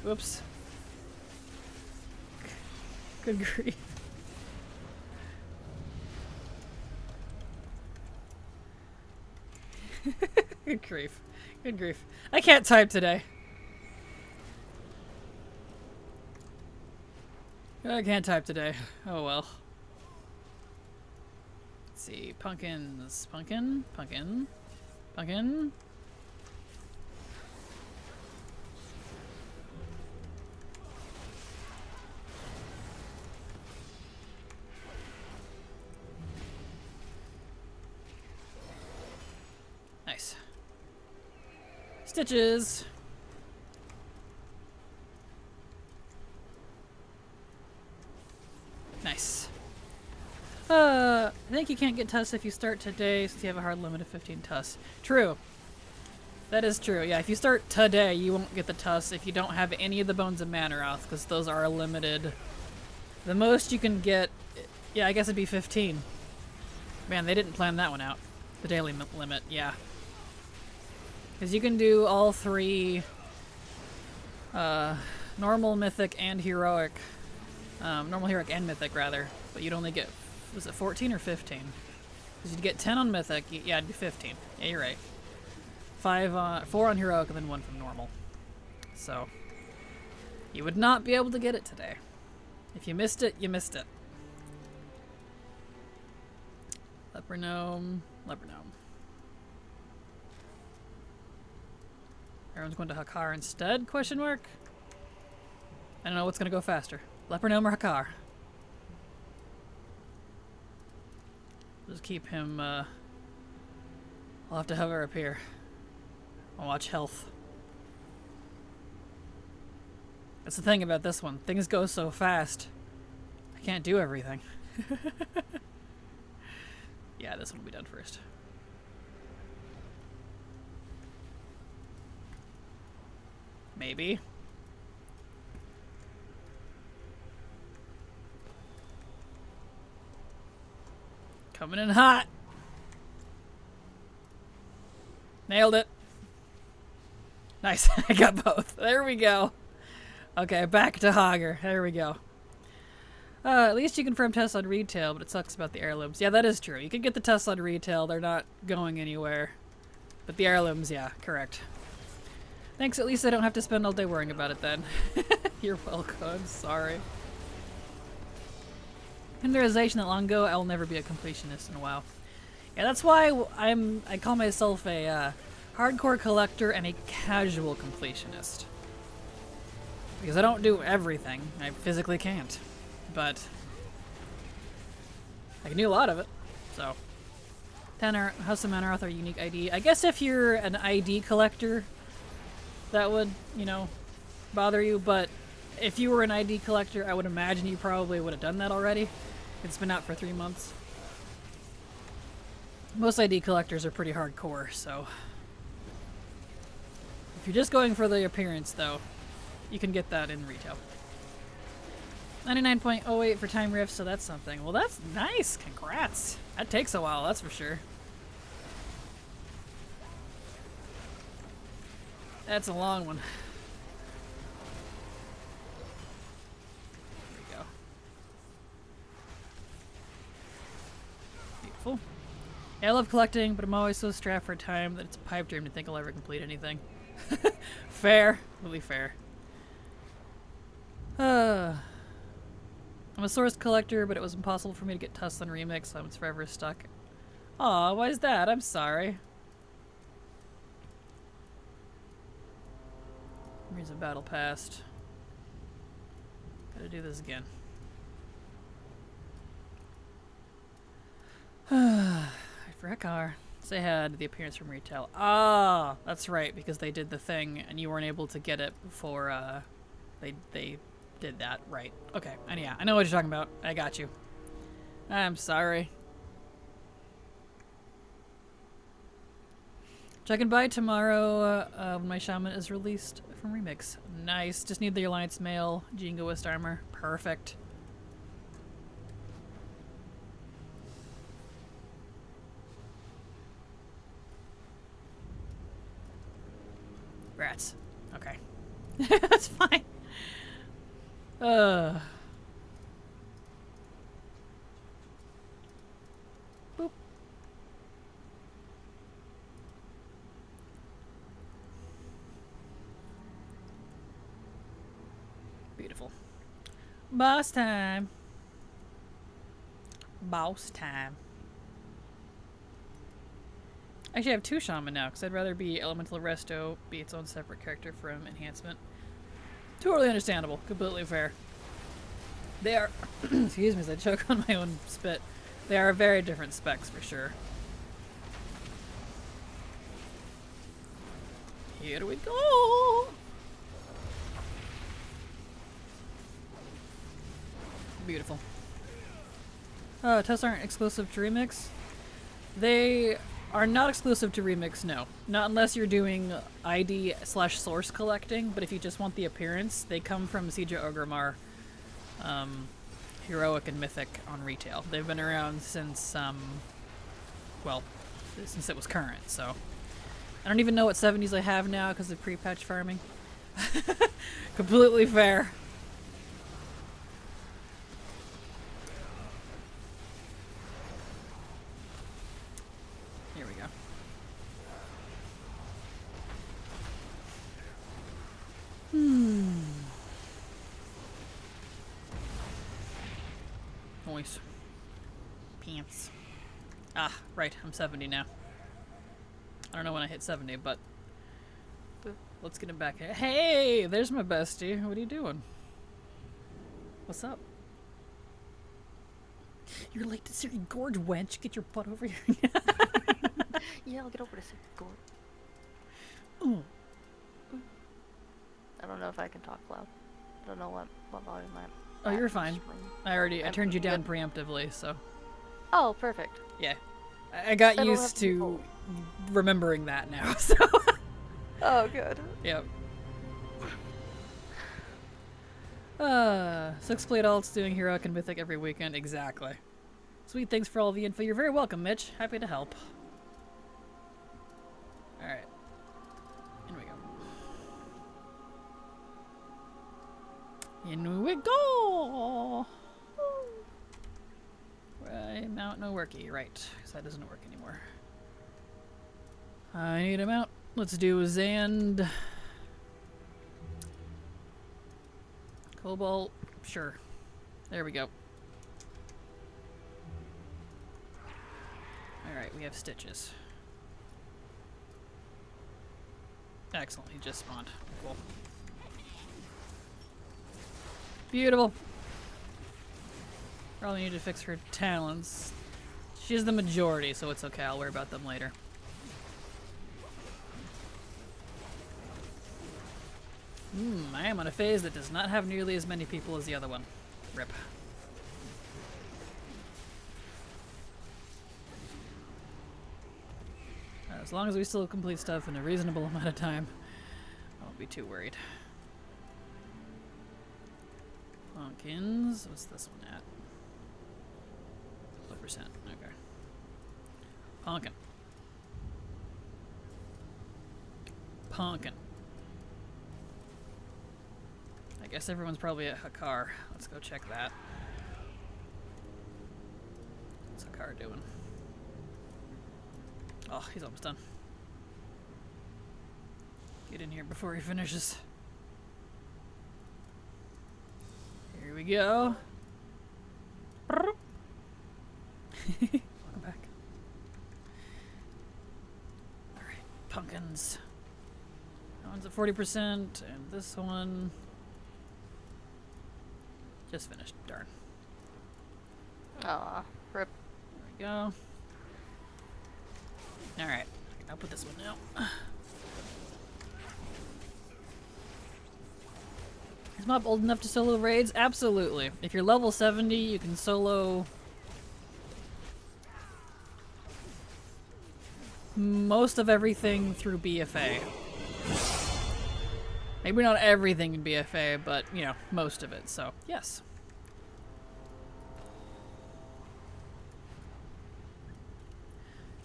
Whoops. Good grief. Good grief. Good grief. I can't type today. I can't type today. Oh well. Let's see. Pumpkins. Pumpkin. Pumpkin. Pumpkin. Nice. Stitches. Nice. I think you can't get Tuss if you start today since you have a hard limit of 15 Tuss. True. That is true. Yeah, if you start today, you won't get the Tuss if you don't have any of the Bones of Manaroth, because those are limited. The most you can get, yeah, I guess it'd be 15. Man, they didn't plan that one out. The daily limit, yeah. Because you can do all 3 normal, mythic, and heroic. Normal, heroic, and mythic, rather. But you'd only get, was it 14 or 15? Because you'd get 10 on mythic, yeah, it'd be 15. Yeah, you're right. 4 on heroic, and then 1 from normal. So, you would not be able to get it today. If you missed it, you missed it. Leper Gnome, Leper Gnome. Everyone's going to Hakar instead? Question mark. I don't know what's going to go faster. Leper Gnome or Hakar? Just keep him, I'll have to hover up here. I'll watch health. That's the thing about this one. Things go so fast. I can't do everything. Yeah, this one will be done first. Maybe. Coming in hot. Nailed it. Nice. I got both. There we go. Okay, back to Hogger. There we go. At least you confirm tests on retail, but it sucks about the heirlooms. Yeah, that is true. You can get the tests on retail. They're not going anywhere. But the heirlooms, yeah, correct. Thanks, at least I don't have to spend all day worrying about it then. You're welcome. Sorry. Hinderization that long ago, I will never be a completionist in a while. Yeah, that's why I call myself a hardcore collector and a casual completionist. Because I don't do everything. I physically can't. But I can do a lot of it. So House of Manaroth are unique ID. I guess if you're an ID collector, that would, you know, bother you, but if you were an ID collector, I would imagine you probably would have done that already. It's been out for 3 months. Most ID collectors are pretty hardcore, so if you're just going for the appearance, though, you can get that in retail. 99.08 for time rift, so that's something. Well, that's nice. Congrats. That takes a while, that's for sure. That's a long one. There we go. Beautiful. Yeah, I love collecting, but I'm always so strapped for time that it's a pipe dream to think I'll ever complete anything. Fair. Really fair. I'm a source collector, but it was impossible for me to get Tuslan Remix, so I'm forever stuck. Aw, why is that? I'm sorry. Here's a battle past. Gotta do this again. For Hekar. Say hi to the appearance from retail. Ah, that's right, because they did the thing and you weren't able to get it before they did that. Right. Okay. And yeah, I know what you're talking about. I got you. I'm sorry. Checking by tomorrow when my shaman is released from Remix. Nice. Just need the Alliance Mail Jingoist armor. Perfect. Rats. Okay. That's fine. Boop. Beautiful. Boss time. Boss time. Actually, I have 2 shaman now, because I'd rather be Elemental Resto, be its own separate character from Enhancement. Totally understandable. Completely fair. They are... excuse me as I choke on my own spit. They are very different specs, for sure. Here we go! Beautiful. Tests aren't exclusive to Remix. They are not exclusive to Remix, no. Not unless you're doing ID/source collecting, but if you just want the appearance, they come from Siege of Orgrimmar, Heroic and Mythic on retail. They've been around since, well, since it was current, so. I don't even know what 70s I have now because of pre-patch farming. Completely fair. Here we go. Noise. Pants. Ah, right, I'm 70 now. I don't know when I hit 70, but let's get him back here. Hey, there's my bestie. What are you doing? What's up? You're late to City Gorge, wench. Get your butt over here. Yeah, I'll get over to City Gorge. Ooh. I don't know if I can talk loud. I don't know what volume I'm Oh, at you're in fine. this room. I turned you down preemptively, so. Oh, perfect. Yeah. I got I don't have used to be to bold. remembering that now, so. Oh, good. Yep. 6-plate alts doing Heroic and Mythic every weekend. Exactly. Sweet, thanks for all the info. You're very welcome, Mitch. Happy to help. Alright. In we go. In we go! Right, mount no worky. Right, because that doesn't work anymore. I need a mount. Let's do Zand. Cobalt. Sure. There we go. Alright, we have stitches. Excellent, he just spawned. Cool. Beautiful. Probably need to fix her talents. She has the majority, so it's okay. I'll worry about them later. I am on a phase that does not have nearly as many people as the other one. RIP. As long as we still complete stuff in a reasonable amount of time, I won't be too worried. Pumpkins. What's this one at? What percent? Okay. Pumpkin. Pumpkin. I guess everyone's probably at Hakar. Let's go check that. What's Hakar doing? Oh, he's almost done. Get in here before he finishes. Here we go. Welcome back. Alright, pumpkins. That one's at 40%, and this one just finished. Darn. Aw, rip. There we go. Alright, I'll put this one now. Is mob old enough to solo raids? Absolutely. If you're level 70, you can solo most of everything through BFA. Maybe not everything in BFA, but, you know, most of it, so, yes.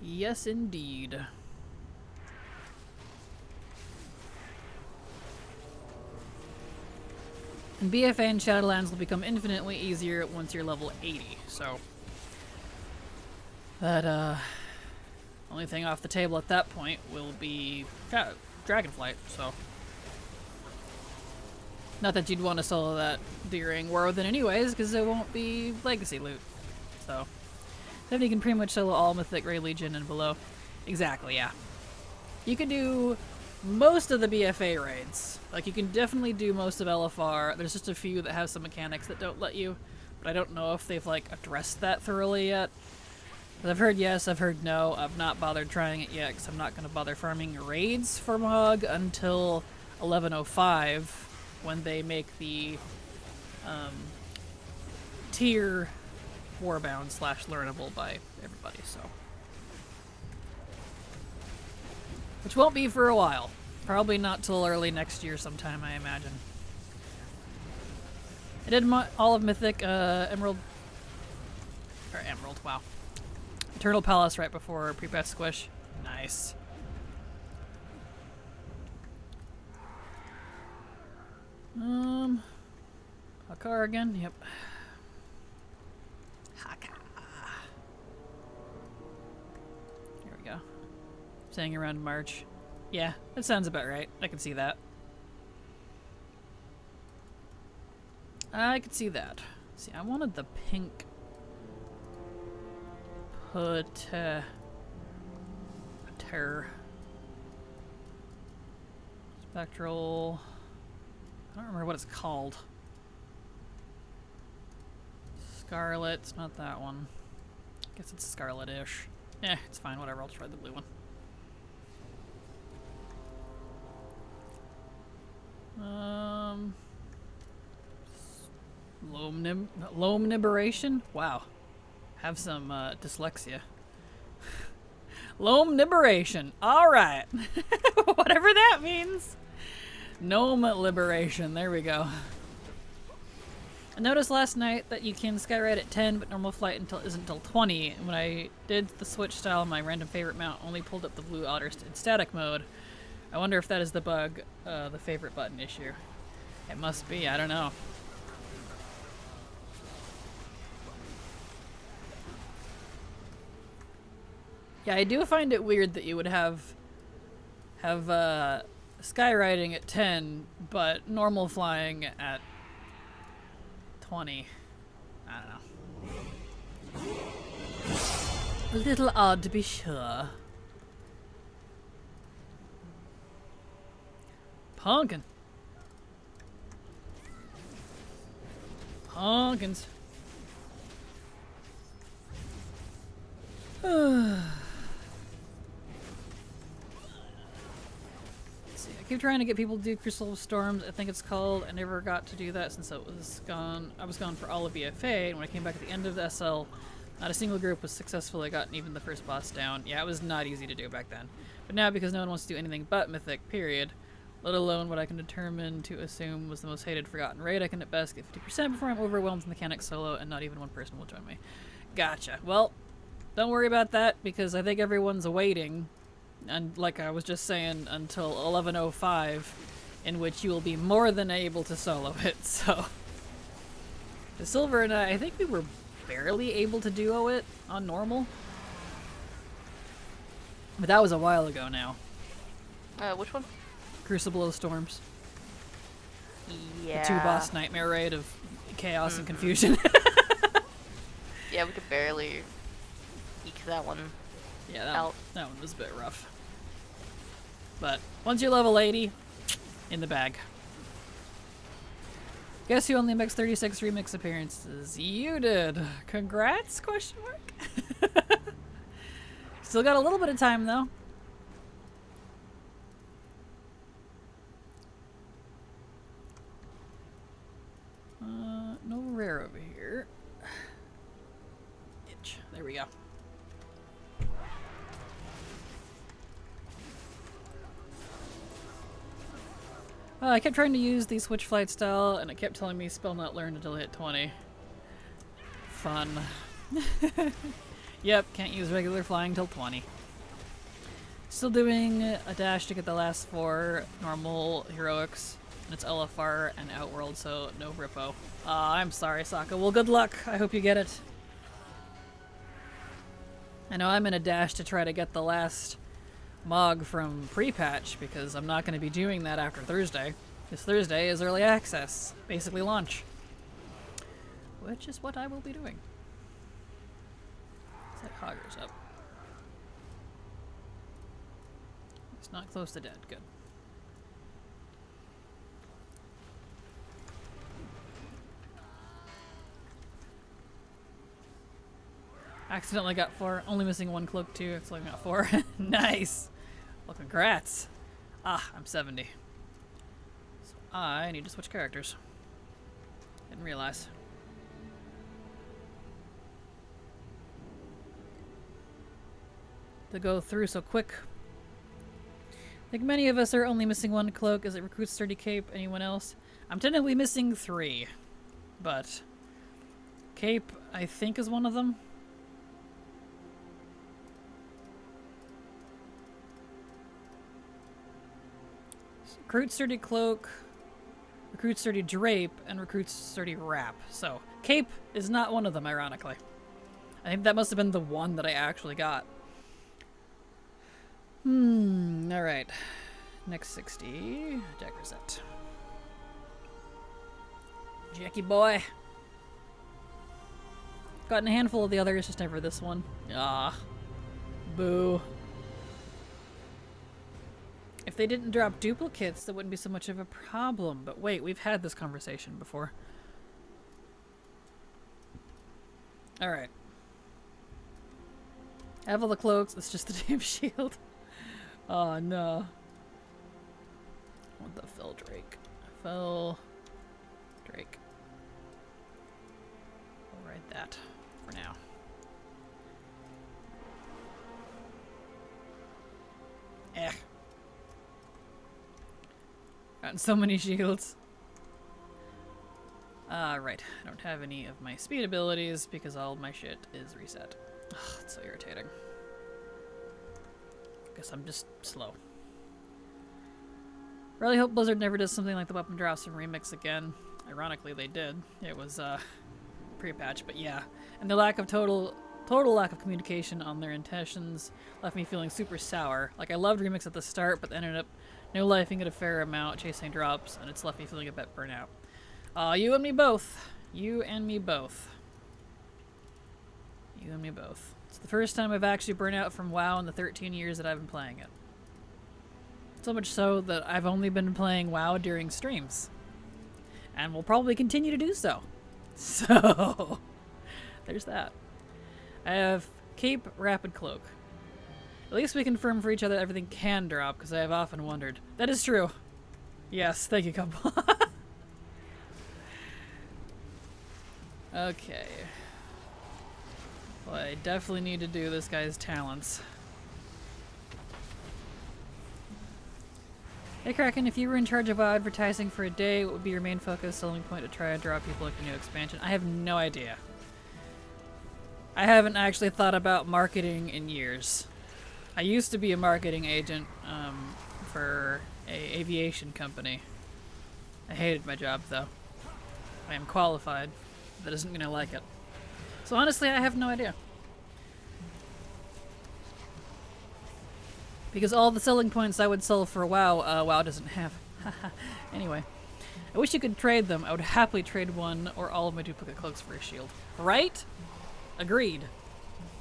Yes, indeed. And BFA and Shadowlands will become infinitely easier once you're level 80, so... That, only thing off the table at that point will be Dragonflight, so... Not that you'd want to solo that during War Within anyways, because it won't be Legacy loot, so... Then you can pretty much solo all Mythic, Ray Legion, and below. Exactly, yeah. You can do most of the BFA raids. Like, you can definitely do most of LFR. There's just a few that have some mechanics that don't let you, but I don't know if they've, like, addressed that thoroughly yet. But I've heard yes, I've heard no. I've not bothered trying it yet, because I'm not going to bother farming raids for Mog until 1105, when they make the tier warbound / learnable by everybody, so. Which won't be for a while. Probably not till early next year sometime, I imagine. I did all of Mythic, Emerald, wow. Eternal Palace right before PREPATCH Squish. Nice. Hakar again? Yep. Here we go. Saying around March. Yeah, that sounds about right. I can see that. I could see that. See, I wanted the pink putter. Spectral. I don't remember what it's called. Scarlet. It's not that one. I guess it's Scarlet-ish. Eh, it's fine. Whatever. I'll try the blue one. Loam Liberation? Wow. Have some dyslexia. Loam Liberation. Alright. Whatever that means. Gnome Liberation. There we go. I noticed last night that you can skyride at 10, but normal flight isn't until 20. And when I did the switch style, my random favorite mount only pulled up the blue otter in static mode. I wonder if that is the bug, the favorite button issue. It must be, I don't know. Yeah, I do find it weird that you would have skywriting at 10, but normal flying at 20. I don't know. A little odd to be sure. Pumpkin. Pumpkins. I keep trying to get people to do Crystal of Storms, I think it's called. I never got to do that since it was gone. I was gone for all of BFA, and when I came back at the end of the SL, not a single group was successful at gotten even the first boss down. Yeah, it was not easy to do back then. But now, because no one wants to do anything but Mythic, period, let alone what I can determine to assume was the most hated forgotten raid, I can at best get 50% before I'm overwhelmed with mechanics solo, and not even one person will join me. Gotcha. Well, don't worry about that, because I think everyone's awaiting, and like I was just saying, until 1105, in which you will be more than able to solo it, so. The Silver and I think we were barely able to duo it on normal. But that was a while ago now. Which one? Crucible of Storms. Yeah. The 2-boss nightmare raid of chaos and confusion. Yeah, we could barely eke that one Yeah, out. That one was a bit rough. But once you're level 80, in the bag. Guess who only makes 36 remix appearances? You did. Congrats? Question mark. Still got a little bit of time, though. No rare over here. Itch. There we go. I kept trying to use the switch flight style, and it kept telling me spell not learned until I hit 20. Fun. Yep, can't use regular flying till 20. Still doing a dash to get the last 4 normal heroics, and it's LFR and Outworld, so no Rippo. I'm sorry, Sokka. Well, good luck. I hope you get it. I know I'm in a dash to try to get the last Mog from PREPATCH, because I'm not going to be doing that after Thursday. Because Thursday is early access, basically launch. Which is what I will be doing. Set Hoggers up. It's not close to dead, good. Accidentally got 4, only missing 1 cloak too, accidentally got 4. Nice! Well, congrats! Ah, I'm 70. So I need to switch characters. Didn't realize. To go through so quick. I think many of us are only missing 1 cloak. Is it Recruit Sturdy Cape? Anyone else? I'm technically missing 3. But Cape, I think, is one of them. Recruit Sturdy Cloak, Recruit Sturdy Drape, and Recruit Sturdy Wrap. So, Cape is not one of them, ironically. I think that must have been the one that I actually got. Alright. Next 60. Jack Reset. Jackie boy. Gotten a handful of the others, just never this one. Ah. Boo. If they didn't drop duplicates, that wouldn't be so much of a problem. But wait, we've had this conversation before. Alright. I have all the cloaks, it's just the damn shield. Oh no. I want the Fell Drake. Fell Drake. I'll write that for now. Eh. Gotten so many shields. Right. I don't have any of my speed abilities because all of my shit is reset. Ugh, it's so irritating. Guess I'm just slow. Really hope Blizzard never does something like the weapon drops and remix again. Ironically, they did. It was pre-patch, but yeah. And the lack of total lack of communication on their intentions left me feeling super sour. Like, I loved remix at the start, but ended up no lifing it a fair amount, chasing drops, and it's left me feeling a bit burnout. You and me both. You and me both. You and me both. It's the first time I've actually burnt out from WoW in the 13 years that I've been playing it. So much so that I've only been playing WoW during streams. And will probably continue to do so. So, there's that. I have Cape, Rapid Cloak. At least we confirm for each other that everything can drop, because I have often wondered. That is true. Yes, thank you, couple. Okay. Well, I definitely need to do this guy's talents. Hey Kraken, if you were in charge of advertising for a day, what would be your main focus, selling point to try and draw people into new expansion? I have no idea. I haven't actually thought about marketing in years. I used to be a marketing agent for an aviation company. I hated my job though. I am qualified. That doesn't mean I like it. So honestly, I have no idea. Because all the selling points I would sell for WoW, WoW doesn't have. Anyway. I wish you could trade them. I would happily trade one or all of my duplicate cloaks for a shield. Right? Agreed.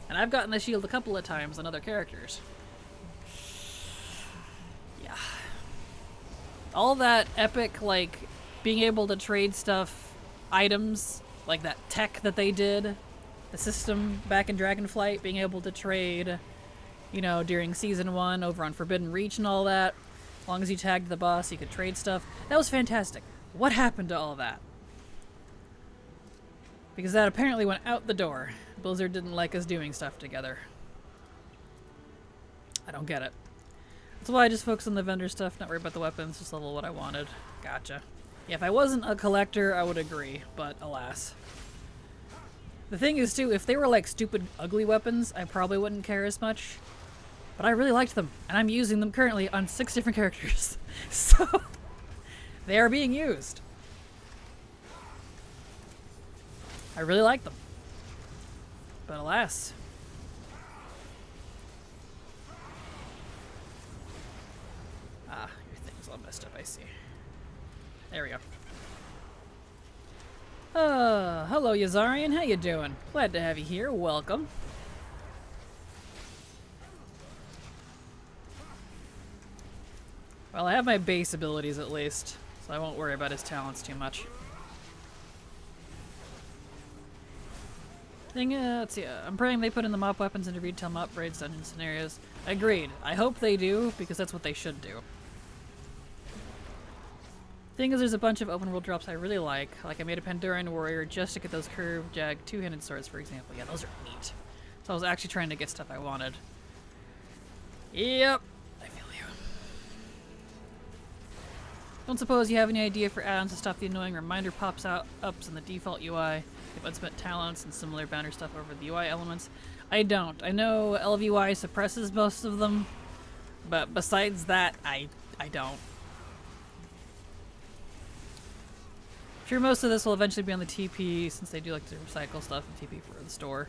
And I've gotten the shield a couple of times on other characters. Yeah. All that epic, like, being able to trade stuff, items, like that tech that they did, the system back in Dragonflight, being able to trade you know, during Season 1 over on Forbidden Reach and all that. As long as you tagged the boss, you could trade stuff. That was fantastic. What happened to all that? Because that apparently went out the door. Blizzard didn't like us doing stuff together. I don't get it. That's why I just focus on the vendor stuff, not worry about the weapons, just level what I wanted. Gotcha. Yeah, if I wasn't a collector, I would agree, but alas. The thing is, too, if they were like stupid, ugly weapons, I probably wouldn't care as much. But I really liked them, and I'm using them currently on 6 different characters. So, they are being used. I really like them. But alas. Ah, your thing's all messed up, I see. There we go. Hello Yazarian, how you doing? Glad to have you here, welcome. Well, I have my base abilities at least, so I won't worry about his talents too much. Let's see, I'm praying they put in the mop weapons into retail mop raids dungeon scenarios. Agreed. I hope they do, because that's what they should do. Thing is, there's a bunch of open world drops I really like. Like I made a Pandoran warrior just to get those curved jag two-handed swords, for example. Yeah, those are neat. So I was actually trying to get stuff I wanted. Yep. I feel you. Don't suppose you have any idea for add-ons to stop the annoying reminder ups in the default UI? If unspent talents and similar banner stuff over the UI elements. I don't. I know LVY suppresses most of them, but besides that, I don't. Sure, most of this will eventually be on the TP since they do like to recycle stuff and TP for the store.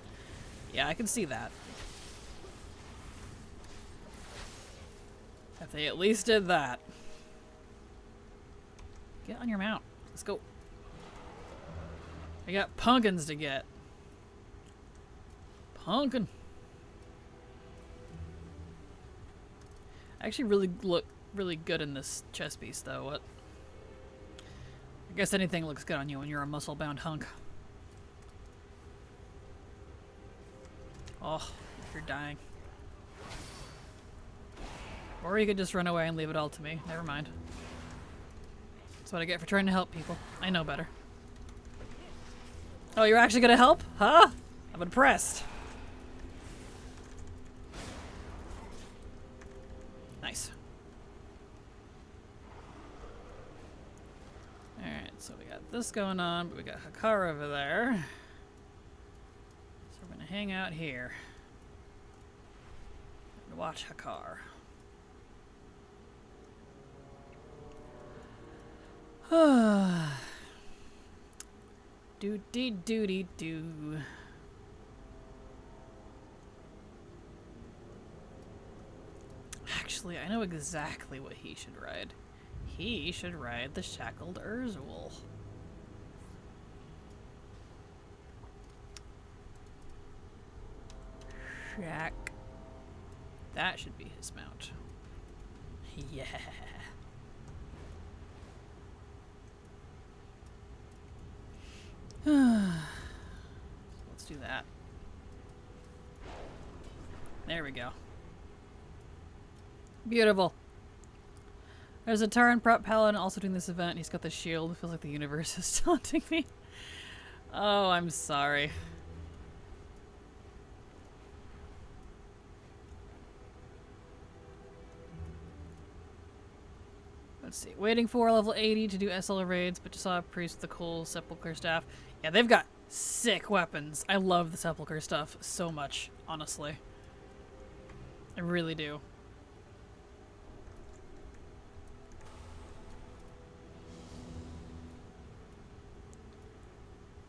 Yeah, I can see that. If they at least did that. Get on your mount. Let's go. I got pumpkins to get. Pumpkin. I actually really look really good in this chest piece, though. What? I guess anything looks good on you when you're a muscle-bound hunk. Oh, you're dying. Or you could just run away and leave it all to me. Never mind. That's what I get for trying to help people. I know better. Oh, you're actually gonna help? Huh? I'm impressed. Nice. Alright, so we got this going on, but we got Hakar over there. So we're gonna hang out here. And watch Hakar. Do-dee-doo-dee-doo. Actually, I know exactly what he should ride. He should ride the Shackled Urzul. Shack. That should be his mount. Yeah. Let's do that. There we go. Beautiful. There's a Taran prop paladin also doing this event. He's got the shield. It feels like the universe is taunting me. Oh, I'm sorry. Let's see. Waiting for level 80 to do SL raids, but just saw a priest with the cool sepulcher staff. Yeah, they've got sick weapons. I love the sepulcher stuff so much, honestly. I really do.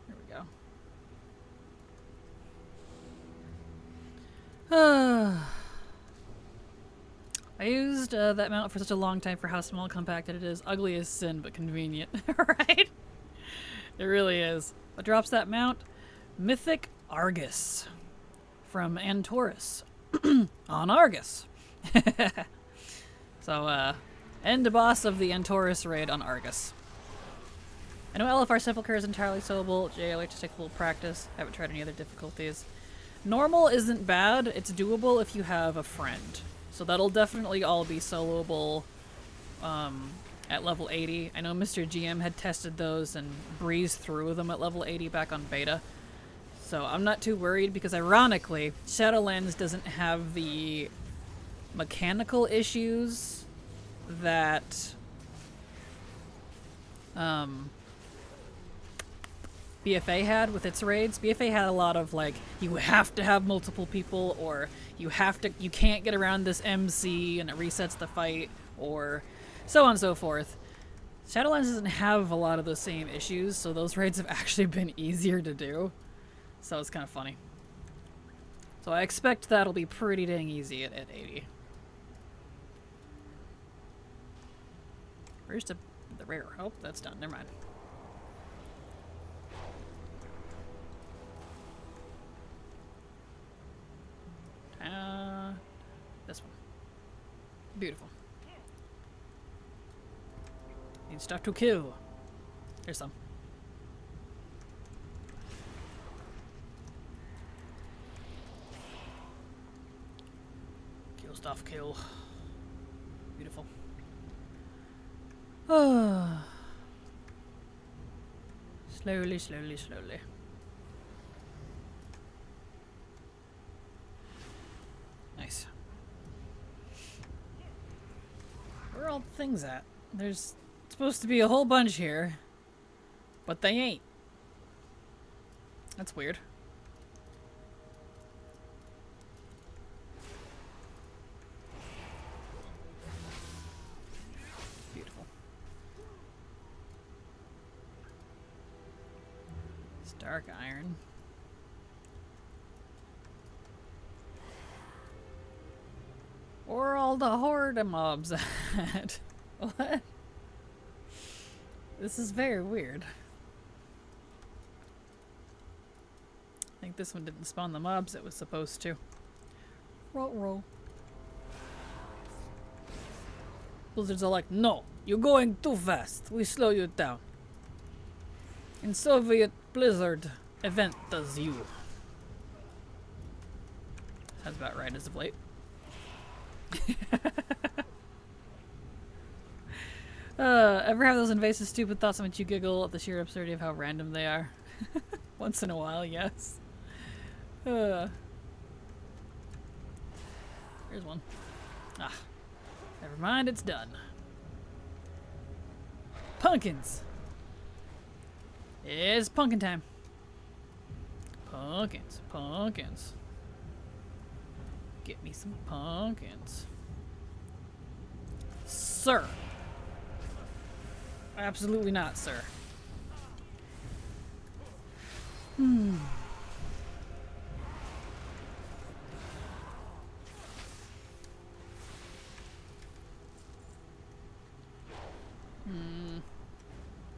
There we go. I used that mount for such a long time for how small and compacted it is. Ugly as sin, but convenient. Right? It really is. What drops that mount? Mythic Argus. From Antorus. On Argus. So, end boss of the Antorus raid on Argus. I know LFR Sepulchre is entirely soloable. JLH just takes a little practice. Haven't tried any other difficulties. Normal isn't bad. It's doable if you have a friend. So that'll definitely all be soloable at level 80. I know Mr. GM had tested those and breezed through them at level 80 back on beta. So I'm not too worried because ironically, Shadowlands doesn't have the mechanical issues that BFA had with its raids. BFA had a lot of like, you have to have multiple people, or you can't get around this MC and it resets the fight, or so on and so forth. Shadowlands doesn't have a lot of those same issues, so those raids have actually been easier to do. So it's kind of funny. So I expect that'll be pretty dang easy at 80. Where's the rare? Oh, that's done. Never mind. This one. Beautiful. Need stuff to kill. Here's some. Kill stuff, kill. Beautiful. Slowly, slowly, slowly. Nice. Where are all the things at? There's supposed to be a whole bunch here, but they ain't. That's weird. Beautiful. Stark iron. Where are all the horde mobs at? What? This is very weird. I think this one didn't spawn the mobs it was supposed to. Roll, roll. Blizzards are like, no, you're going too fast. We slow you down. In Soviet Blizzard, event does you. Sounds about right as of late. Ever have those invasive stupid thoughts that make you giggle at the sheer absurdity of how random they are? Once in a while, yes. Here's one. Ah. Never mind, it's done. Pumpkins! It's pumpkin time. Pumpkins, pumpkins. Get me some pumpkins. Sir. Absolutely not, sir.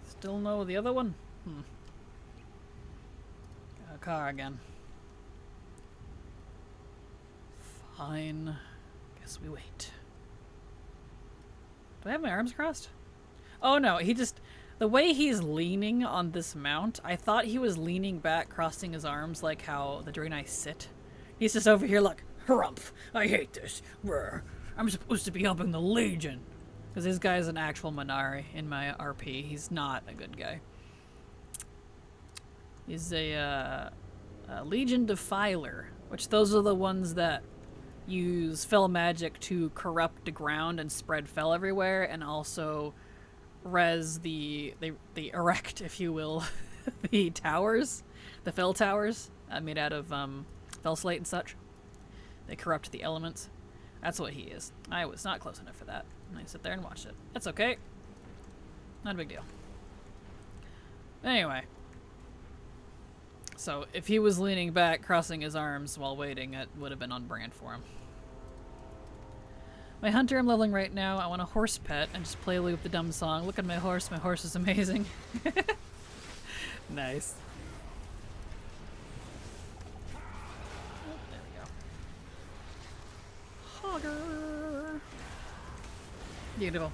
Still no the other one? Got a car again. Fine. Guess we wait. Do I have my arms crossed? Oh no, he just... The way he's leaning on this mount, I thought he was leaning back, crossing his arms like how the Draenei sit. He's just over here like, harumph, I hate this. Brr. I'm supposed to be helping the Legion. Because this guy's an actual Minari in my RP. He's not a good guy. He's a Legion Defiler, which those are the ones that use fel magic to corrupt the ground and spread fel everywhere, and also res they erect, if you will, the towers, the fel towers, made out of fel slate and such. They corrupt the elements. That's what he is. I was not close enough for that. I sit there and watched it. That's okay. Not a big deal. Anyway. So, if he was leaning back, crossing his arms while waiting, it would have been on brand for him. My hunter I'm leveling right now, I want a horse pet and just play loop the dumb song. Look at my horse is amazing. Nice. Oh, there we go. Hogger. Beautiful.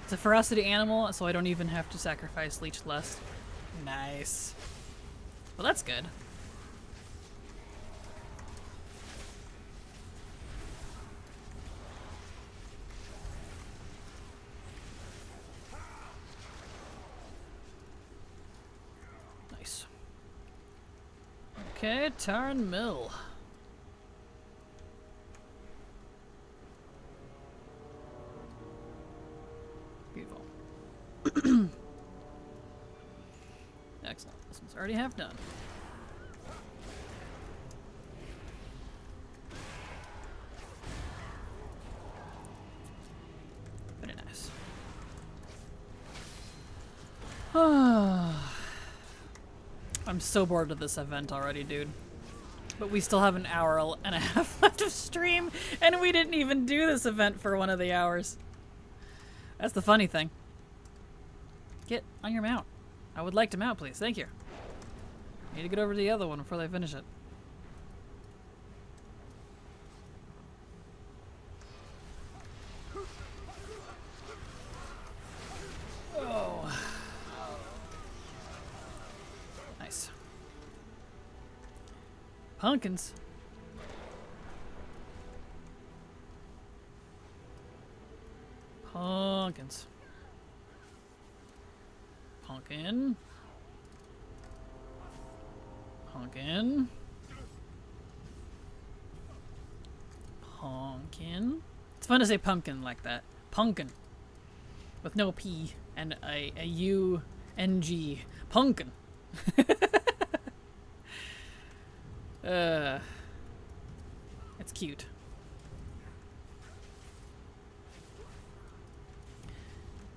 It's a ferocity animal, so I don't even have to sacrifice Leech Lust. Nice. Well, that's good. Nice. Okay, Tarn Mill. Beautiful. Excellent. This one's already half done. Very nice. I'm so bored of this event already, dude. But we still have an hour and a half left of stream, and we didn't even do this event for one of the hours. That's the funny thing. Get on your mount. I would like to mount, please. Thank you. Need to get over to the other one before they finish it. Oh. Nice. Pumpkins. Pumpkins. Pumpkin. Pumpkin. Pumpkin. It's fun to say pumpkin like that. Pumpkin. With no P and a U-N-G. Pumpkin. It's cute.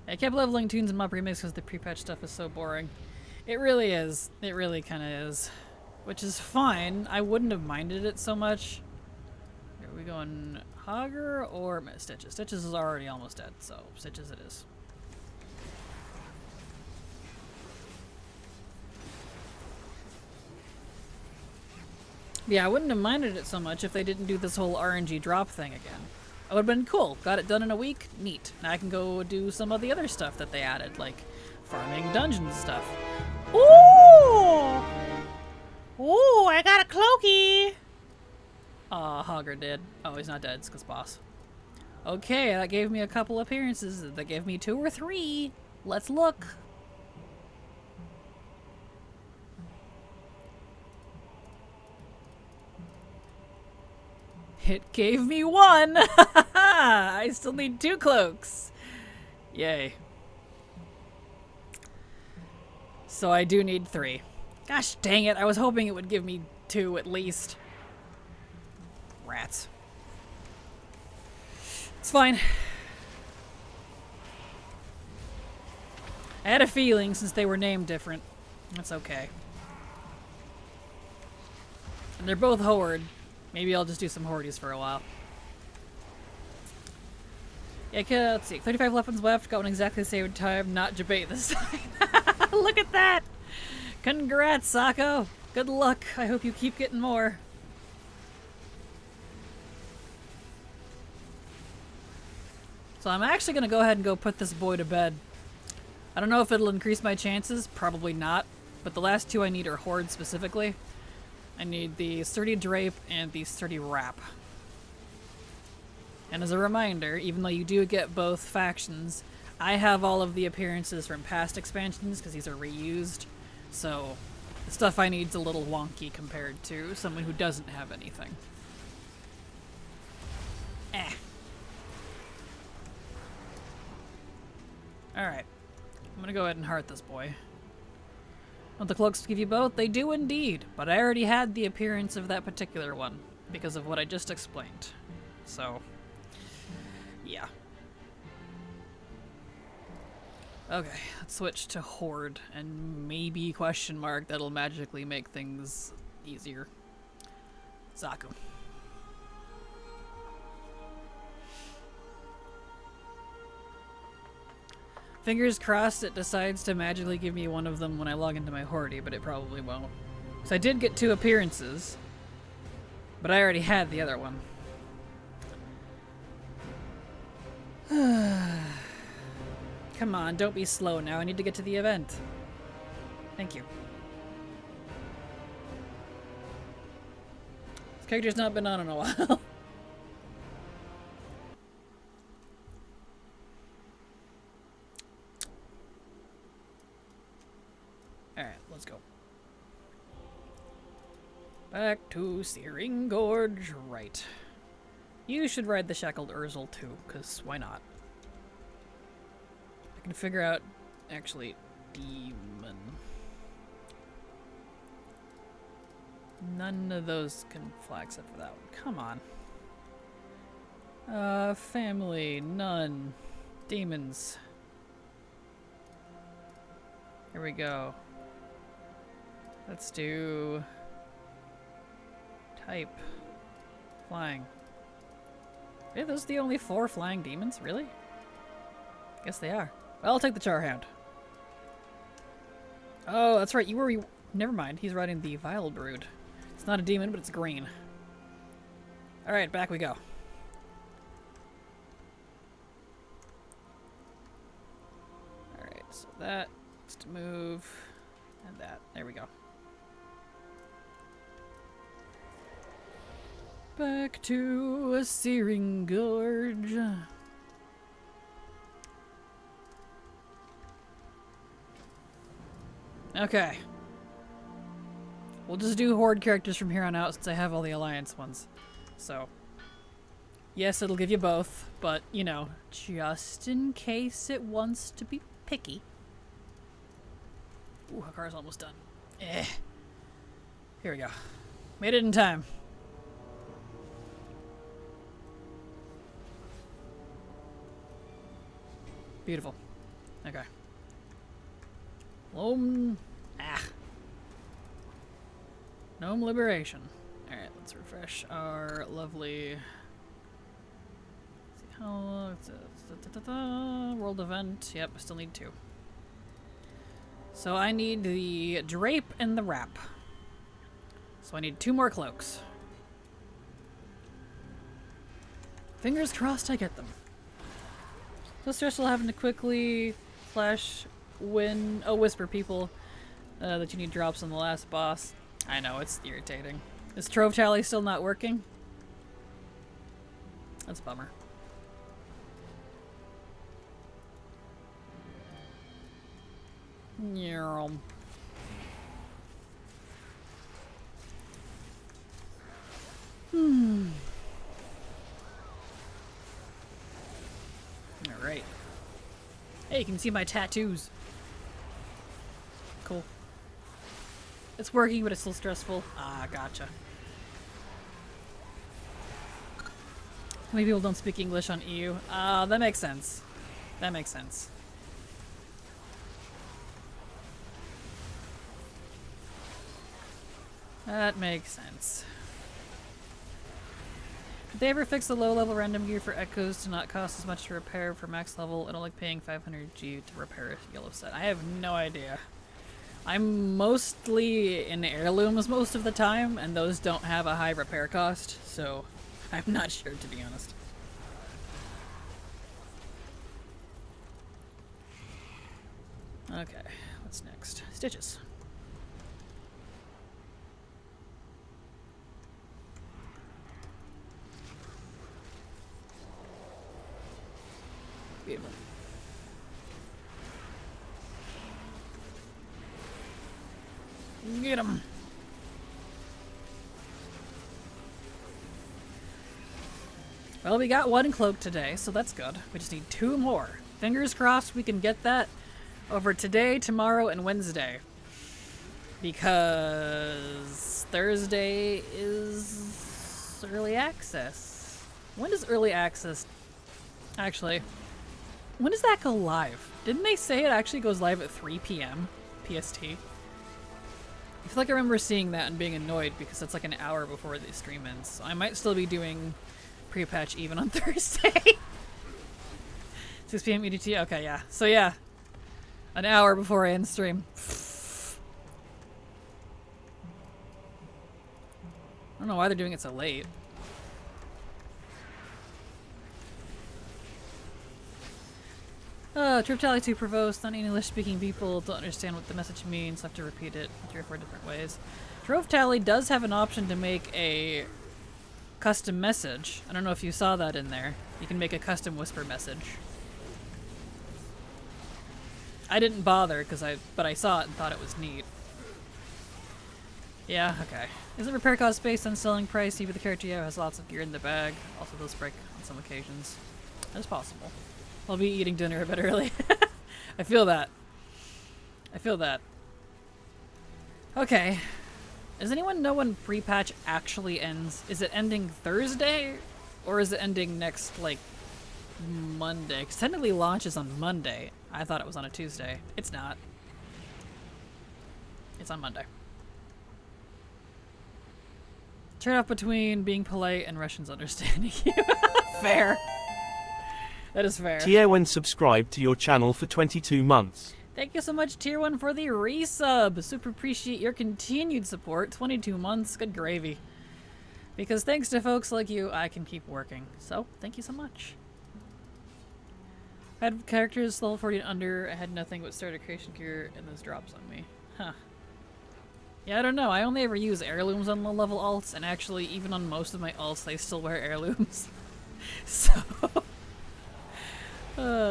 I kept leveling tunes and mop remix because the pre-patch stuff is so boring. It really is. It really kind of is. Which is fine. I wouldn't have minded it so much. Are we going Hogger or Stitches? Stitches is already almost dead, so Stitches it is. Yeah, I wouldn't have minded it so much if they didn't do this whole RNG drop thing again. It would have been cool. Got it done in a week. Neat. Now I can go do some of the other stuff that they added, like farming dungeon stuff. Ooh! Ooh, I got a cloaky! Aw, Hogger did. Oh, he's not dead. It's 'cause boss. Okay, that gave me a couple appearances. That gave me 2 or 3. Let's look. It gave me 1! I still need 2 cloaks. Yay. So I do need 3. Gosh dang it, I was hoping it would give me 2 at least. Rats. It's fine. I had a feeling since they were named different. That's okay. And they're both Horde. Maybe I'll just do some Hordes for a while. Yeah, let's see. 35 weapons left. Got one exactly the same time. Not debate this time. Look at that! Congrats, Sako! Good luck. I hope you keep getting more. So I'm actually going to go ahead and go put this boy to bed. I don't know if it'll increase my chances. Probably not. But the last 2 I need are Horde specifically. I need the Sturdy Drape and the Sturdy Wrap. And as a reminder, even though you do get both factions, I have all of the appearances from past expansions because these are reused. So the stuff I need is a little wonky compared to someone who doesn't have anything. Alright. I'm gonna go ahead and heart this boy. Want the cloaks to give you both? They do indeed, but I already had the appearance of that particular one because of what I just explained. So, yeah. Okay, let's switch to Horde and maybe question mark. That'll magically make things easier. Zaku. Fingers crossed it decides to magically give me one of them when I log into my Horde, but it probably won't. So I did get 2 appearances, but I already had the other one. Come on, don't be slow now. I need to get to the event. Thank you. This character's not been on in a while. Alright, let's go. Back to Searing Gorge. Right. You should ride the Shackled Urzel too, because why not? I can figure out, actually, Demon. None of those can fly except for that one. Come on. Family, none. Demons. Here we go. Let's do... type. Flying. Are those the only 4 flying demons? Really? Guess they are. Well, I'll take the Charhound. Oh, that's right. You were... Never mind. He's riding the Vile Brood. It's not a demon, but it's green. Alright, back we go. Alright, so that needs to move. And that. There we go. Back to a Searing Gorge. Okay. We'll just do Horde characters from here on out since I have all the Alliance ones. So, yes, it'll give you both, but, you know, just in case it wants to be picky. Ooh, our car's almost done. Eh. Here we go. Made it in time. Beautiful. Okay. Gnome Liberation. Alright, let's refresh our lovely... Let's see how long it's world event. Yep, I still need 2. So I need the drape and the wrap. So I need 2 more cloaks. Fingers crossed I get them. So stressful having to quickly flash whisper people that you need drops on the last boss. I know, it's irritating. Is Trove Tally still not working? That's a bummer. Yeah. Alright. Hey, you can see my tattoos. Cool. It's working, but it's still stressful. Ah, gotcha. Many people don't speak English on EU. Ah, that makes sense. That makes sense. That makes sense. Did they ever fix the low-level random gear for echoes to not cost as much to repair for max level? I don't like paying 500 G to repair a yellow set. I have no idea. I'm mostly in heirlooms most of the time, and those don't have a high repair cost, so I'm not sure, to be honest. Okay, what's next? Stitches. Beautiful. Get him. Well, we got 1 cloak today, so that's good. We just need 2 more. Fingers crossed we can get that over today, tomorrow, and Wednesday. Because Thursday is early access. When does early access... Actually, when does that go live? Didn't they say it actually goes live at 3 p.m. PST? I feel like I remember seeing that and being annoyed because it's like an hour before the stream ends. So I might still be doing pre-patch even on Thursday. 6 p.m. EDT? Okay, yeah. So yeah, an hour before I end stream. I don't know why they're doing it so late. Trip tally to Provost. Non-English-speaking people don't understand what the message means. Have to repeat it 3 or 4 different ways. Trove Tally does have an option to make a custom message. I don't know if you saw that in there. You can make a custom whisper message. I didn't bother but I saw it and thought it was neat. Yeah, okay. Isn't repair cost based on selling price? Even the character you have has lots of gear in the bag. Also does break on some occasions. That's possible. I'll be eating dinner a bit early. I feel that. I feel that. Okay. Does anyone know when pre-patch actually ends? Is it ending Thursday? Or is it ending next, like, Monday? Because technically launch is on Monday. I thought it was on a Tuesday. It's not. It's on Monday. Trade-off between being polite and Russians understanding you. Fair. That is fair. Tier 1 subscribed to your channel for 22 months. Thank you so much, Tier 1, for the resub. Super appreciate your continued support. 22 months. Good gravy. Because thanks to folks like you, I can keep working. So, thank you so much. I had characters level 40 and under. I had nothing but starter creation gear, and those drops on me. Huh. Yeah, I don't know. I only ever use heirlooms on low-level alts, and actually, even on most of my alts, they still wear heirlooms. So...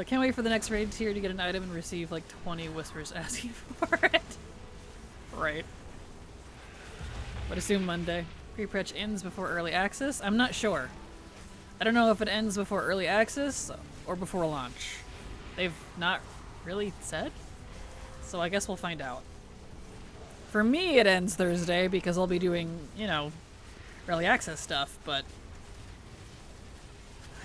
can't wait for the next raid tier to get an item and receive like 20 whispers asking for it. Right. But assume Monday. PREPATCH ends before early access? I'm not sure. I don't know if it ends before early access or before launch. They've not really said? So I guess we'll find out. For me, it ends Thursday because I'll be doing, you know, early access stuff, but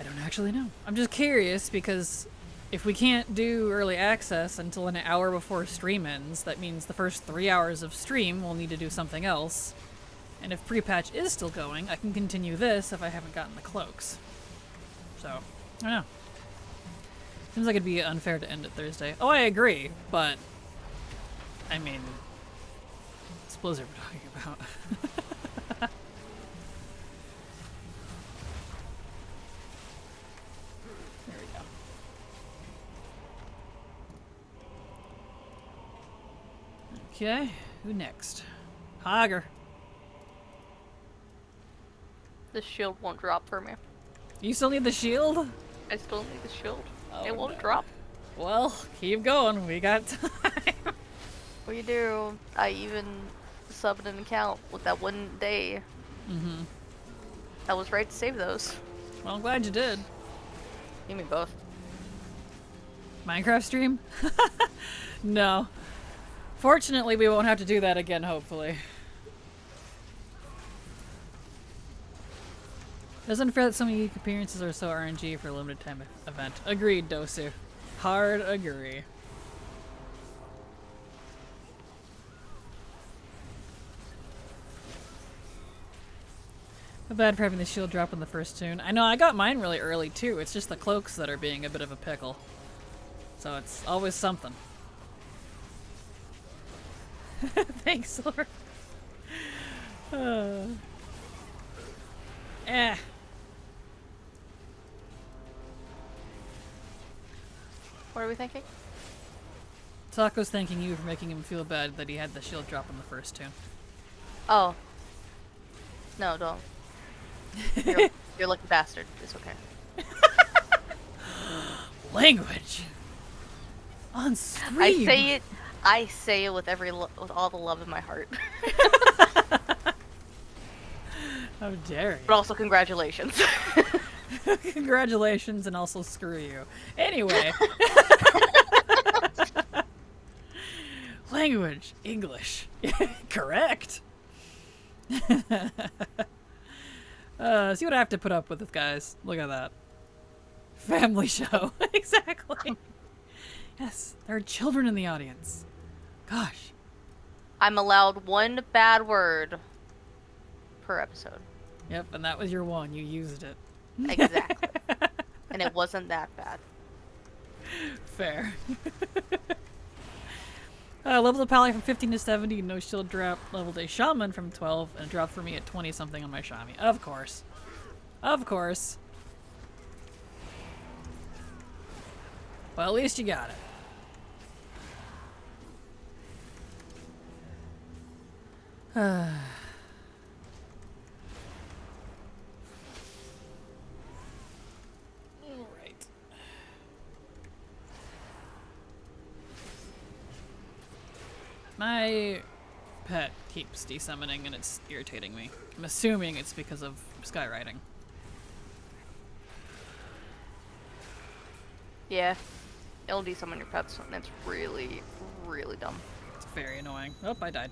I don't actually know. I'm just curious because if we can't do early access until an hour before stream ends, that means the first 3 hours of stream we'll need to do something else. And if pre-patch is still going, I can continue this if I haven't gotten the cloaks. So, I don't know. Seems like it'd be unfair to end it Thursday. Oh, I agree, but I mean, it's Blizzard we're talking about. Okay, who next? Hager. The shield won't drop for me. You still need the shield? I still need the shield. Oh, it won't no. drop. Well, keep going. We got time. What do you do? I even subbed an account with that one day. Mm-hmm. I was right to save those. Well, I'm glad you did. You mean both? Minecraft stream? No. Fortunately, we won't have to do that again, hopefully. It's unfair that so many unique appearances are so RNG for a limited time event. Agreed, Dosu. Hard agree. Feel bad for having the shield drop on the first tune. I know, I got mine really early too. It's just the cloaks that are being a bit of a pickle. So it's always something. Thanks, Silver. Eh. What are we thinking? Taco's thanking you for making him feel bad that he had the shield drop on the first tune. Oh. No, don't. You're a lucky bastard. It's okay. Language. On stream. I say it with with all the love in my heart. How dare you. But also congratulations. Congratulations and also screw you. Anyway. Language. English. Correct. See what I have to put up with, guys. Look at that. Family show. Exactly. Yes, there are children in the audience. Gosh. I'm allowed one bad word per episode. Yep, and that was your one. You used it. Exactly. And it wasn't that bad. Fair. Leveled a pally from 15 to 70, no shield drop. Leveled a shaman from 12, and dropped for me at 20 something on my shami. Of course. Of course. Well, at least you got it. Alright. My pet keeps desummoning and it's irritating me. I'm assuming it's because of skywriting. Yeah. It'll desummon your pets, and it's really, really dumb. It's very annoying. Oh, I died.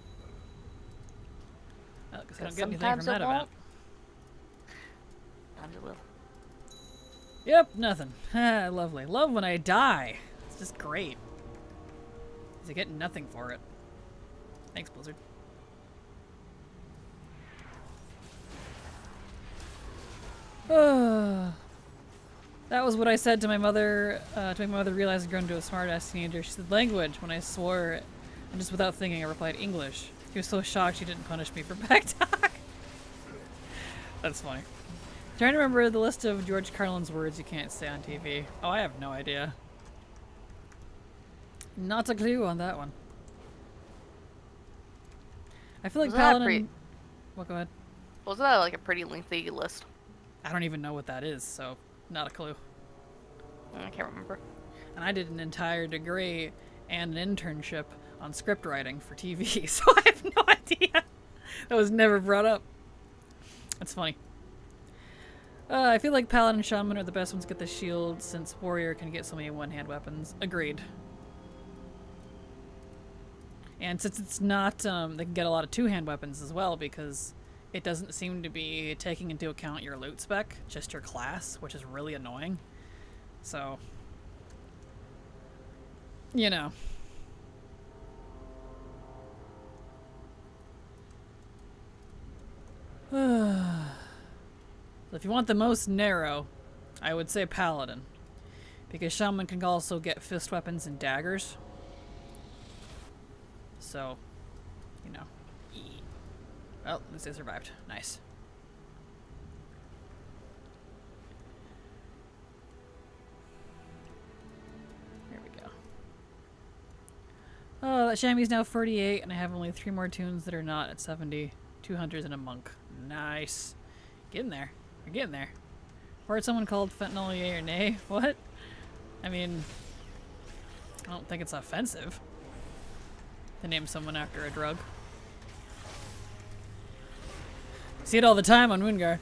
Oh, because I don't get anything Sometimes from it that won't. event. Sometimes it will. Yep, nothing. Lovely. Love when I die. It's just great. Because I get nothing for it. Thanks, Blizzard. That was what I said to my mother, to make my mother realize I'd grown into a smart-ass teenager. She said, language, when I swore, and just without thinking I replied, English. She was so shocked she didn't punish me for backtalk. That's funny. Trying to remember the list of George Carlin's words you can't say on TV. Oh, I have no idea. Not a clue on that one. I feel like Wasn't that Paladin... Well, go ahead. Wasn't that like a pretty lengthy list? I don't even know what that is, so not a clue. I can't remember. And I did an entire degree and an internship on script writing for TV, so I have no idea. That was never brought up. That's funny. I feel like Paladin and Shaman are the best ones to get the shield, since Warrior can get so many one-hand weapons. Agreed. And since it's not, they can get a lot of two-hand weapons as well, because it doesn't seem to be taking into account your loot spec, just your class, which is really annoying. So, you know. So if you want the most narrow, I would say Paladin. Because Shaman can also get fist weapons and daggers. So, you know. Oh, at least they survived. Nice. Here we go. Oh, that Chamois now 48, and I have only 3 more tunes that are not at 70. 200s and a monk. Nice. Getting there. We're getting there. Heard someone called fentanyl yay or nay. What? I mean, I don't think it's offensive to name someone after a drug. See it all the time on Wingar.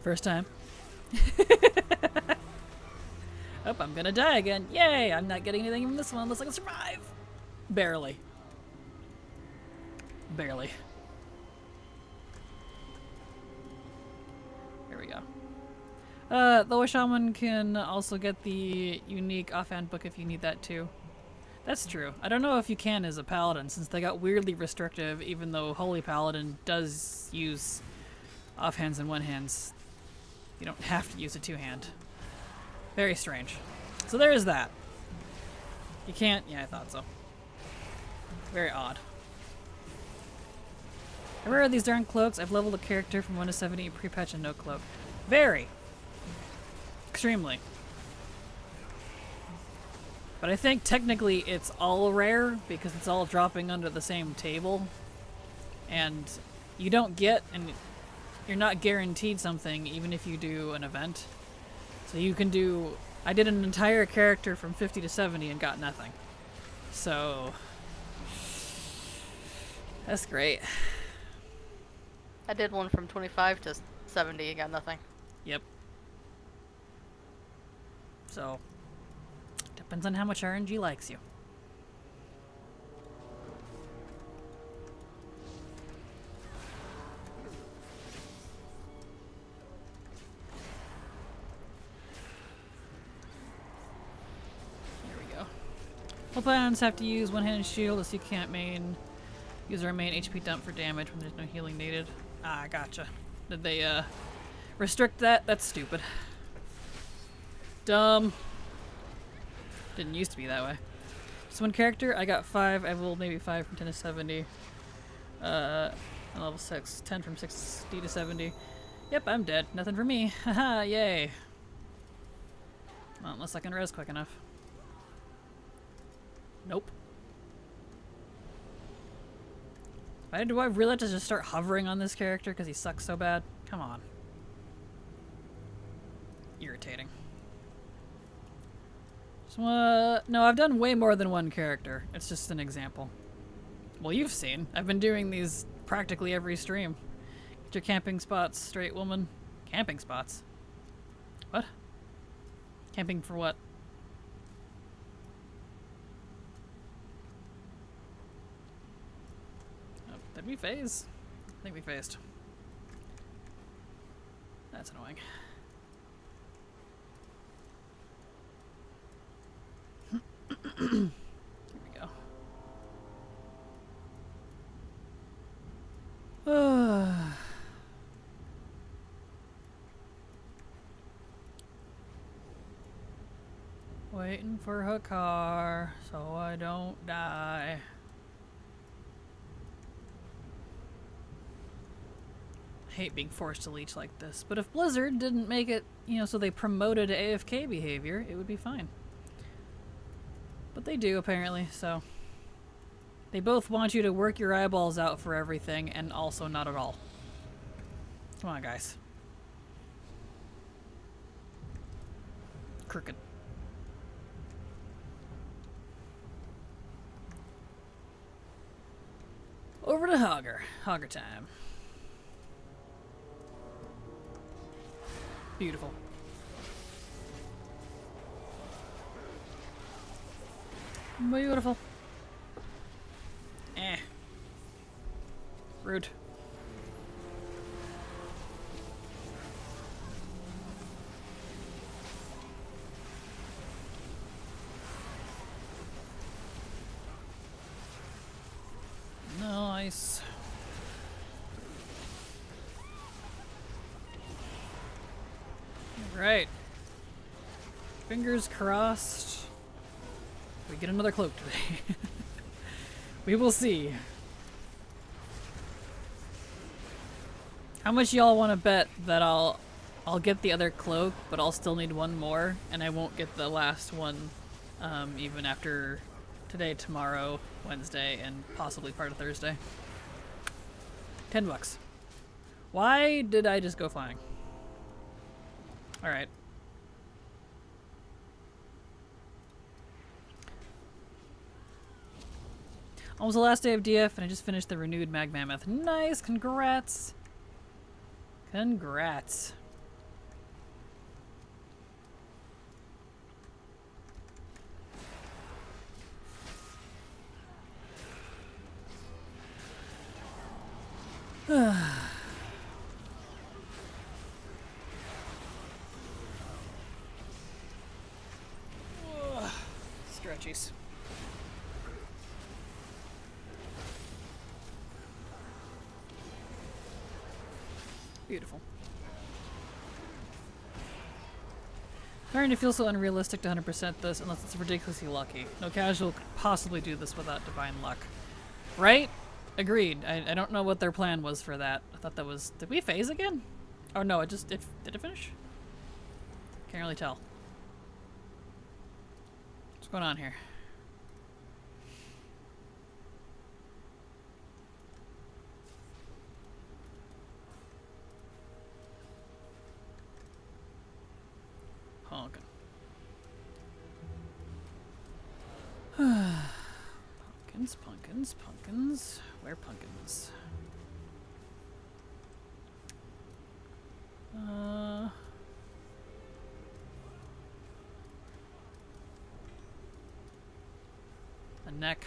First time. Oh, I'm gonna die again. Yay! I'm not getting anything from this one unless I can survive. Barely. Barely. Here we go. Though a shaman can also get the unique offhand book if you need that too. That's true. I don't know if you can as a paladin, since they got weirdly restrictive, even though Holy Paladin does use offhands and one-hands. You don't have to use a two-hand. Very strange. So there is that. You can't... Yeah, I thought so. Very odd. Where are these darn cloaks? I've leveled a character from 1 to 70 pre-patch and no cloak. Very. Extremely. But I think technically it's all rare because it's all dropping under the same table. And you don't get, and you're not guaranteed something even if you do an event. So you can do, I did an entire character from 50 to 70 and got nothing. So, that's great. I did one from 25 to 70 and got nothing. Yep. So, depends on how much RNG likes you. There we go. Well, plans have to use one-handed shield as you can't use our main HP dump for damage when there's no healing needed. Ah, gotcha. Did they restrict that? That's stupid. Dumb. Didn't used to be that way. Just one character, I got 5. I rolled maybe 5 from 10 to 70. Level 6, 10 from 60 to 70. Yep, I'm dead. Nothing for me. Haha, yay. Well, unless I can res quick enough. Nope. Do I really have to just start hovering on this character because he sucks so bad? Come on. Irritating. So, no, I've done way more than one character. It's just an example. Well, you've seen. I've been doing these practically every stream. Get your camping spots, straight woman. Camping spots? What? Camping for what? Oh, did we phase? I think we phased. That's annoying. Here we go. Waiting for her car so I don't die. I hate being forced to leech like this, but if Blizzard didn't make it, you know, so they promoted AFK behavior, it would be fine. But they do, apparently, so... They both want you to work your eyeballs out for everything, and also not at all. Come on, guys. Crooked. Over to Hogger. Hogger time. Beautiful. Beautiful. Eh. Rude. Nice. Right. Fingers crossed. We get another cloak today. We will see. How much y'all want to bet that I'll get the other cloak, but I'll still need one more, and I won't get the last one even after today, tomorrow, Wednesday, and possibly part of Thursday. $10. Why did I just go flying? Alright. Almost the last day of DF, and I just finished the renewed Mag Mammoth. Nice! Congrats! Congrats. Stretchies. Beautiful. Starting to feel so unrealistic to 100% this unless it's ridiculously lucky. No casual could possibly do this without divine luck. Right? Agreed. I don't know what their plan was for that. I thought that was... Did we phase again? Oh no, it just... Did it finish? Can't really tell. What's going on here? Honkin'. Pumpkins, pumpkins, pumpkins. Where pumpkins? A neck.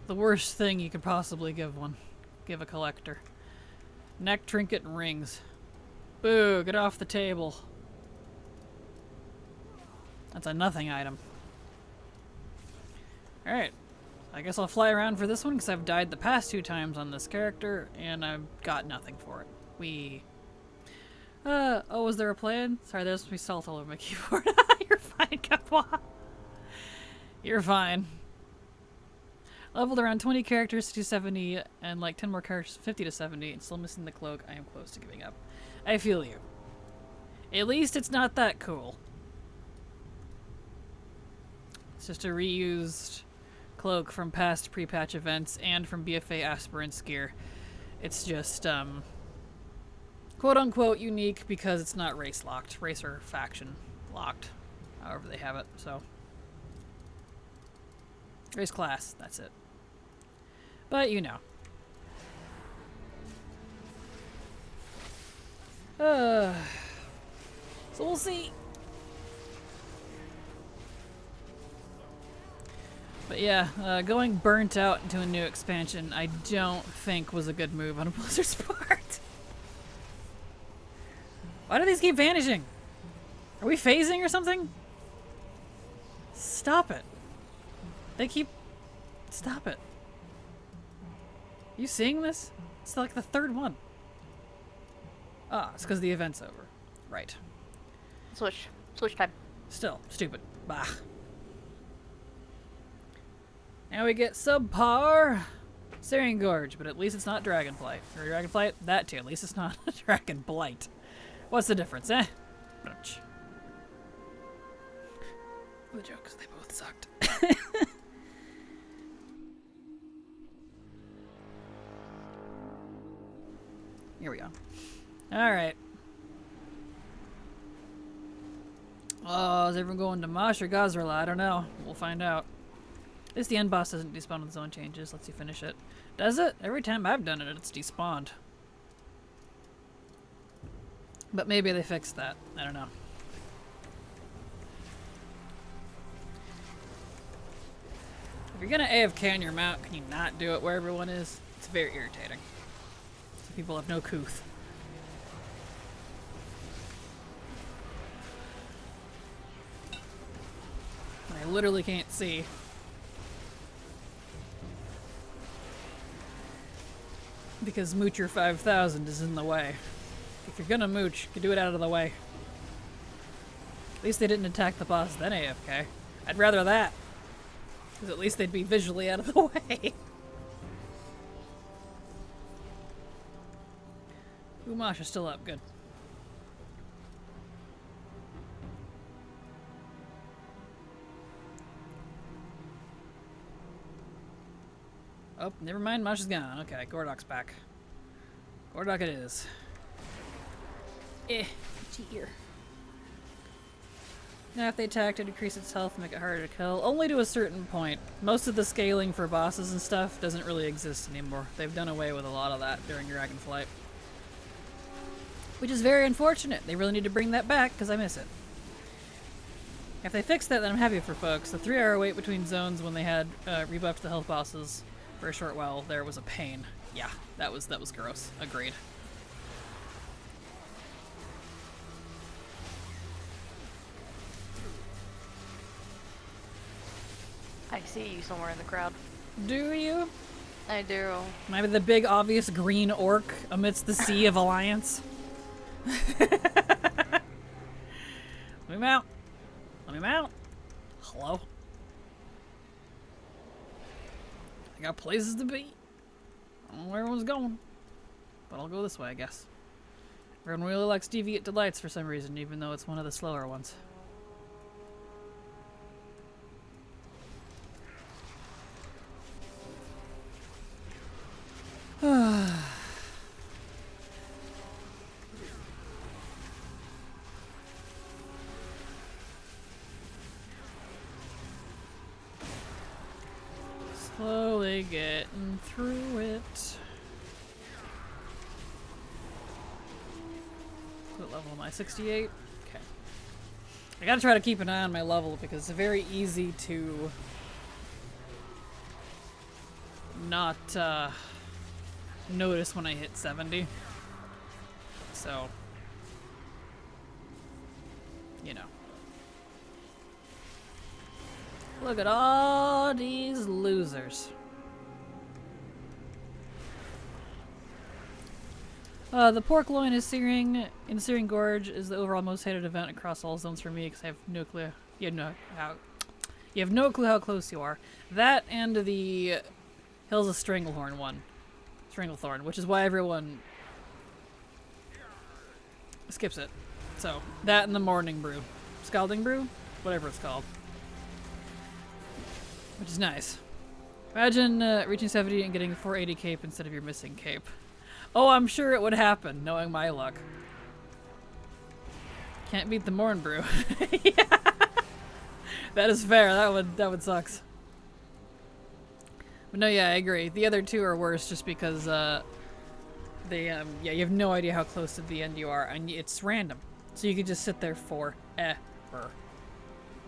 The worst thing you could possibly give one. Give a collector. Neck, trinket, and rings. Boo, get off the table. That's a nothing item. Alright. I guess I'll fly around for this one because I've died the past 2 times on this character and I've got nothing for it. Oh, was there a plan? Sorry, there's supposed to be salt all over my keyboard. You're fine, Kapwa. You're fine. Leveled around 20 characters to 70 and like 10 more characters 50 to 70 and still missing the cloak. I am close to giving up. I feel you. At least it's not that cool. It's just a reused cloak from past pre-patch events and from BFA aspirants gear. It's just, quote-unquote unique because it's not race-locked. Race or faction-locked. However they have it, so. Race class, that's it. But, you know. So we'll see. But yeah, going burnt out into a new expansion I don't think was a good move on Blizzard's part. Why do these keep vanishing? Are we phasing or something? Stop it. They keep... Stop it. You seeing this? It's like the third one. Ah, it's because the event's over. Right. Switch. Switch time. Still, stupid. Bah. Now we get subpar Syrian Gorge, but at least it's not Dragonflight. Or Dragonflight? That too. At least it's not Dragonblight. What's the difference, eh? Brunch. The jokes, they both sucked. Here we go. Alright. Oh, is everyone going to Mosh or Gazrala? I don't know. We'll find out. At least the end boss doesn't despawn with zone changes. Lets you finish it. Does it? Every time I've done it, it's despawned. But maybe they fixed that. I don't know. If you're gonna AFK on your mount, can you not do it where everyone is? It's very irritating. So people have no couth. I literally can't see. Because Moocher 5000 is in the way. If you're gonna mooch, you can do it out of the way. At least they didn't attack the boss, then AFK. I'd rather that. Because at least they'd be visually out of the way. Umash is still up, good. Oh, never mind, Mosh is gone. Okay, Gordok's back. Gordok it is. Cheer. Now if they attack to decrease its health and make it harder to kill, only to a certain point. Most of the scaling for bosses and stuff doesn't really exist anymore. They've done away with a lot of that during Dragonflight. Which is very unfortunate. They really need to bring that back, because I miss it. If they fix that, then I'm happy for folks. The 3-hour wait between zones when they had rebuffed the health bosses for a short while there was a pain. Yeah, that was gross. Agreed. I see you somewhere in the crowd. Do you? I do. Maybe the big obvious green orc amidst the sea of Alliance? Let me mount. Let me mount. Hello? I got places to be. I don't know where everyone's going. But I'll go this way, I guess. Everyone really likes Deviant Delights for some reason, even though it's one of the slower ones. Slowly getting through it. What level am I? 68? Okay. I gotta try to keep an eye on my level because it's very easy to not notice when I hit 70. So, you know. Look at all these losers. The pork loin is searing in Searing Gorge is the overall most hated event across all zones for me because I have no clue. You have no clue how close you are. That and the Hills of Stranglethorn one. Stranglethorn, which is why everyone skips it. So, that and the Morning Brew. Scalding Brew? Whatever it's called. which is nice. Imagine reaching 70 and getting 480 cape instead of your missing cape. Oh, I'm sure it would happen, knowing my luck. Can't beat the Morn Brew. Yeah. That is fair. That would sucks. But no, yeah, I agree. The other two are worse just because they yeah, you have no idea how close to the end you are, and it's random. So you could just sit there forever.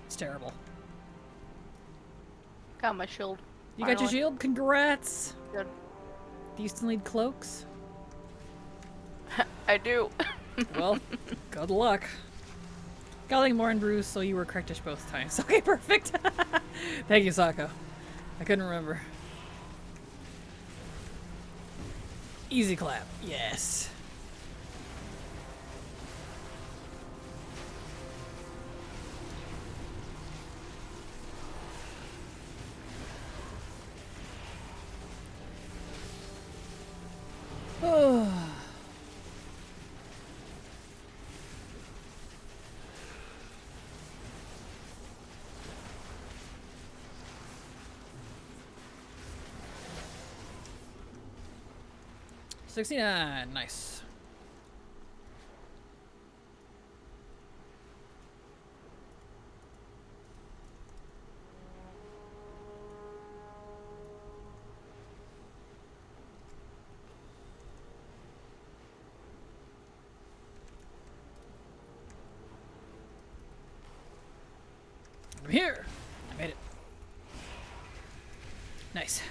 It's terrible. Got my shield. You got your shield? Congrats! Good. Do you still need cloaks? I do. Well, good luck. Golly, more and Bruce, so you were correctish both times. Okay, perfect. Thank you, Sako. I couldn't remember. Easy clap. Yes. Oh. $69, nice. I'm here. I made it. Nice.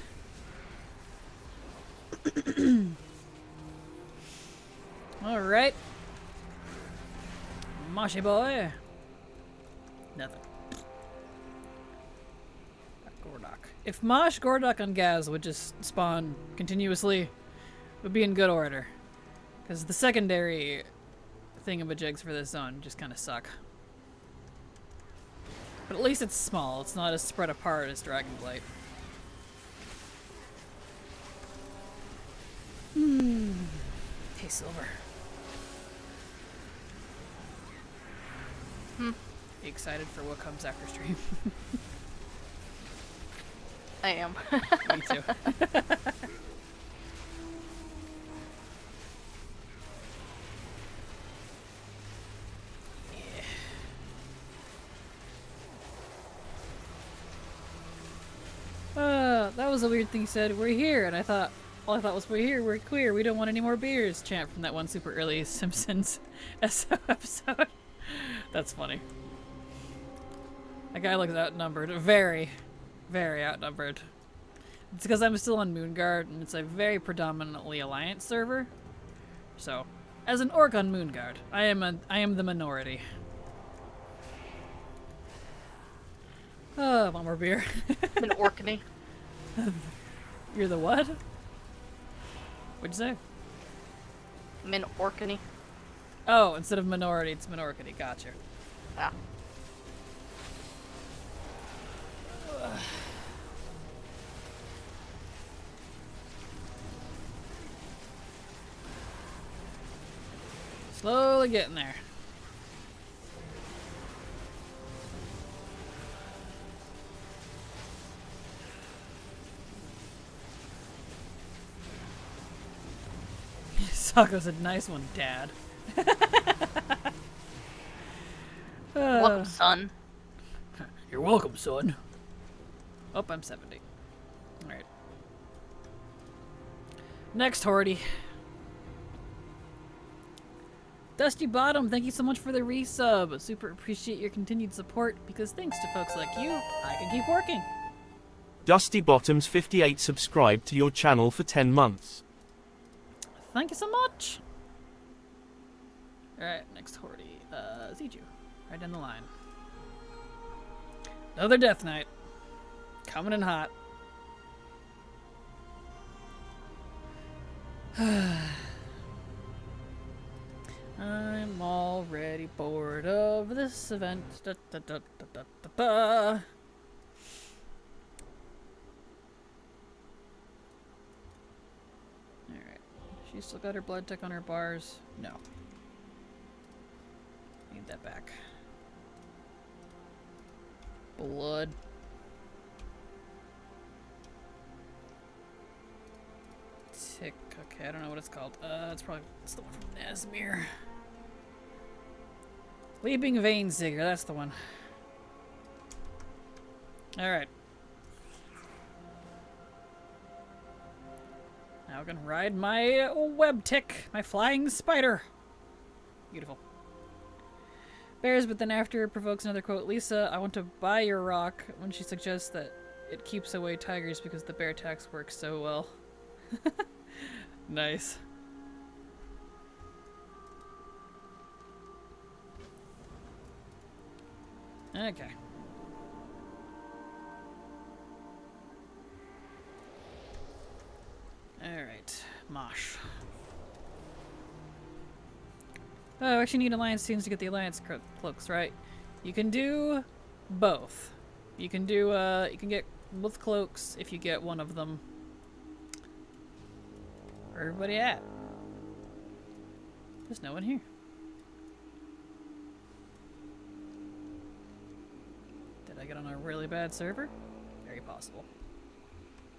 All right. Moshy boy. Nothing. Gordok. If Mosh, Gordok, and Gaz would just spawn continuously, would be in good order. Because the secondary thingamajigs for this zone just kind of suck. But at least it's small. It's not as spread apart as Dragonblight. Hey, Silver. Be excited for what comes after stream. I am. Me too. That was a weird thing he said. We're here, and I thought, all I thought was, we're here, we're queer, we don't want any more beers chant from that one super early Simpsons episode. That's funny. That guy looks outnumbered. Very, very outnumbered. It's because I'm still on Moonguard, and it's a very predominantly Alliance server. So, as an orc on Moonguard, I am the minority. One more beer. An orkney. You're the what? What'd you say? Min orkney. Oh, instead of minority, it's minority. Gotcha. Ah. Slowly getting there. Sako's a nice one, Dad. Welcome, son. You're welcome, son. Oh, I'm 70. Alright. Next, Horty. Dusty Bottom, thank you so much for the resub. Super appreciate your continued support, because thanks to folks like you, I can keep working. Dusty Bottoms 58 subscribed to your channel for 10 months. Thank you so much. Alright, next Horty. Ziju. Right down the line. Another Death Knight. Coming in hot. I'm already bored of this event. Da, da, da, da, da, da, da. Alright. She's still got her blood tech on her bars. No. Need that back. Blood. tick. Okay, I don't know what it's called. It's the one from Nesmir. Leaping Vein Seeker, that's the one. Alright. Now I can ride my web tick, my flying spider. Beautiful. Bears, but then after it provokes another quote. Lisa, I want to buy your rock when she suggests that it keeps away tigers because the bear tax works so well. Nice. Okay. Alright. Mosh. Oh, actually need alliance teams to get the alliance cloaks, right? You can do both. You can do, you can get both cloaks if you get one of them. Where everybody at? There's no one here. Did I get on a really bad server? Very possible.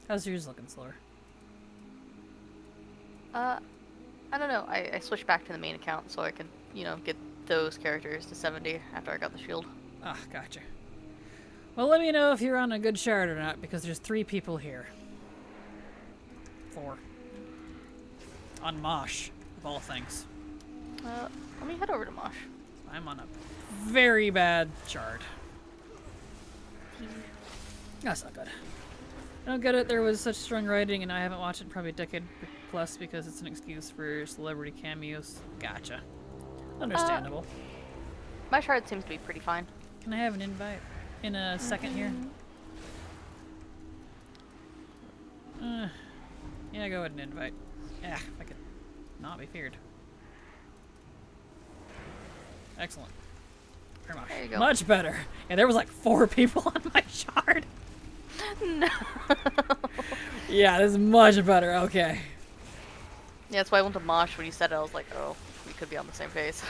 How's yours looking, Slur? I don't know. I switched back to the main account so I could, you know, get those characters to 70 after I got the shield. Ah, gotcha. Well, let me know if you're on a good shard or not, because there's 3 people here. 4. On Mosh, of all things. Let me head over to Mosh. I'm on a very bad shard. That's not good. I don't get it. There was such strong writing, and I haven't watched it in probably a decade plus because it's an excuse for celebrity cameos. Gotcha. Understandable. My shard seems to be pretty fine. Can I have an invite in a second here? Yeah, go ahead and invite. Yeah, if I could not be feared. Excellent. Very much. There you go. Much better. Yeah, there was like 4 people on my shard. No. Yeah, this is much better. Okay. Yeah, that's why I went to Mosh when you said it. I was like, oh, we could be on the same pace.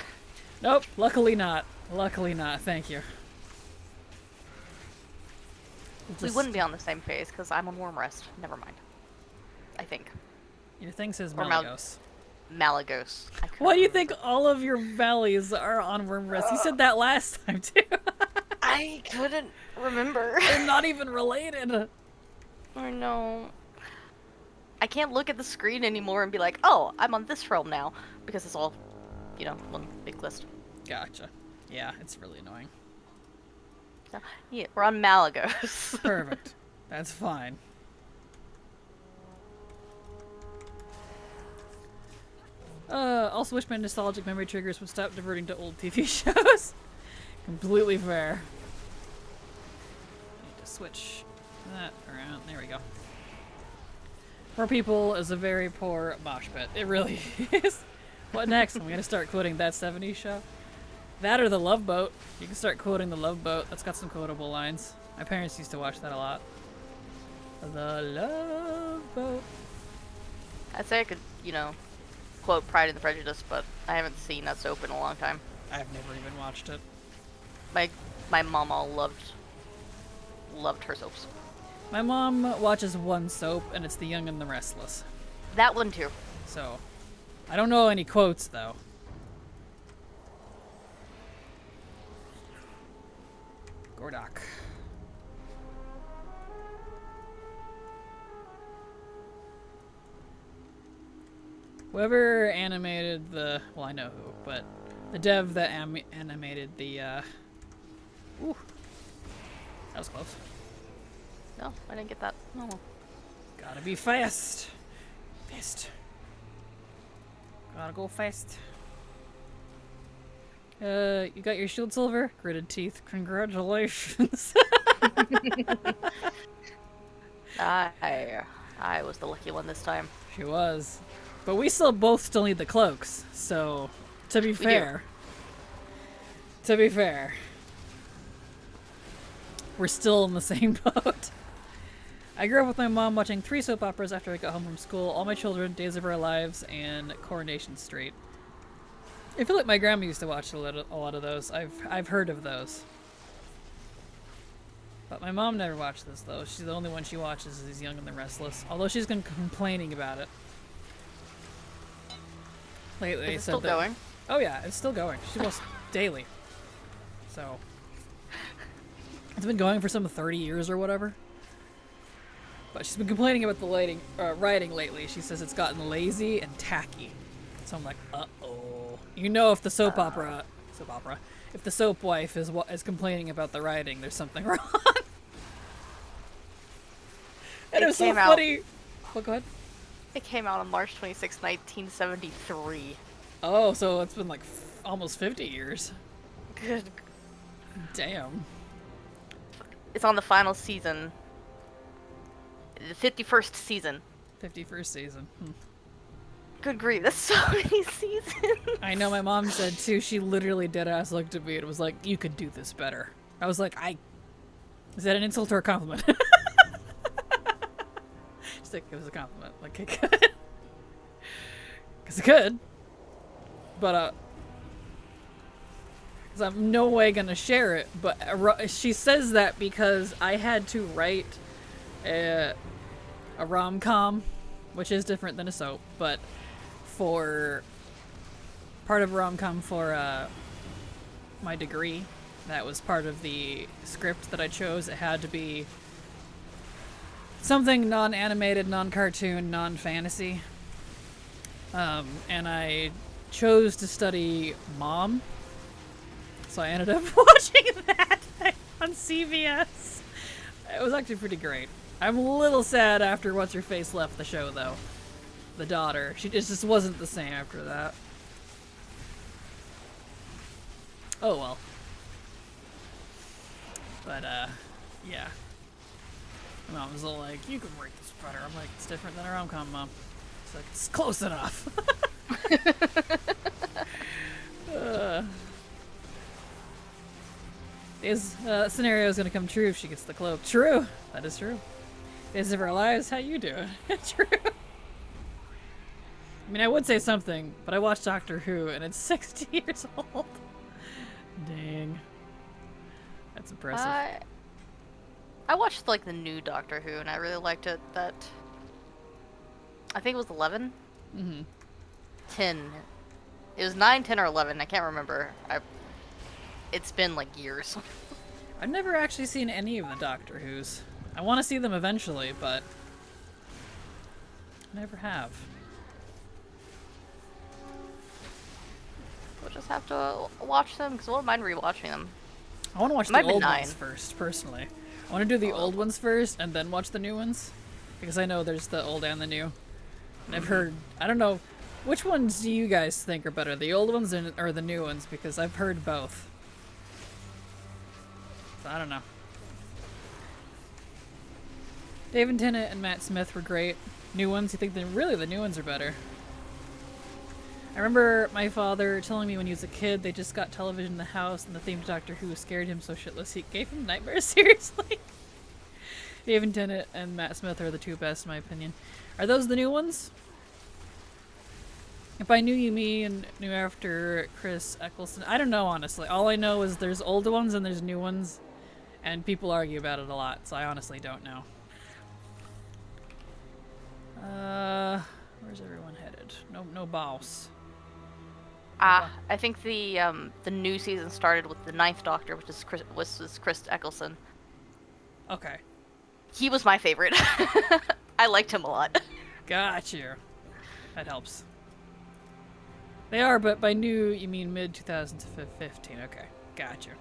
Nope, luckily not. Luckily not. Thank you. We wouldn't be on the same pace because I'm on Warm Rest. Never mind. I think. Your thing says Or Malagos. Malagos. Why do you think all of your valleys are on Worm Rest? You said that last time too. I couldn't remember. They're not even related. I know. I can't look at the screen anymore and be like, oh, I'm on this realm now. Because it's all, you know, one big list. Gotcha. Yeah, it's really annoying. So, yeah, we're on Malagos. Perfect. That's fine. Also wish my nostalgic memory triggers would stop diverting to old TV shows. Completely fair. Need to switch that around. There we go. Poor People is a very poor mosh pit. It really is. What next? I'm gonna start quoting That 70s Show. That or The Love Boat. You can start quoting The Love Boat. That's got some quotable lines. My parents used to watch that a lot. The Love Boat. I'd say I could, you know, quote Pride and the Prejudice, but I haven't seen that soap in a long time. I've never even watched it. My mom all loved her soaps. My mom watches one soap, and it's The Young and the Restless. That one too. So, I don't know any quotes, though. Gordok. Whoever animated the... Well, I know who, but the dev that animated the, Ooh. That was close. No, I didn't get that. No. Gotta be fast. Fast. Gotta go fast. You got your shield silver? Gritted teeth. Congratulations. I was the lucky one this time. She was. But we both still need the cloaks, so to be fair. To be fair. We're still in the same boat. I grew up with my mom watching 3 soap operas after I got home from school. All My Children, Days of Our Lives, and Coronation Street. I feel like my grandma used to watch a lot of those. I've heard of those. But my mom never watched this, though. She's the only one she watches is Young and the Restless. Although she's been complaining about it. lately Is it said still that. going? Oh yeah, it's still going. She watches daily. So it's been going for some 30 years or whatever. But she's been complaining about the writing lately. She says it's gotten lazy and tacky. So I'm like, uh-oh. You know, if the if the soap wife is complaining about the writing, there's something wrong. And it was so funny. Well, go ahead. It came out on March 26, 1973. Oh, so it's been like almost 50 years. Good. Damn. It's on the final season. The 51st season. 51st season. Good grief, that's so many seasons. I know my mom said too, she literally deadass looked at me and was like, you could do this better. I was like, is that an insult or a compliment? She's like, it was a compliment. Like, it could. Because it could. But, because I'm no way gonna share it, but she says that because I had to write a rom-com, which is different than a soap, but for part of a rom-com for my degree, that was part of the script that I chose. It had to be something non-animated, non-cartoon, non-fantasy. And I chose to study Mom, so I ended up watching that on CBS. It was actually pretty great. I'm a little sad after What's-Her-Face left the show, though. The daughter. She just wasn't the same after that. Oh well. But, yeah. My mom was all like, you can write this better. I'm like, it's different than a rom-com, Mom. It's like, it's close enough. Is scenario is gonna come true if she gets the cloak. True. That is true. Days of our lives, how you doing? True. I mean, I would say something, but I watched Doctor Who, and it's 60 years old. Dang. That's impressive. I watched, like, the new Doctor Who, and I really liked it. That... I think it was 11? Mm-hmm. 10. It was 9, 10, or 11. I can't remember. It's been, like, years. I've never actually seen any of the Doctor Who's. I want to see them eventually, but I never have. We'll just have to watch them, because I wouldn't mind rewatching them. I want to watch It might the be old 9. ones first, personally. I want to do the old ones first, and then watch the new ones. Because I know there's the old and the new. And I've heard, I don't know, which ones do you guys think are better? The old ones or the new ones? Because I've heard both. So I don't know. David Tennant and Matt Smith were great. New ones, you think really the new ones are better? I remember my father telling me when he was a kid they just got television in the house and the theme to Doctor Who scared him so shitless he gave him nightmares. Seriously. David Tennant and Matt Smith are the two best in my opinion. Are those the new ones? If I knew you me and knew after Chris Eccleston, I don't know honestly. All I know is there's old ones and there's new ones, and people argue about it a lot, so I honestly don't know. Where's everyone headed? No boss. I think the new season started with the 9th Doctor, which is Chris Eccleston. Okay. He was my favorite. I liked him a lot. Got you. That helps. They are, but by new, you mean mid-2015. Okay. Got you.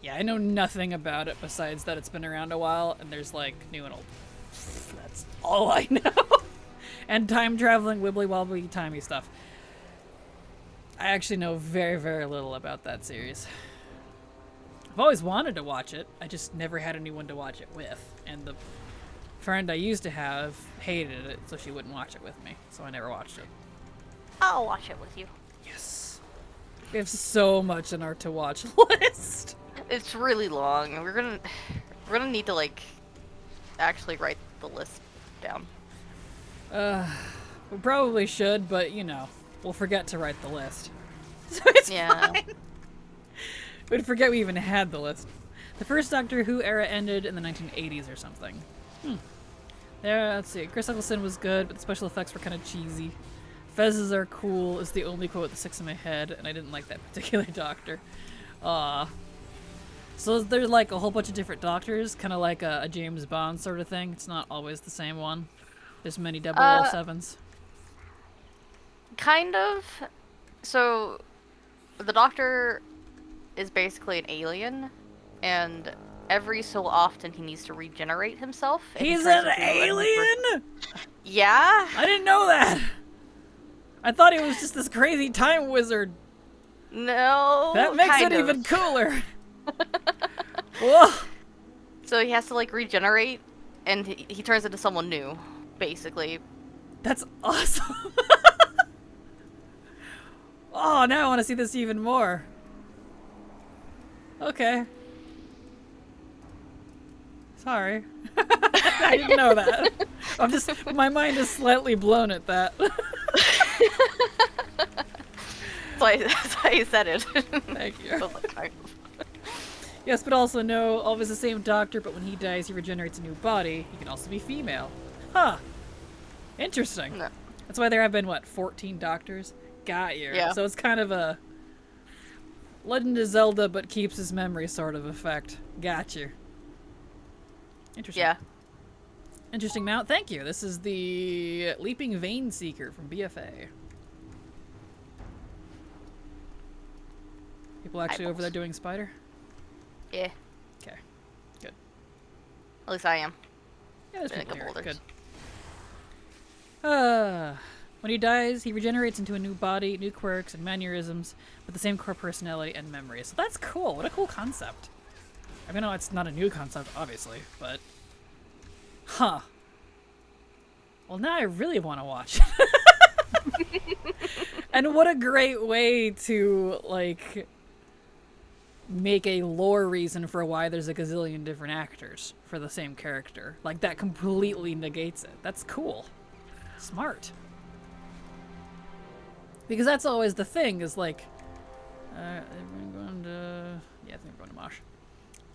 Yeah, I know nothing about it besides that it's been around a while, and there's, like, new and old. That's all I know. And time-traveling, wibbly-wobbly, timey stuff. I actually know very, very little about that series. I've always wanted to watch it. I just never had anyone to watch it with. And the friend I used to have hated it, so she wouldn't watch it with me. So I never watched it. I'll watch it with you. Yes. We have so much on our to-watch list. It's really long. We're gonna need to, like, actually write the list down. We probably should, but, you know, we'll forget to write the list. So it's fine. We'd forget we even had the list. The first Doctor Who era ended in the 1980s or something. There, let's see. Chris Eccleston was good, but the special effects were kind of cheesy. Fezzes are cool is the only quote that sticks in my head, and I didn't like that particular doctor. So there's like a whole bunch of different doctors, kind of like a James Bond sort of thing. It's not always the same one. There's many 007s. Kind of. So, the Doctor is basically an alien, and every so often he needs to regenerate himself. And He's he turns an into a new alien? Yeah. I didn't know that! I thought he was just this crazy time wizard. No. That makes it kind of. even cooler. Whoa! So he has to like regenerate, and he turns into someone new, basically. That's awesome. Oh, now I want to see this even more. Okay. Sorry. I didn't know that. My mind is slightly blown at that. That's why you said it. Thank you. I was like, kind of. Yes, but also no, always the same doctor, but when he dies, he regenerates a new body. He can also be female. Huh. Interesting. No. That's why there have been, what, 14 doctors? Got you. Yeah. So it's kind of a Legend of Zelda, but keeps his memory sort of effect. Got you. Interesting. Yeah. Interesting mount. Thank you. This is the Leaping Vein Seeker from BFA. People actually over there doing spider? Yeah. Okay. Good. At least I am. Yeah, there's Been a people here. couple others. Good. When he dies, he regenerates into a new body, new quirks, and mannerisms, with the same core personality and memory. So that's cool. What a cool concept. I mean, no, it's not a new concept, obviously, but... Huh. Well, now I really want to watch. And what a great way to, like, make a lore reason for why there's a gazillion different actors for the same character. Like, that completely negates it. That's cool. Smart. Because that's always the thing, is like... everyone going to... Yeah, I think we're going to Mosh.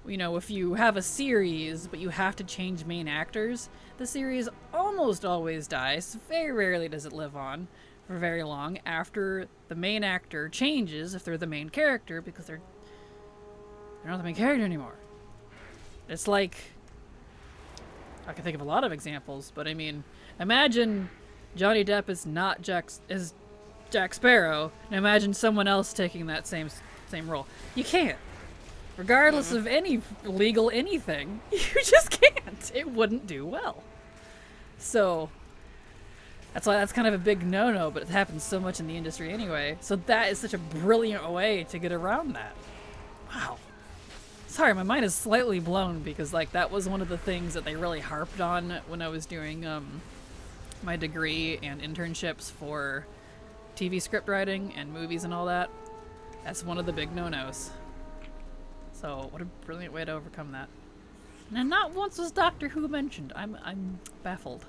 You know, if you have a series, but you have to change main actors, the series almost always dies. Very rarely does it live on for very long after the main actor changes, if they're the main character, because they're not the main character anymore. It's like... I can think of a lot of examples, but I mean, imagine Johnny Depp is not Jack Sparrow, and imagine someone else taking that same role. You can't. Regardless of any legal anything, you just can't. It wouldn't do well. So, that's why that's kind of a big no-no, but it happens so much in the industry anyway. So that is such a brilliant way to get around that. Wow. Sorry, my mind is slightly blown because, like, that was one of the things that they really harped on when I was doing my degree and internships for TV script writing and movies and all that. That's one of the big no-nos. So, what a brilliant way to overcome that. And not once was Doctor Who mentioned. I'm baffled.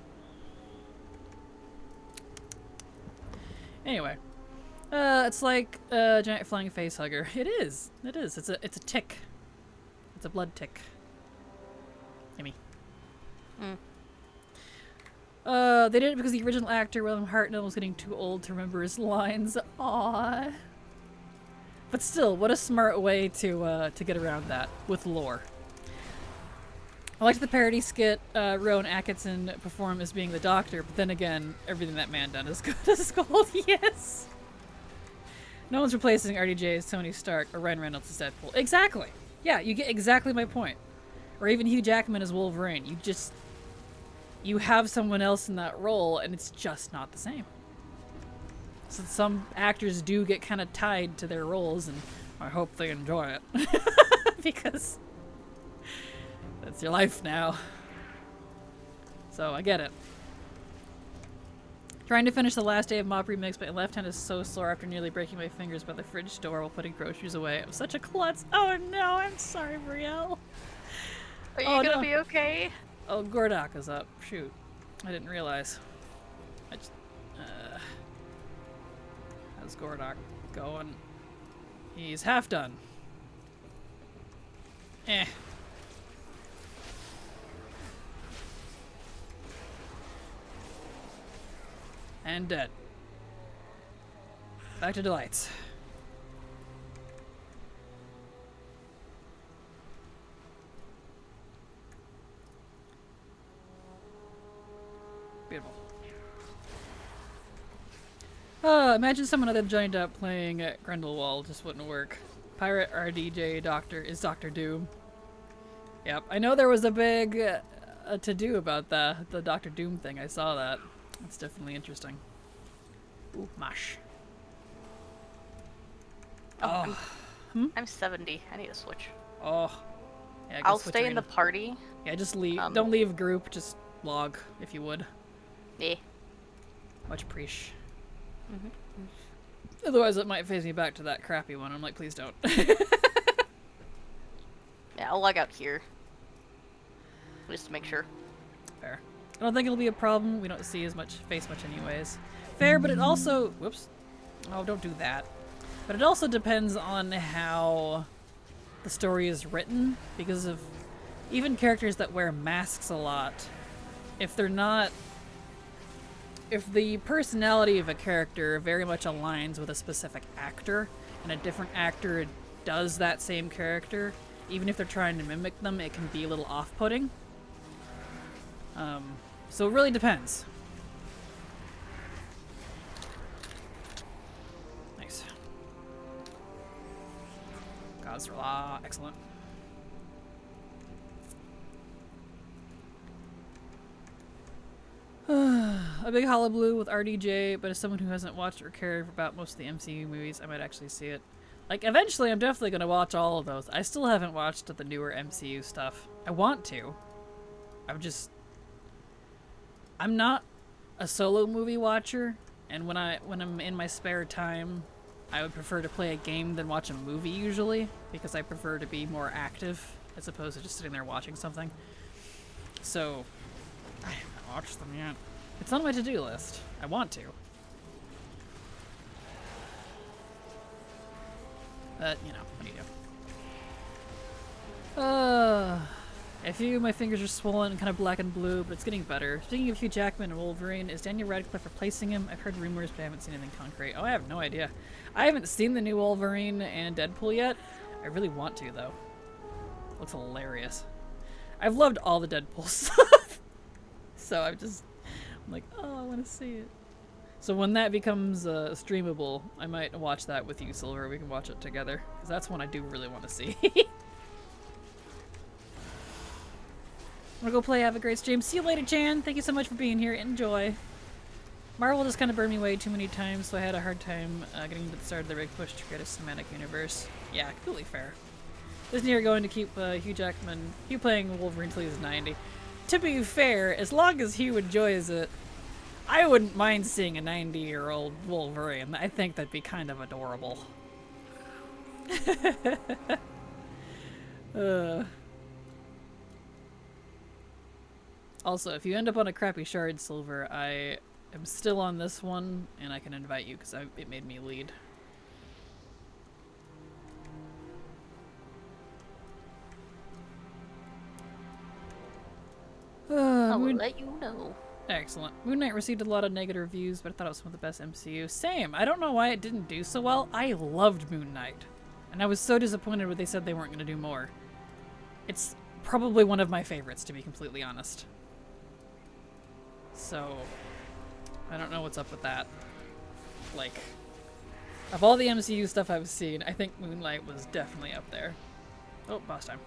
Anyway. It's like a giant flying face hugger. It is. It is. It's a tick. It's a blood tick. Gimme. They did it because the original actor, William Hartnell, was getting too old to remember his lines. Aww. But still, what a smart way to get around that with lore. I liked the parody skit Rowan Atkinson perform as being the Doctor, but then again, everything that man done is good as gold. Yes! No one's replacing RDJ as Tony Stark or Ryan Reynolds as Deadpool. Exactly! Yeah, you get exactly my point. Or even Hugh Jackman as Wolverine. You have someone else in that role, and it's just not the same. So some actors do get kind of tied to their roles, and I hope they enjoy it. Because that's your life now. So I get it. Trying to finish the last day of Mop Remix, but my left hand is so sore after nearly breaking my fingers by the fridge door while putting groceries away. I'm such a klutz. Oh no, I'm sorry, Brielle. Are you gonna be okay? Oh, Gordok is up. Shoot. I didn't realize. How's Gordok going? He's half done. Eh. And dead. back to delights. Beautiful. Imagine someone other than Johnny Depp playing Grindelwald. Just wouldn't work. Pirate RDJ Doctor is Doctor Doom. Yep, I know there was a big to-do about the Doctor Doom thing. I saw that. It's definitely interesting. Ooh, mash. Oh, I'm 70. I need to switch. Oh. Yeah, I'll stay in the party. Yeah, just leave. Don't leave group. Just log, if you would. Yeah. Much appreciate. Otherwise, it might phase me back to that crappy one. I'm like, please don't. Yeah, I'll log out here. Just to make sure. Fair. I don't think it'll be a problem. We don't see as much face much anyways. Fair, but it also... Whoops. Oh, don't do that. But it also depends on how the story is written, because of even characters that wear masks a lot, if they're not... If the personality of a character very much aligns with a specific actor, and a different actor does that same character, even if they're trying to mimic them, it can be a little off-putting. So it really depends. Nice. Gods are law. Excellent. A big hullabaloo with RDJ, but as someone who hasn't watched or cared about most of the MCU movies, I might actually see it. Like, eventually I'm definitely going to watch all of those. I still haven't watched the newer MCU stuff. I want to. I'm not a solo movie watcher, and when I'm in my spare time, I would prefer to play a game than watch a movie usually, because I prefer to be more active as opposed to just sitting there watching something. So, I haven't watched them yet. It's on my to-do list. I want to. But, you know, what do you do? A few of my fingers are swollen and kind of black and blue, but it's getting better. Speaking of Hugh Jackman and Wolverine, is Daniel Radcliffe replacing him? I've heard rumors, but I haven't seen anything concrete. Oh, I have no idea. I haven't seen the new Wolverine and Deadpool yet. I really want to, though. Looks hilarious. I've loved all the Deadpool stuff. So I'm like, oh, I want to see it. So when that becomes streamable, I might watch that with you, Silver. We can watch it together, because that's one I do really want to see. I'm gonna go play. Have a great stream. See you later, Chan. Thank you so much for being here. Enjoy. Marvel just kind of burned me away too many times, so I had a hard time getting to the start of the big push to create a cinematic universe. Yeah, completely fair. Disney are going to keep Hugh playing Wolverine until he's 90. To be fair, as long as Hugh enjoys it, I wouldn't mind seeing a 90-year-old Wolverine. I think that'd be kind of adorable. Also, if you end up on a crappy shard, Silver, I am still on this one, and I can invite you because it made me lead. I will let you know. Excellent. Moon Knight received a lot of negative reviews, but I thought it was some of the best MCU. Same. I don't know why it didn't do so well. I loved Moon Knight, and I was so disappointed when they said they weren't going to do more. It's probably one of my favorites, to be completely honest. So, I don't know what's up with that. Like, of all the MCU stuff I've seen, I think Moonlight was definitely up there. Oh, boss time.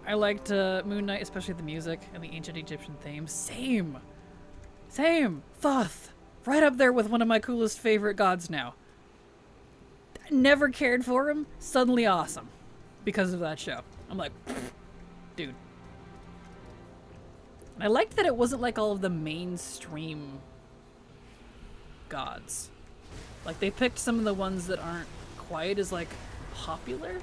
I liked Moon Knight, especially the music and the ancient Egyptian theme. Same! Thoth! Right up there with one of my coolest favorite gods now. Never cared for him, suddenly awesome. Because of that show. I'm like, dude. And I liked that it wasn't like all of the mainstream gods. Like, they picked some of the ones that aren't quite as, like, popular.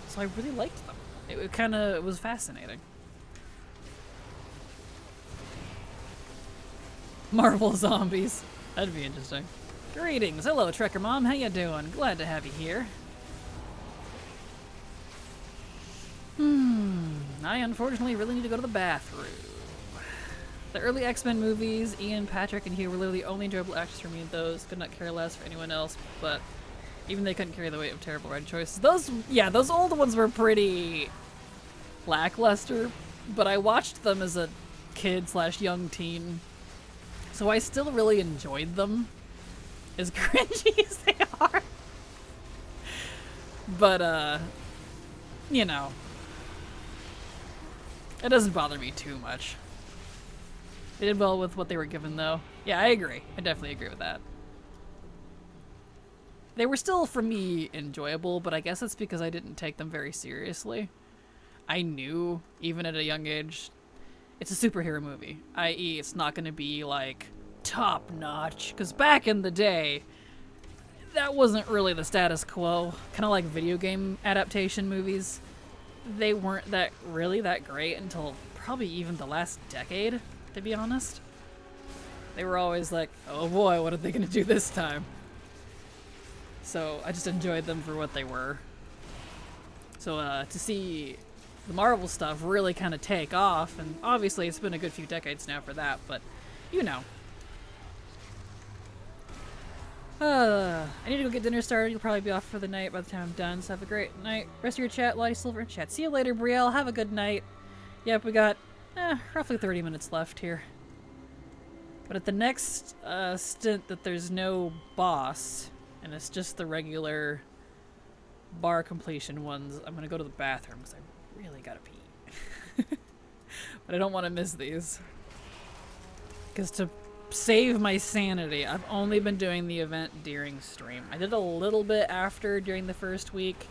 So I really liked them. It kind of was fascinating. Marvel zombies. That'd be interesting. Greetings. Hello, Trekker Mom. How you doing? Glad to have you here. I unfortunately really need to go to the bathroom. The early X-Men movies, Ian, Patrick, and Hugh were literally the only enjoyable actors for me in those. Could not care less for anyone else, but even they couldn't carry the weight of terrible writing choices. Those old ones were pretty lackluster, but I watched them as a kid/young teen, so I still really enjoyed them, as cringy as they are. But, you know, it doesn't bother me too much. They did well with what they were given, though. Yeah, I agree. I definitely agree with that. They were still, for me, enjoyable, but I guess that's because I didn't take them very seriously. I knew, even at a young age, it's a superhero movie, i.e. it's not going to be, like, top-notch. Because back in the day, that wasn't really the status quo. Kind of like video game adaptation movies. They weren't really that great until probably even the last decade, to be honest. They were always like, oh boy, what are they going to do this time? So I just enjoyed them for what they were. So to see the Marvel stuff really kind of take off, and obviously it's been a good few decades now for that, but you know. I need to go get dinner started. You'll probably be off for the night by the time I'm done, so have a great night. Rest of your chat, Lottie Silver in chat. See you later, Brielle. Have a good night. Yep, we got roughly 30 minutes left here. But at the next stint that there's no boss, and it's just the regular bar completion ones, I'm going to go to the bathroom because I really got to pee. But I don't want to miss these. Because to save my sanity, I've only been doing the event during stream. I did a little bit after during the first week.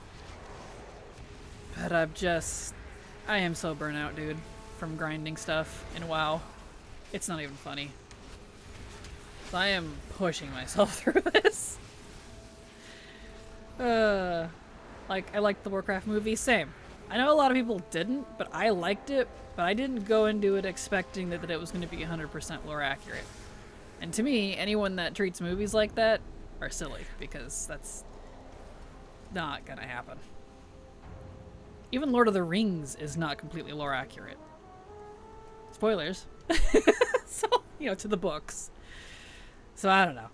But I am so burnt out, dude, from grinding stuff in WoW. It's not even funny. So I am pushing myself through this. Like, I liked the Warcraft movie, same. I know a lot of people didn't, but I liked it, but I didn't go into it expecting that it was going to be 100% lore accurate. And to me, anyone that treats movies like that are silly, because that's not gonna happen. Even Lord of the Rings is not completely lore accurate. Spoilers. So, you know, to the books. So I don't know.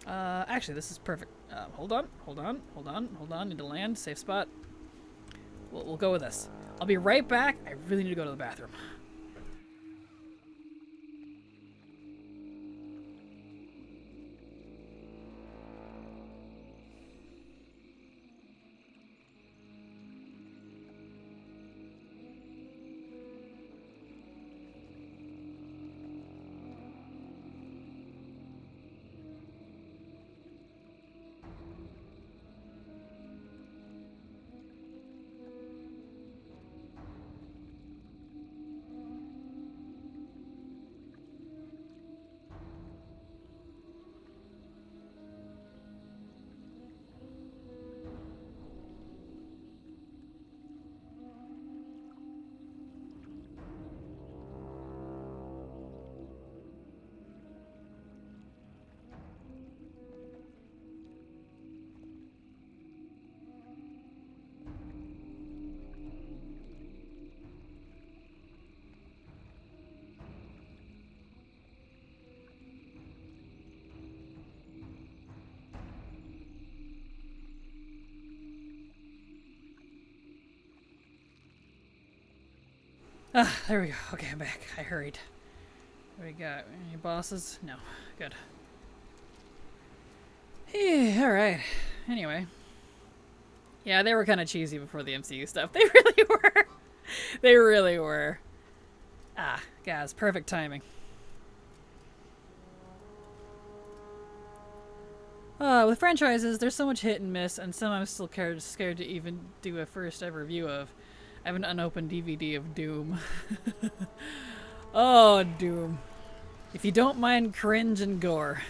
Actually, this is perfect. Hold on. Need to land. Safe spot. We'll go with this. I'll be right back. I really need to go to the bathroom. Ah, there we go. Okay, I'm back. I hurried. What do we got? Any bosses? No. Good. Hey, alright. Anyway. Yeah, they were kind of cheesy before the MCU stuff. They really were. They really were. Ah, guys, perfect timing. With franchises, there's so much hit and miss, and some I'm still scared to even do a first ever view of. I have an unopened DVD of Doom. Oh, Doom. If you don't mind cringe and gore,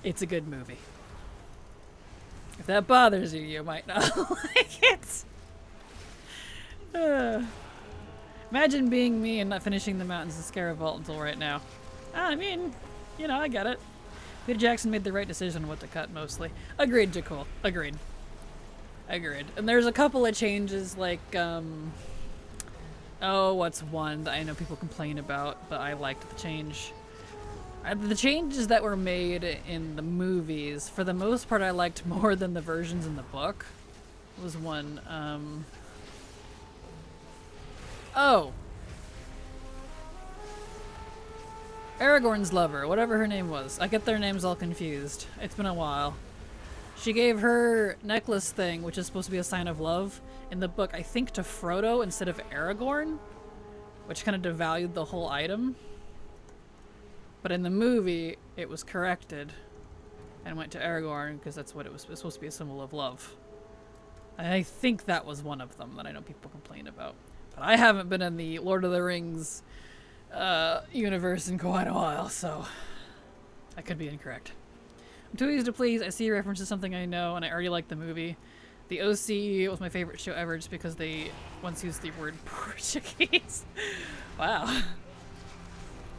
it's a good movie. If that bothers you, you might not like it. Imagine being me and not finishing the Mountains of Scarab Vault until right now. I mean, you know, I get it. Peter Jackson made the right decision on what to cut, mostly. Agreed, Jakul. Agreed. Agreed. And there's a couple of changes, like, Oh, what's one that I know people complain about, but I liked the change. The changes that were made in the movies, for the most part, I liked more than the versions in the book. Was one, oh! Aragorn's lover, whatever her name was. I get their names all confused. It's been a while. She gave her necklace thing, which is supposed to be a sign of love, in the book, I think to Frodo instead of Aragorn, which kind of devalued the whole item. But in the movie, it was corrected and went to Aragorn because that's what it was supposed to be, a symbol of love. And I think that was one of them that I know people complain about. But I haven't been in the Lord of the Rings universe in quite a while, so I could be incorrect. I'm too easy to please. I see references to something I know, and I already like the movie. The OC was my favorite show ever just because they once used the word Portuguese. Wow.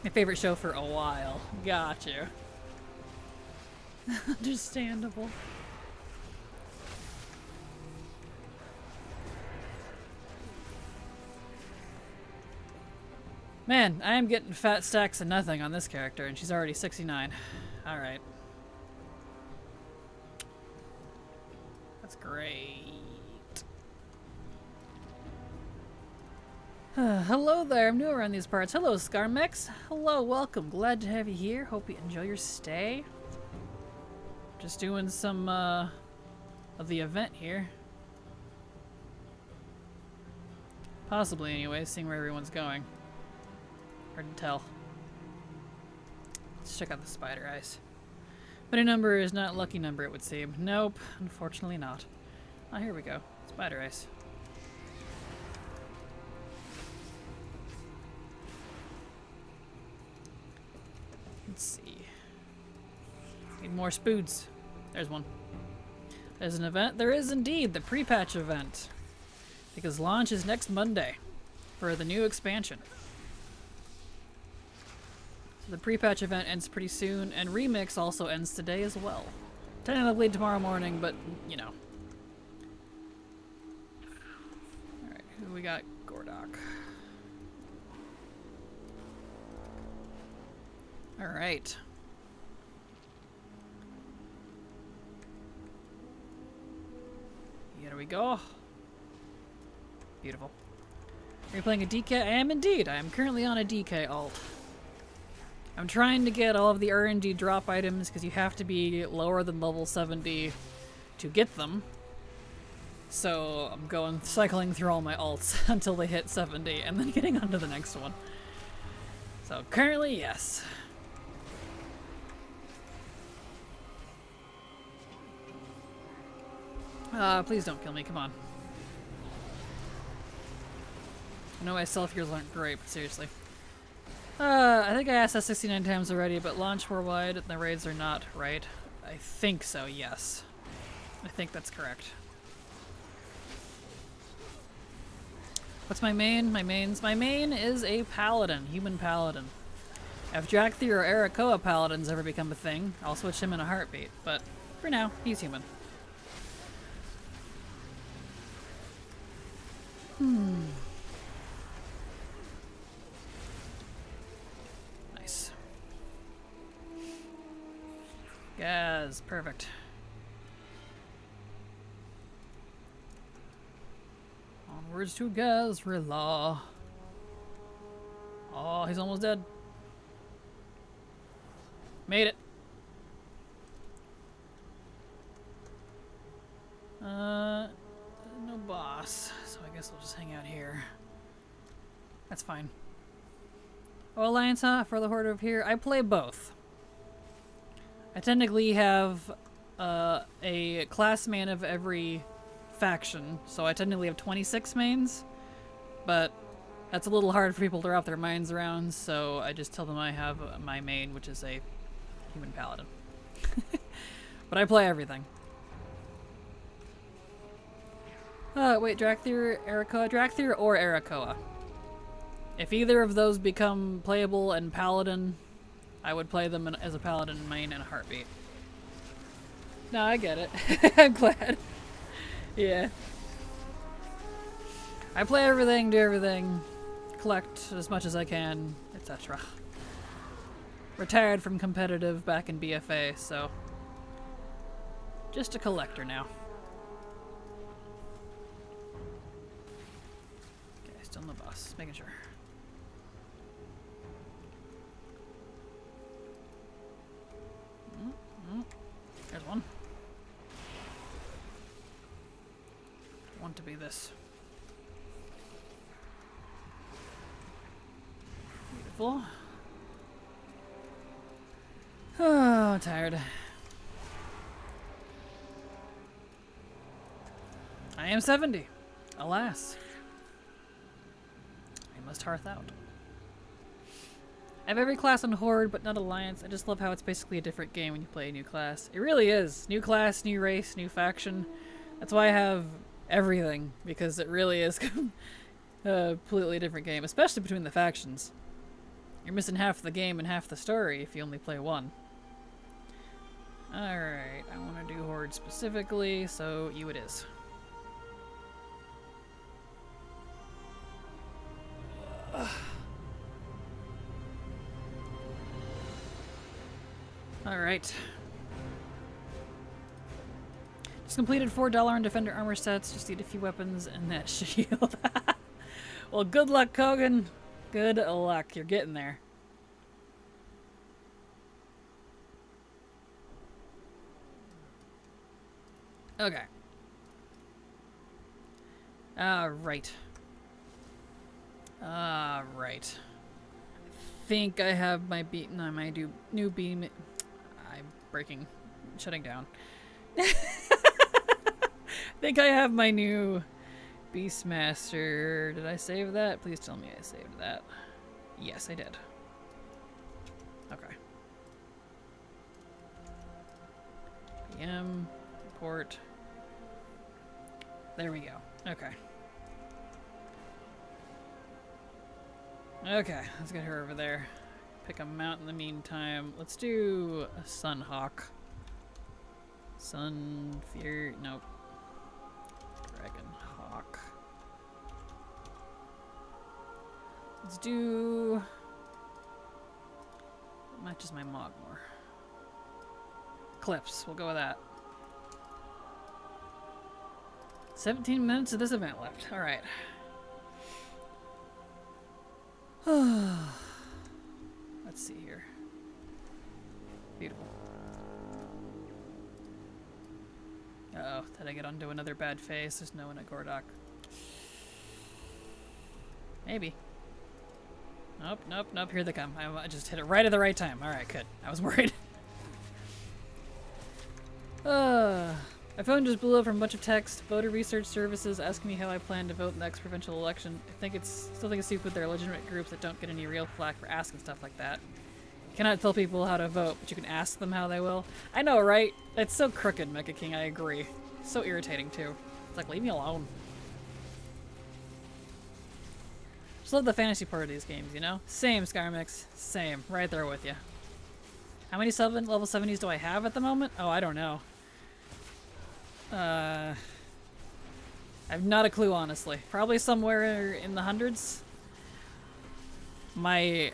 My favorite show for a while. Got you. Understandable. Man, I am getting fat stacks of nothing on this character, and she's already 69. Alright. That's great. Hello there, I'm new around these parts. Hello, Scarmex. Hello, welcome. Glad to have you here. Hope you enjoy your stay. Just doing some of the event here. Possibly, anyway, seeing where everyone's going. Hard to tell. Let's check out the spider eyes. But a number is not a lucky number, it would seem. Nope, unfortunately not. Oh, here we go. Spider eyes. Let's see. Need more spoods. There's one. There's an event. There is indeed the pre-patch event. Because launch is next Monday for the new expansion. So the pre-patch event ends pretty soon, and Remix also ends today as well. Technically tomorrow morning, but you know. Alright, who we got? Gordok. Alright. Here we go. Beautiful. Are you playing a DK? I am indeed. I am currently on a DK alt. I'm trying to get all of the RNG drop items because you have to be lower than level 70 to get them. So I'm cycling through all my alts until they hit 70 and then getting on to the next one. So currently, yes. Please don't kill me, come on. I know my self-heals aren't great, but seriously. I think I asked that 69 times already, but launch worldwide and the raids are not, right? I think so, yes. I think that's correct. What's my main? My main is a paladin, human paladin. If Drakthir or Arakoa paladins ever become a thing, I'll switch him in a heartbeat, but for now, he's human. Nice. Gaz, perfect. Onwards to Gazrilla. Oh, he's almost dead. Made it. No boss, so I guess we'll just hang out here. That's fine. Oh, Alliance, huh? For the Horde of here. I play both. I technically have a class man of every faction, so I technically have 26 mains, but that's a little hard for people to wrap their minds around, so I just tell them I have my main, which is a human paladin. But I play everything. Wait, Drakthir, Arakoa? Drakthir or Arakoa. If either of those become playable and paladin, I would play them as a paladin main in a heartbeat. No, I get it. I'm glad. Yeah. I play everything, do everything. collect as much as I can, etc. Retired from competitive back in BFA, so just a collector now. Okay, still no boss. Making sure. There's one. Want to be this. Beautiful. Oh, tired. I am 70. Alas. I must hearth out. I have every class on Horde, but not Alliance. I just love how it's basically a different game when you play a new class. It really is. New class, new race, new faction. That's why I have everything, because it really is a completely different game, especially between the factions. You're missing half the game and half the story if you only play one. Alright, I want to do Horde specifically, so you it is. Alright. Just completed $4 on Defender armor sets, just need a few weapons and that shield. Well, good luck, Kogan. Good luck. You're getting there. Okay. Right. Right. I think I have my new beam. I'm breaking, shutting down. I think I have my new Beastmaster. Did I save that? Please tell me I saved that. Yes, I did. Okay. PM, report. There we go. Okay. Okay, let's get her over there. Pick a mount in the meantime. Let's do a Sunhawk. Sun Fear. Nope. Dragon Hawk. Let's do. Matches my Mog more. Clips. We'll go with that. 17 minutes of this event left. All right. Let's see here. Beautiful. Uh-oh, did I get onto another bad face? There's no one at Gordok. Maybe. Nope, nope, nope. Here they come. I just hit it right at the right time. Alright, good. I was worried. My phone just blew up from a bunch of text. Voter research services asking me how I plan to vote in the next provincial election. Still think it's stupid there are legitimate groups that don't get any real flack for asking stuff like that. You cannot tell people how to vote, but you can ask them how they will. I know, right? It's so crooked, Mecha King, I agree. So irritating, too. It's like, leave me alone. Just love the fantasy part of these games, you know? Same, Skyrmix. Same. Right there with you. How many level 70s do I have at the moment? Oh, I don't know. I have not a clue, honestly. Probably somewhere in the hundreds. My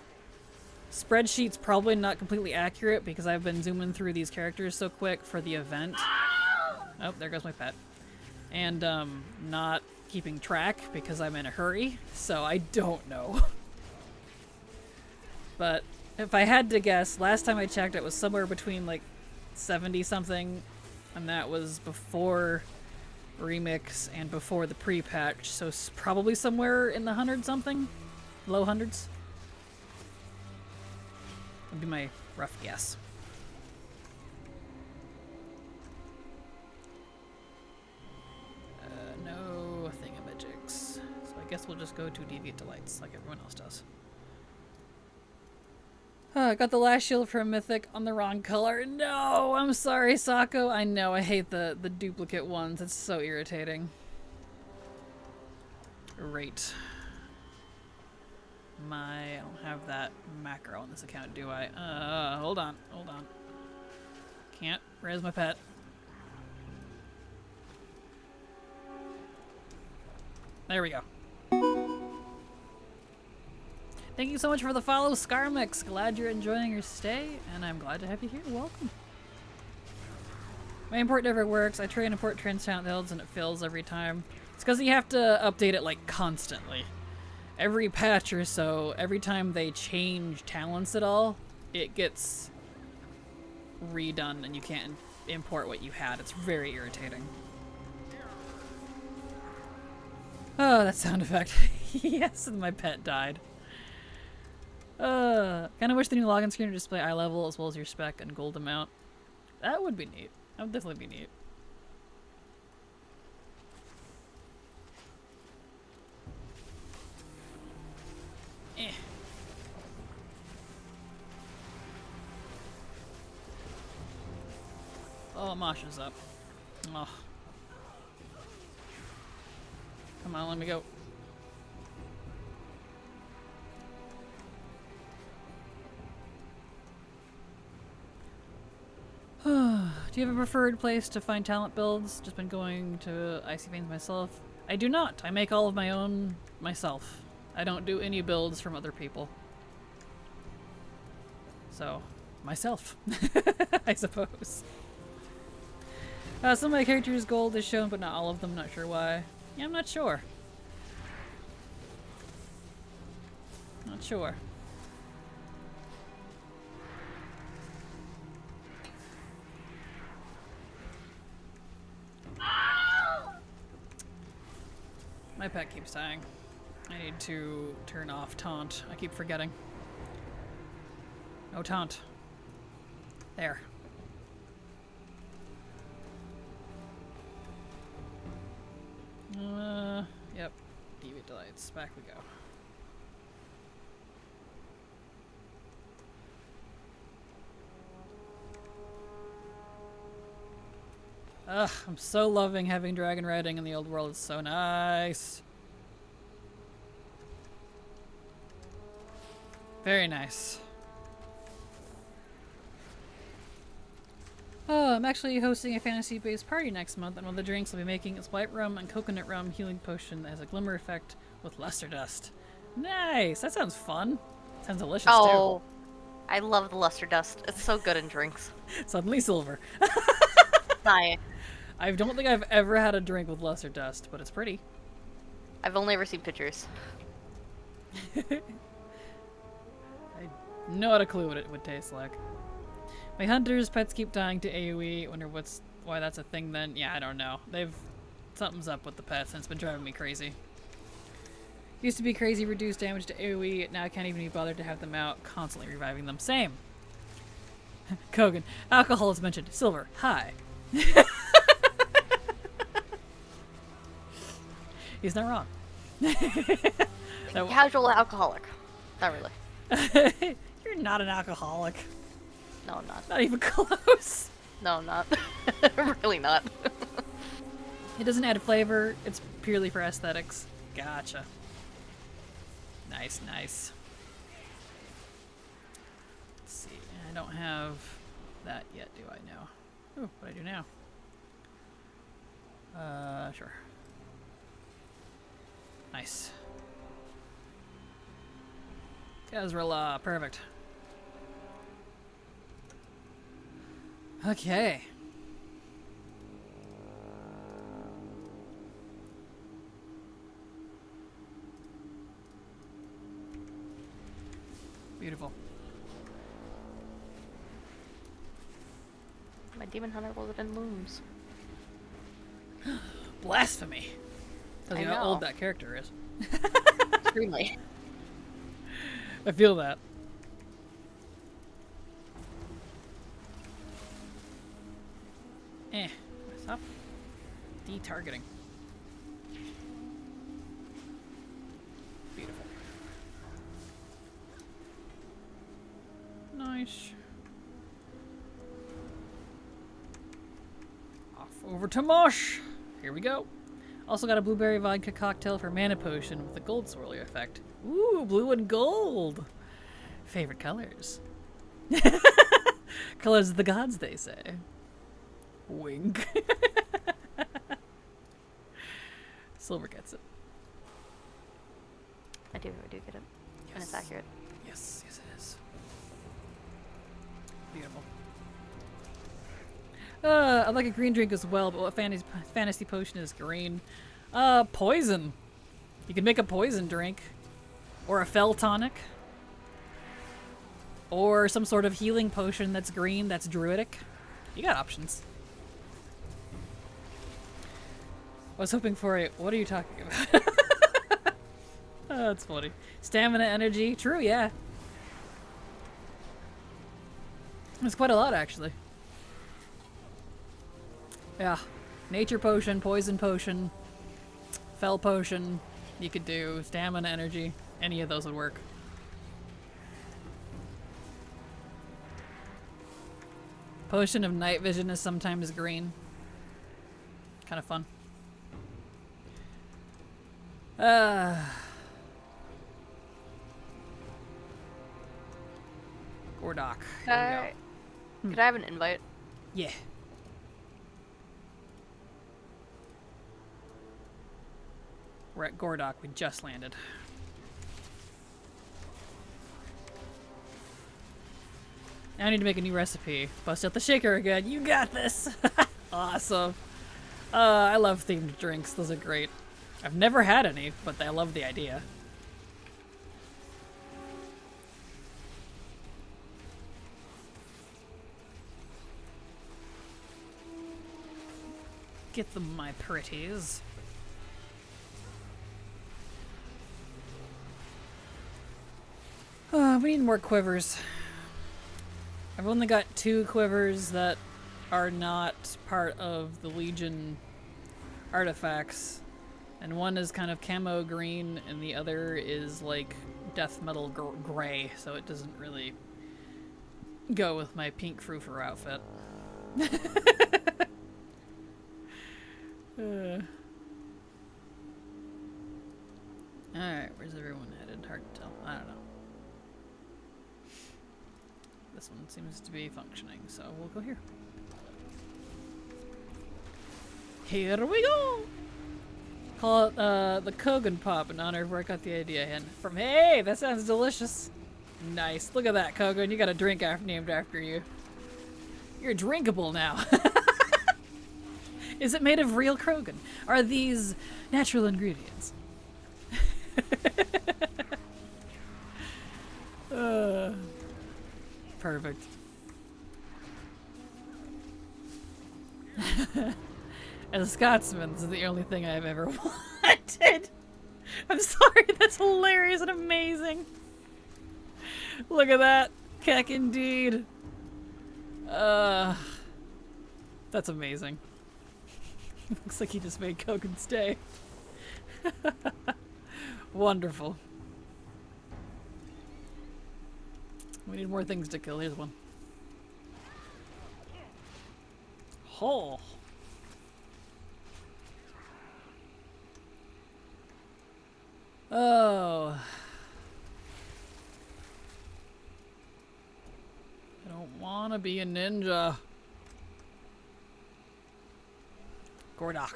spreadsheet's probably not completely accurate because I've been zooming through these characters so quick for the event. Oh, there goes my pet. And not keeping track because I'm in a hurry, so I don't know. But if I had to guess, last time I checked it was somewhere between like 70 something, and that was before Remix and before the pre-patch, so probably somewhere in the 100 something, low hundreds. Would be my rough guess. No thingamajigs. So I guess we'll just go to Deviant Delights like everyone else does. I got the last shield from Mythic on the wrong color. No, I'm sorry, Sako. I know, I hate the duplicate ones. It's so irritating. Great. I don't have that macro on this account, do I? Hold on. Can't res my pet. There we go. Thank you so much for the follow, Scarmix. Glad you're enjoying your stay, and I'm glad to have you here. Welcome. My import never works. I try and import trans talent builds, and it fails every time. It's because you have to update it, like, constantly. Every patch or so, every time they change talents at all, it gets redone, and you can't import what you had. It's very irritating. Oh, that sound effect. Yes, and my pet died. Kind of wish the new login screen would display eye level as well as your spec and gold amount. That would be neat. That would definitely be neat. Eh. Oh, Masha's up. Oh. Come on, let me go. Do you have a preferred place to find talent builds? Just been going to Icy Veins myself. I do not. I make all of my own myself. I don't do any builds from other people. So, myself, I suppose. Some of my characters' gold is shown, but not all of them. Not sure why. Yeah, I'm not sure. Not sure. My pet keeps dying. I need to turn off taunt. I keep forgetting. No taunt. There. Yep. Deviate delights. Back we go. Ugh, I'm so loving having dragon riding in the old world. It's so nice. Very nice. Oh, I'm actually hosting a fantasy-based party next month, and one of the drinks I'll be making is white rum and coconut rum healing potion that has a glimmer effect with luster dust. Nice! That sounds fun. Sounds delicious, Oh, I love the luster dust. It's so good in drinks. too. Suddenly silver. Hi. I don't think I've ever had a drink with luster dust, but it's pretty. I've only ever seen pictures. I not a clue what it would taste like. My hunters' pets keep dying to AoE. Wonder why that's a thing then. Yeah, I don't know. Something's up with the pets and it's been driving me crazy. Used to be crazy reduced damage to AoE. Now I can't even be bothered to have them out. Constantly reviving them. Same. Kogan. Alcohol is mentioned. Silver. Hi. He's not wrong. Casual alcoholic. Not really. You're not an alcoholic. No, I'm not. Not even close. No, I'm not. Really not. It doesn't add flavor. It's purely for aesthetics. Gotcha. Nice, nice. Let's see. I don't have that yet, do I now? Oh, what do I do now? Sure. Nice. Ezreal, perfect. Okay. Beautiful. My demon hunter was in looms. Blasphemy. Tells you I how know. old that character is. Extremely. I feel that. Stop de-targeting. Beautiful. Nice. Off over to Mosh. Here we go. Also got a blueberry vodka cocktail for mana potion with a gold swirly effect. Ooh, blue and gold. Favorite colors. Colors of the gods, they say. Wink. Silver gets it. I do get it. And it's accurate. Yes, yes it is. Beautiful. I like a green drink as well, but what fantasy potion is green? Poison. You can make a poison drink. Or a fel tonic. Or some sort of healing potion that's green, that's druidic. You got options. I was hoping for a... What are you talking about? Oh, that's funny. Stamina, energy. True, yeah. There's quite a lot, actually. Yeah. Nature potion, poison potion, fel potion. You could do stamina, energy. Any of those would work. Potion of night vision is sometimes green. Kind of fun. Gordok. Here we go. Could I have an invite? Yeah. We're at Gordok. We just landed. Now I need to make a new recipe. Bust out the shaker again. You got this! Awesome. I love themed drinks. Those are great. I've never had any, but I love the idea. Get them, my pretties. We need more quivers. I've only got 2 quivers that are not part of the Legion artifacts. And one is kind of camo green, and the other is like death metal gray, so it doesn't really go with my pink frou-frou outfit. Alright, where's everyone headed? Hard to tell. I don't know. This one seems to be functioning, so we'll go here. Here we go! Call it the Kogan Pop in honor of where I got the idea in. From hey, that sounds delicious. Nice. Look at that, Kogan. You got a drink named after you. You're drinkable now. Is it made of real Krogan? Are these natural ingredients? Perfect. As a Scotsman, this is the only thing I've ever wanted. I'm sorry, that's hilarious and amazing. Look at that. Keck indeed. That's amazing. Looks like he just made Kogan's day. Wonderful. We need more things to kill. Here's one. Oh. Oh. I don't want to be a ninja. Gordok.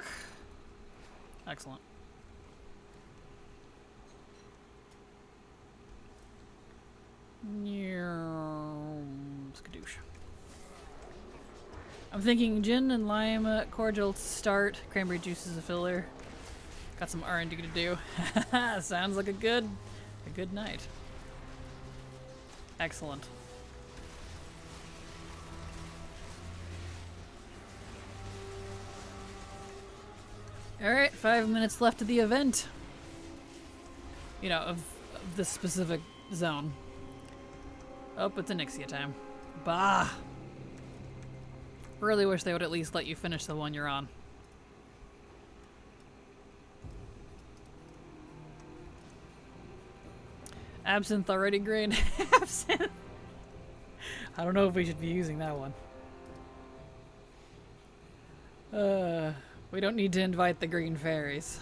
Excellent. Skadoosh. I'm thinking gin and lime cordial to start. Cranberry juice is a filler. Got some R&D to do. Sounds like a good night. Excellent. Alright, 5 minutes left of the event. You know, of this specific zone. Oh, it's Onyxia time. Bah! Really wish they would at least let you finish the one you're on. Absinthe already green. Absinthe! I don't know if we should be using that one. We don't need to invite the green fairies.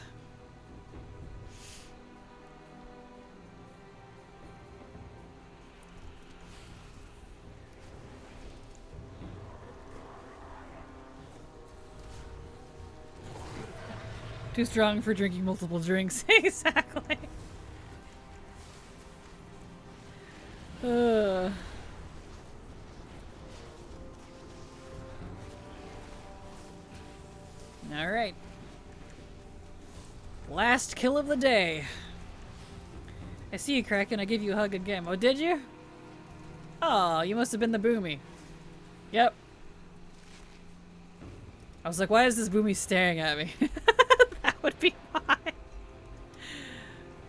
Too strong for drinking multiple drinks. Exactly. Alright. Last kill of the day. I see you, Kraken. I give you a hug again. Oh, did you? Oh, you must have been the Boomy. Yep. I was like, why is this Boomy staring at me? That would be why.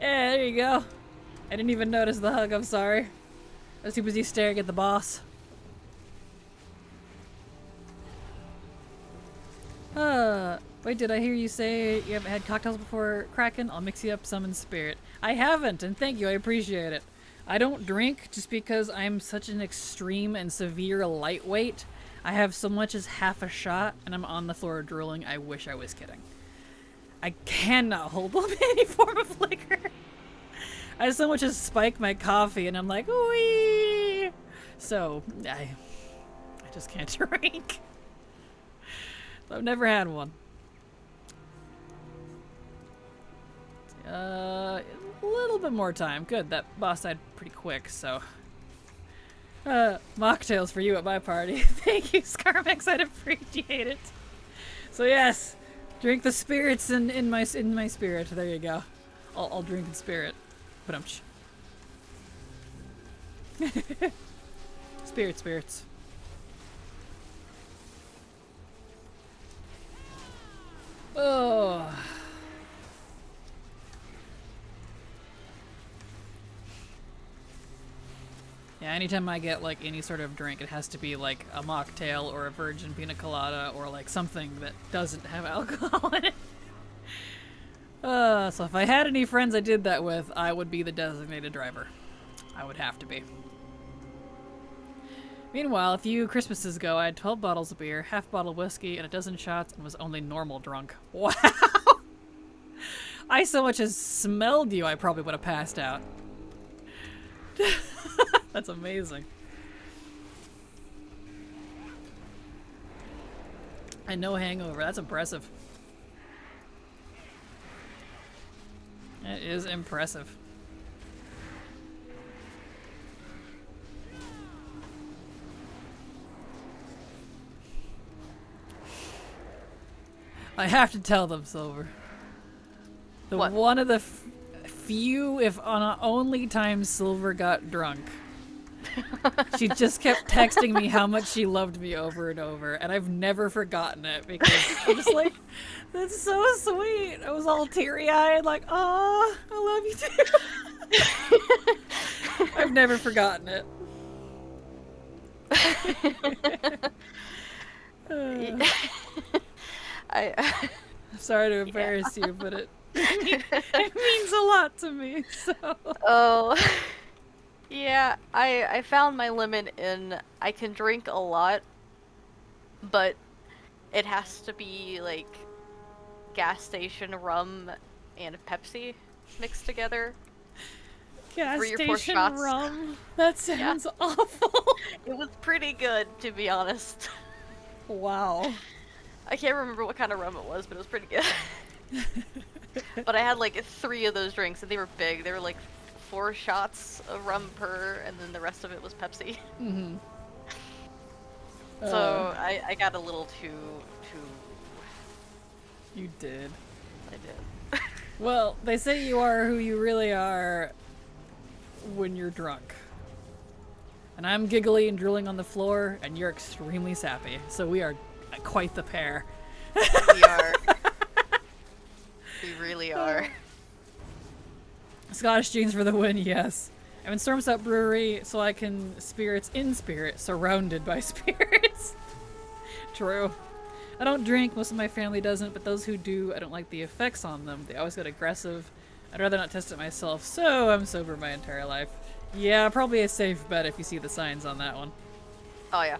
Yeah, there you go. I didn't even notice the hug, I'm sorry. I was too busy staring at the boss. Wait, did I hear you say you haven't had cocktails before, Kraken? I'll mix you up some in spirit. I haven't, and thank you, I appreciate it. I don't drink just because I'm such an extreme and severe lightweight. I have so much as half a shot, and I'm on the floor drooling. I wish I was kidding. I cannot hold up any form of liquor. I so much as spike my coffee, and I'm like, wee. So, I just can't drink. I've never had one. A little bit more time. Good, that boss died pretty quick, so. Mocktails for you at my party. Thank you, Scarmax, I'd appreciate it. So yes, drink the spirits in my spirit. There you go. I'll drink in spirit. Ba-dum-tsh. Spirits. Oh. Yeah, anytime I get like any sort of drink, it has to be like a mocktail or a virgin pina colada or like something that doesn't have alcohol in it. So if I had any friends I did that with, I would be the designated driver. I would have to be. Meanwhile, a few Christmases ago, I had 12 bottles of beer, half bottle of whiskey, and a dozen shots, and was only normal drunk. Wow! I so much as smelled you, I probably would have passed out. That's amazing. And no hangover. That's impressive. It is impressive. I have to tell them, Silver. What? One of the few, if on only times Silver got drunk. She just kept texting me how much she loved me over and over, and I've never forgotten it because I'm just like, that's so sweet. I was all teary-eyed, like, oh, I love you too. I've never forgotten it. I'm sorry to embarrass you, but it means a lot to me. So. Oh. Yeah, I found my limit in I can drink a lot, but it has to be like gas station rum and Pepsi mixed together. Gas 3 or 4 station shots. rum? That sounds awful. It was pretty good, to be honest. Wow. I can't remember what kind of rum it was, but it was pretty good. But I had like 3 of those drinks, and they were big. They were like 4 shots of rum per, and then the rest of it was Pepsi. Mm-hmm. So I got a little too. You did. I did. Well, they say you are who you really are when you're drunk. And I'm giggly and drooling on the floor, and you're extremely sappy. So we are quite the pair. We are. We really are. Scottish jeans for the win, yes. I'm in Storm's Up Brewery, so I can spirits in spirit, surrounded by spirits. True. I don't drink, most of my family doesn't, but those who do, I don't like the effects on them. They always get aggressive. I'd rather not test it myself, so I'm sober my entire life. Yeah, probably a safe bet if you see the signs on that one. Oh yeah.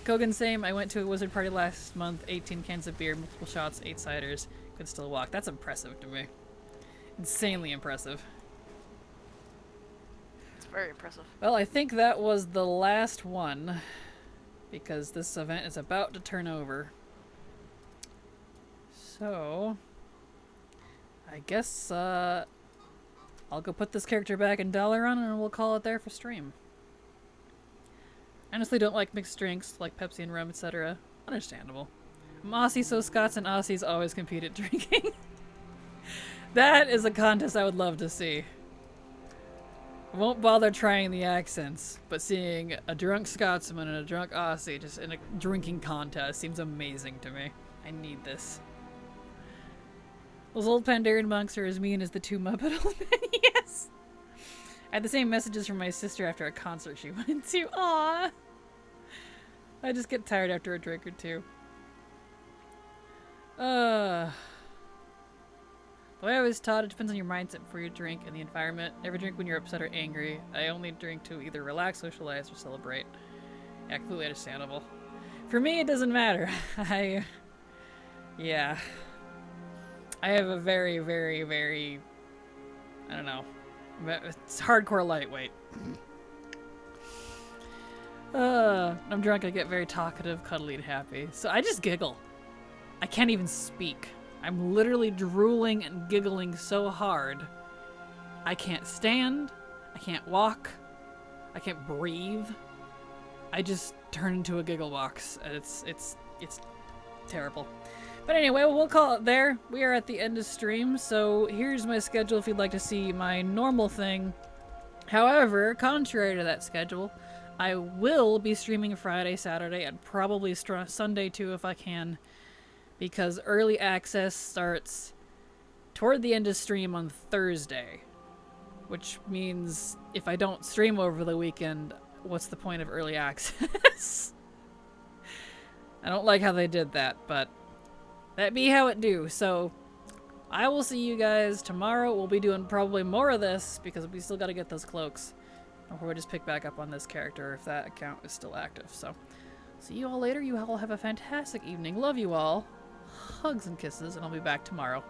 Kogan, same. I went to a wizard party last month, 18 cans of beer, multiple shots, 8 ciders. Could still walk. That's impressive to me. Insanely impressive. It's very impressive. Well, I think that was the last one, because this event is about to turn over. So, I guess I'll go put this character back in Dalaran and we'll call it there for stream. Honestly, don't like mixed drinks like Pepsi and rum, etc. Understandable. I'm Aussie, so Scots and Aussies always compete at drinking. That is a contest I would love to see. I won't bother trying the accents, but seeing a drunk Scotsman and a drunk Aussie just in a drinking contest seems amazing to me. I need this. Those old Pandaren monks are as mean as the two Muppet old men. Yes! I had the same messages from my sister after a concert she went to. Aww! I just get tired after a drink or two. The way I was taught, it depends on your mindset before you drink and the environment. Never drink when you're upset or angry. I only drink to either relax, socialize, or celebrate. Yeah, completely understandable. For me, it doesn't matter. Yeah. I have a very, very, very... I don't know. It's hardcore lightweight. I'm drunk, I get very talkative, cuddly, and happy. So I just giggle. I can't even speak. I'm literally drooling and giggling so hard. I can't stand. I can't walk. I can't breathe. I just turn into a giggle box, and it's terrible. But anyway, we'll call it there. We are at the end of stream, so here's my schedule if you'd like to see my normal thing. However, contrary to that schedule, I will be streaming Friday, Saturday, and probably Sunday too if I can, because early access starts toward the end of stream on Thursday, which means if I don't stream over the weekend, what's the point of early access? I don't like how they did that, but that be how it do. So I will see you guys tomorrow. We'll be doing probably more of this because we still got to get those cloaks. Or we'll just pick back up on this character if that account is still active. So see you all later. You all have a fantastic evening. Love you all. Hugs and kisses, and I'll be back tomorrow.